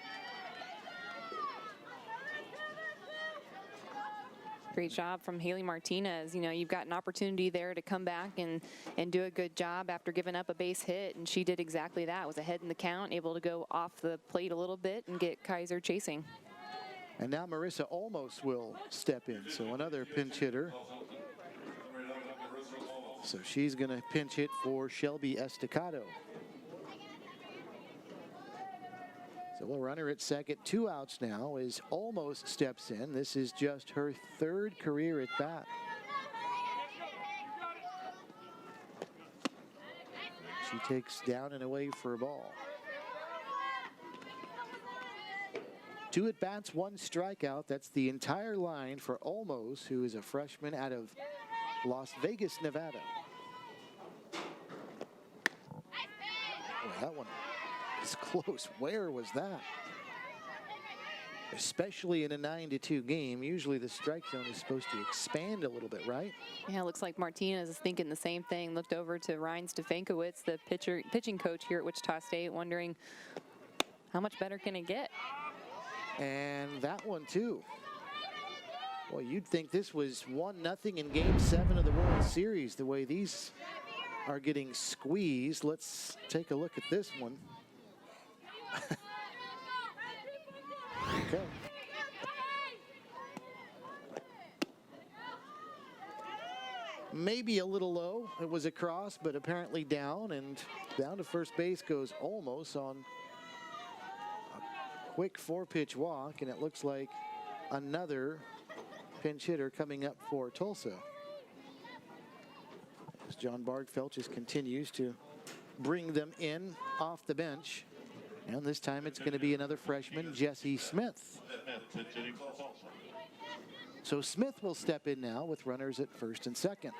Great job from Haley Martinez. You know, you've got an opportunity there to come back and do a good job after giving up a base hit, and she did exactly that. Was ahead in the count, able to go off the plate a little bit and get Kaiser chasing. And now Marissa Olmos will step in, so another pinch hitter. So she's going to pinch hit for Shelby Estacado. So a runner at second, 2 outs now as Olmos steps in. This is just her 3rd career at bat. She takes down and away for a ball. 2 at bats, 1 strikeout. That's the entire line for Olmos, who is a freshman out of Las Vegas, Nevada. Boy, that one is close. Where was that? Especially in a 9-2 game, usually the strike zone is supposed to expand a little bit, right? Yeah, it looks like Martinez is thinking the same thing. Looked over to Ryan Stefankowitz, the pitching coach here at Wichita State, wondering how much better can it get? And that one too. Well, you'd think this was 1-0 in Game 7 of the World Series, the way these are getting squeezed. Let's take a look at this one. Okay. Maybe a little low. It was a cross, but apparently down, and down to first base goes Olmos on a quick 4-pitch walk, and it looks like another pinch hitter coming up for Tulsa. As John Bargfeldt just continues to bring them in off the bench. And this time it's going to be another freshman, Jesse Smith. So Smith will step in now with runners at first and second.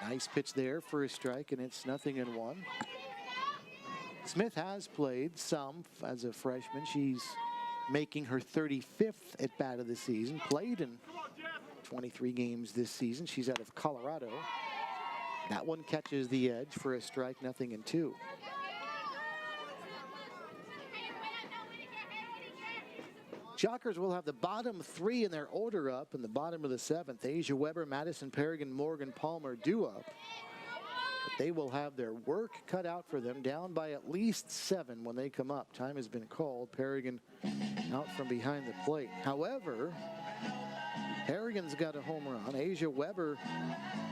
Nice pitch there for a strike, and it's 0-1. Smith has played some as a freshman. She's making her 35th at bat of the season. Played in 23 games this season. She's out of Colorado. That one catches the edge for a strike, 0-2. Shockers will have the bottom three in their order up in the bottom of the 7th. Asia Weber, Madison Perrigan, Morgan Palmer due up. But they will have their work cut out for them, down by at least 7 when they come up. Time has been called. Perrigan out from behind the plate. However, Perrigan's got a home run. Asia Weber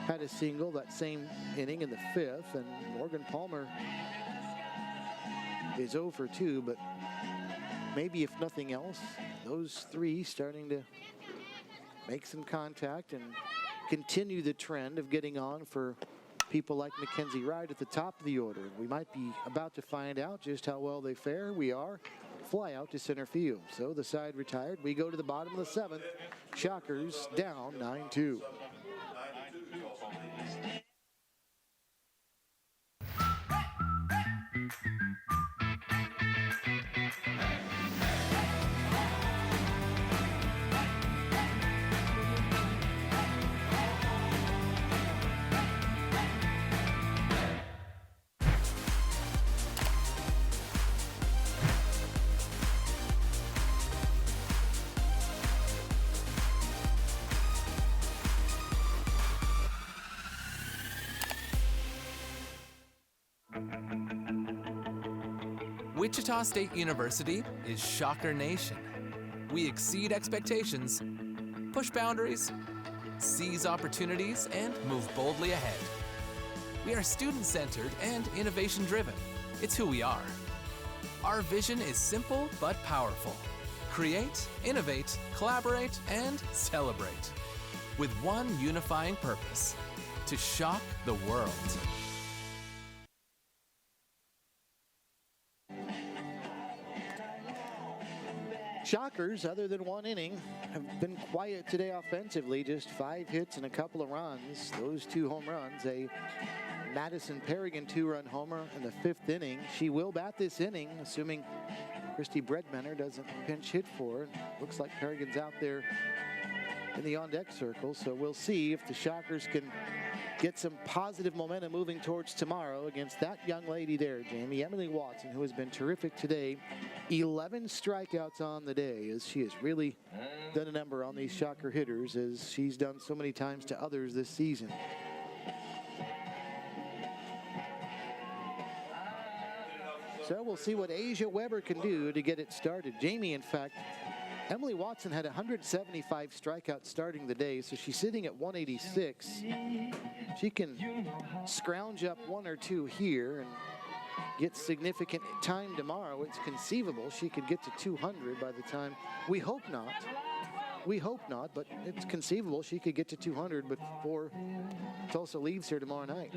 had a single that same inning in the 5th, and Morgan Palmer is 0 for 2, but maybe if nothing else, those three starting to make some contact and continue the trend of getting on for people like Mckenzie Wright at the top of the order. We might be about to find out just how well they fare. We are. Fly out to center field. So the side retired. We go to the bottom of the 7th. Shockers down 9-2. Wichita State University is Shocker Nation. We exceed expectations, push boundaries, seize opportunities, and move boldly ahead. We are student-centered and innovation-driven. It's who we are. Our vision is simple but powerful. Create, innovate, collaborate, and celebrate. With one unifying purpose: to shock the world. Shockers, other than one inning, have been quiet today offensively. Just 5 hits and a couple of runs. Those 2 home runs, a Madison Perrigan 2-run homer in the 5th inning. She will bat this inning, assuming Christy Bredmenner doesn't pinch hit for her. Looks like Perrigan's out there in the on-deck circle, so we'll see if the Shockers can get some positive momentum moving towards tomorrow against that young lady there, Jamie, Emily Watson, who has been terrific today. 11 strikeouts on the day, as she has really done a number on these Shocker hitters, as she's done so many times to others this season. So we'll see what Asia Weber can do to get it started. Jamie, in fact, Emily Watson had 175 strikeouts starting the day, so she's sitting at 186. She can scrounge up 1 or 2 here and get significant time tomorrow. It's conceivable she could get to 200 by the time. We hope not. We hope not, but it's conceivable she could get to 200 before Tulsa leaves here tomorrow night.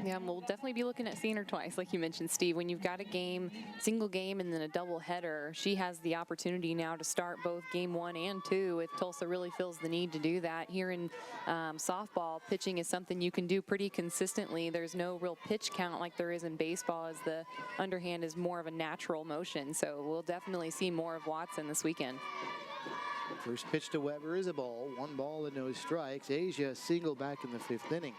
Yeah, we'll definitely be looking at seeing her twice, like you mentioned, Steve. When you've got a game, single game, and then a double header, she has the opportunity now to start both game 1 and 2 if Tulsa really feels the need to do that. Here in softball, pitching is something you can do pretty consistently. There's no real pitch count like there is in baseball, as the underhand is more of a natural motion. So we'll definitely see more of Watson this weekend. First pitch to Weber is a ball. 1 ball and no strikes. Asia single back in the 5th inning.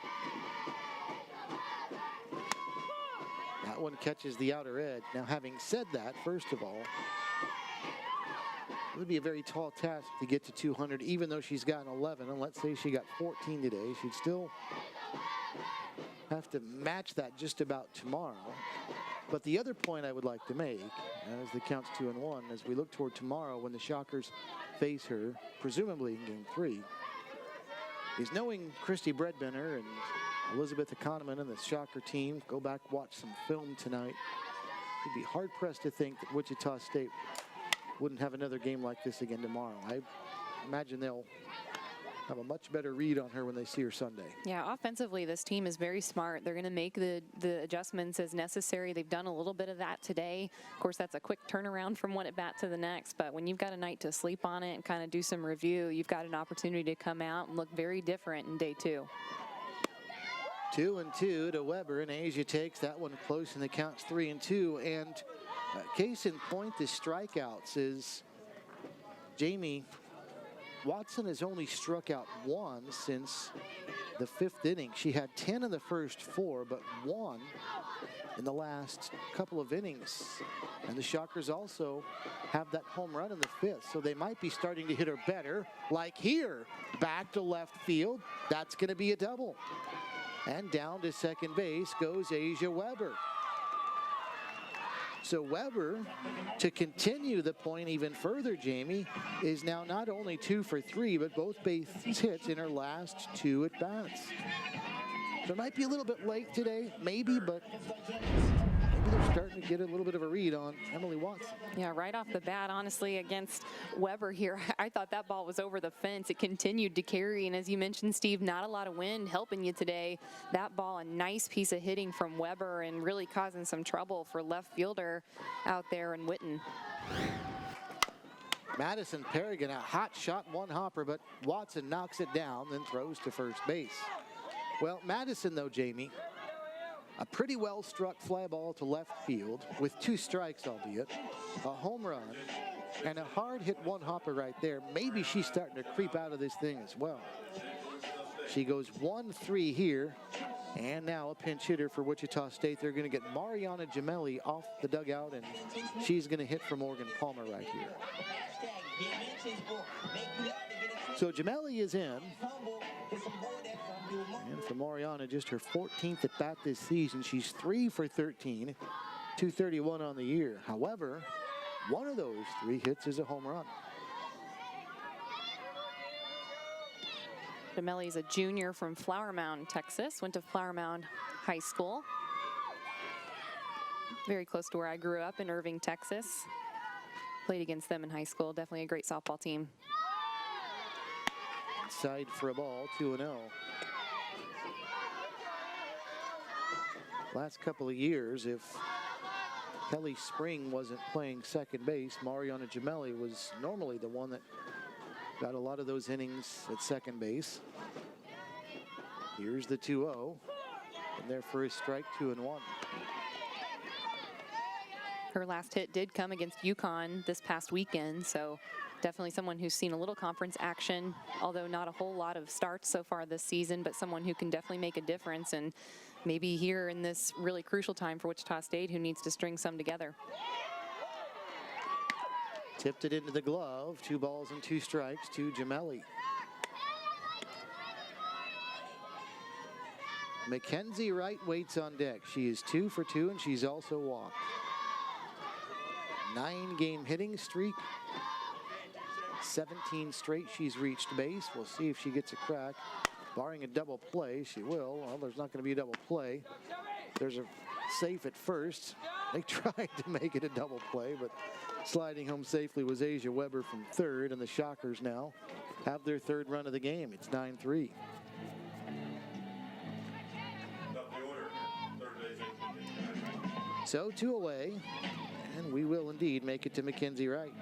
That one catches the outer edge. Now, having said that, first of all, it would be a very tall task to get to 200, even though she's gotten 11. And let's say she got 14 today. She'd still have to match that just about tomorrow. But the other point I would like to make, as the count's 2-1, as we look toward tomorrow when the Shockers face her, presumably in Game 3, is knowing Christy Bredmenner and Elizabeth Economan and the Shocker team. Go back, watch some film tonight. You'd be hard-pressed to think that Wichita State wouldn't have another game like this again tomorrow. I imagine they'll have a much better read on her when they see her Sunday. Yeah, offensively, this team is very smart. They're going to make the adjustments as necessary. They've done a little bit of that today. Of course, that's a quick turnaround from one at bat to the next, but when you've got a night to sleep on it and kind of do some review, you've got an opportunity to come out and look very different in day 2. 2-2 to Weber, and Asia takes that one close, and the count's 3-2. And case in point, the strikeouts is Jamie Watson has only struck out one since the 5th inning. She had 10 in the first 4, but 1 in the last couple of innings. And the Shockers also have that home run in the 5th, so they might be starting to hit her better, like here, back to left field. That's going to be a double. And down to second base goes Asia Weber. So Weber, to continue the point even further, Jamie, is now not only 2 for 3, but both base hits in her last 2 at-bats. So it might be a little bit late today, maybe, but maybe they're starting to get a little bit of a read on Emily Watson. Yeah, right off the bat, honestly, against Weber here, I thought that ball was over the fence. It continued to carry, and as you mentioned, Steve, not a lot of wind helping you today. That ball, a nice piece of hitting from Weber and really causing some trouble for left fielder out there in Witten. Madison Perrigan, a hot shot, one hopper, but Watson knocks it down, then throws to first base. Well, Madison, though, Jamie, a pretty well-struck fly ball to left field with 2 strikes, albeit, a home run, and a hard-hit one hopper right there. Maybe she's starting to creep out of this thing as well. She goes 1-3 here, and now a pinch hitter for Wichita State. They're going to get Mariana Gemelli off the dugout, and she's going to hit for Morgan Palmer right here. So Gemelli is in. And for Mariana, just her 14th at bat this season. She's 3 for 13, 231 on the year. However, one of those 3 hits is a home run. Gemelli is a junior from Flower Mound, Texas. Went to Flower Mound High School. Very close to where I grew up in Irving, Texas. Played against them in high school. Definitely a great softball team. Inside for a ball, 2-0. Last couple of years, if Kelly Spring wasn't playing second base, Mariana Gemelli was normally the one that got a lot of those innings at second base. Here's the 2-0, and there for his strike, 2-1. Her last hit did come against UConn this past weekend, so definitely someone who's seen a little conference action, although not a whole lot of starts so far this season, but someone who can definitely make a difference, and maybe here in this really crucial time for Wichita State, who needs to string some together. Tipped it into the glove, 2 balls and 2 strikes to Gemelli. Mckenzie Wright waits on deck. She is 2 for 2, and she's also walked. 9-game hitting streak. 17 straight she's reached base. We'll see if she gets a crack. Barring a double play, she will. Well, there's not going to be a double play. There's a safe at first. They tried to make it a double play, but sliding home safely was Asia Weber from third, and the Shockers now have their 3rd run of the game. It's 9-3. So 2 away, and we will indeed make it to Mckenzie Wright.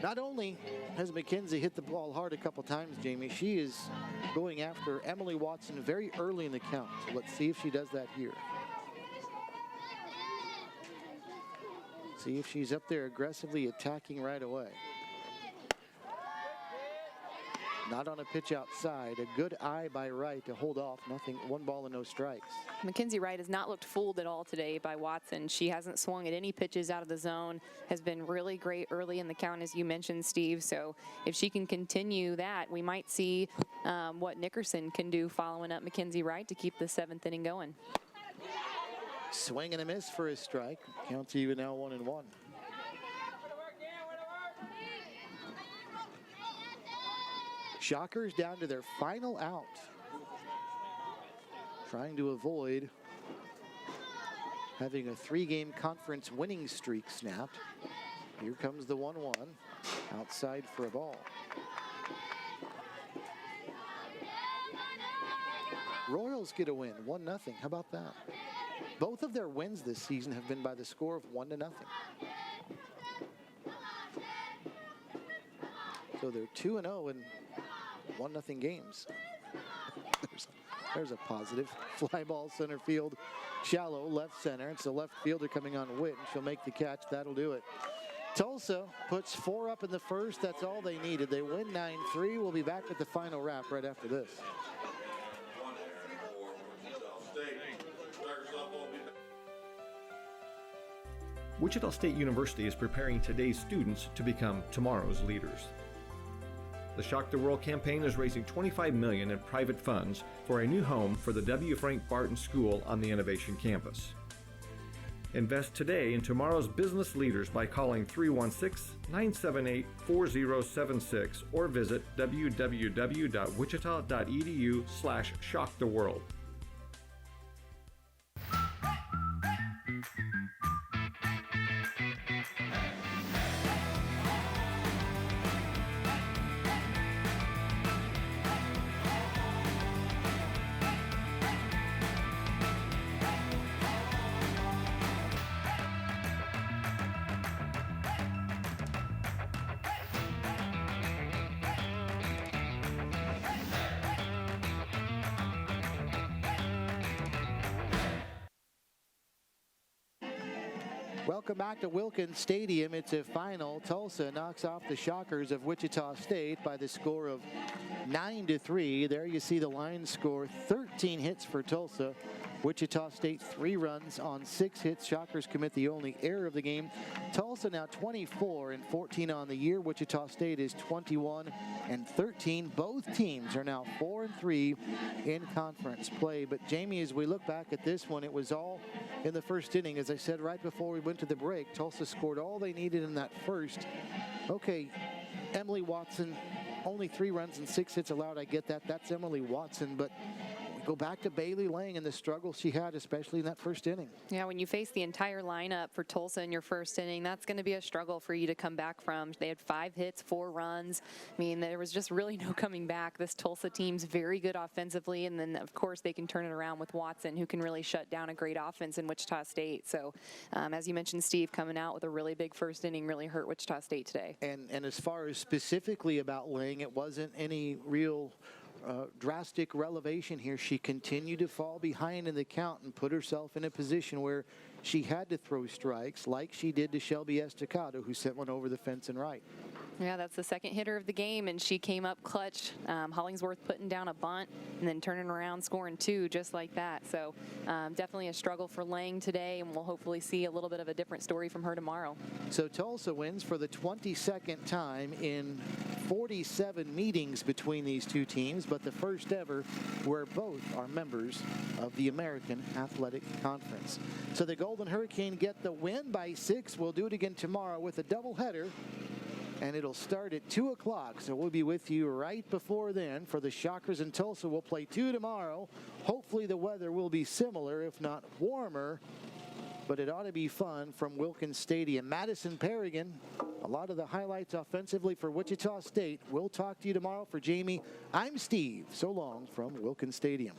Not only has Mckenzie hit the ball hard a couple times, Jamie, she is going after Emily Watson very early in the count. So let's see if she does that here. See if she's up there aggressively attacking right away. Not on a pitch outside. A good eye by Wright to hold off. Nothing, 1 ball and no strikes. Mckenzie Wright has not looked fooled at all today by Watson. She hasn't swung at any pitches out of the zone, has been really great early in the count, as you mentioned, Steve. So if she can continue that, we might see what Nickerson can do following up Mckenzie Wright to keep the 7th inning going. Swing and a miss for his strike. Counts even now 1-1. Shockers down to their final out. Trying to avoid having a 3-game conference winning streak snapped. Here comes the 1-1. Outside for a ball. Royals get a win, 1-0. How about that? Both of their wins this season have been by the score of 1-0. So they're 2-0, and 1-0 games. There's a positive. Fly ball center field, shallow left center. It's the left fielder coming on Witt, and she'll make the catch. That'll do it. Tulsa puts 4 up in the first. That's all they needed. They win 9-3. We'll be back with the final wrap right after this. Wichita State University is preparing today's students to become tomorrow's leaders. The Shock the World campaign is raising $25 million in private funds for a new home for the W. Frank Barton School on the Innovation Campus. Invest today in tomorrow's business leaders by calling 316-978-4076 or visit www.wichita.edu/shocktheworld. Welcome back to Wilkins Stadium. It's a final. Tulsa knocks off the Shockers of Wichita State by the score of 9-3. There you see the line score. 13 hits for Tulsa. Wichita State 3 runs on 6 hits. Shockers commit the only error of the game. Tulsa now 24-14 on the year. Wichita State is 21-13. Both teams are now 4-3 in conference play. But Jamie, as we look back at this one, it was all in the first inning. As I said right before we went to the break, Tulsa scored all they needed in that first. Okay, Emily Watson, only 3 runs and 6 hits allowed. I get that. That's Emily Watson, but go back to Bailey Lang and the struggle she had, especially in that first inning. Yeah, when you face the entire lineup for Tulsa in your first inning, that's going to be a struggle for you to come back from. They had 5 hits, 4 runs. I mean, there was just really no coming back. This Tulsa team's very good offensively, and then, of course, they can turn it around with Watson, who can really shut down a great offense in Wichita State. So, as you mentioned, Steve, coming out with a really big first inning really hurt Wichita State today. And as far as specifically about Lang, it wasn't any real drastic relevation here. She continued to fall behind in the count and put herself in a position where she had to throw strikes like she did to Shelby Estacado, who sent one over the fence and right. Yeah, that's the second hitter of the game, and she came up clutch. Hollingsworth putting down a bunt and then turning around, scoring 2 just like that. So definitely a struggle for Lang today, and we'll hopefully see a little bit of a different story from her tomorrow. So Tulsa wins for the 22nd time in 47 meetings between these two teams, but the first ever where both are members of the American Athletic Conference. So the Golden Hurricane get the win by 6. We'll do it again tomorrow with a doubleheader, and it'll start at 2 o'clock. So we'll be with you right before then for the Shockers in Tulsa. We'll play 2 tomorrow. Hopefully the weather will be similar, if not warmer, but it ought to be fun from Wilkins Stadium. Madison Perrigan, a lot of the highlights offensively for Wichita State. We'll talk to you tomorrow. For Jamie, I'm Steve. So long from Wilkins Stadium.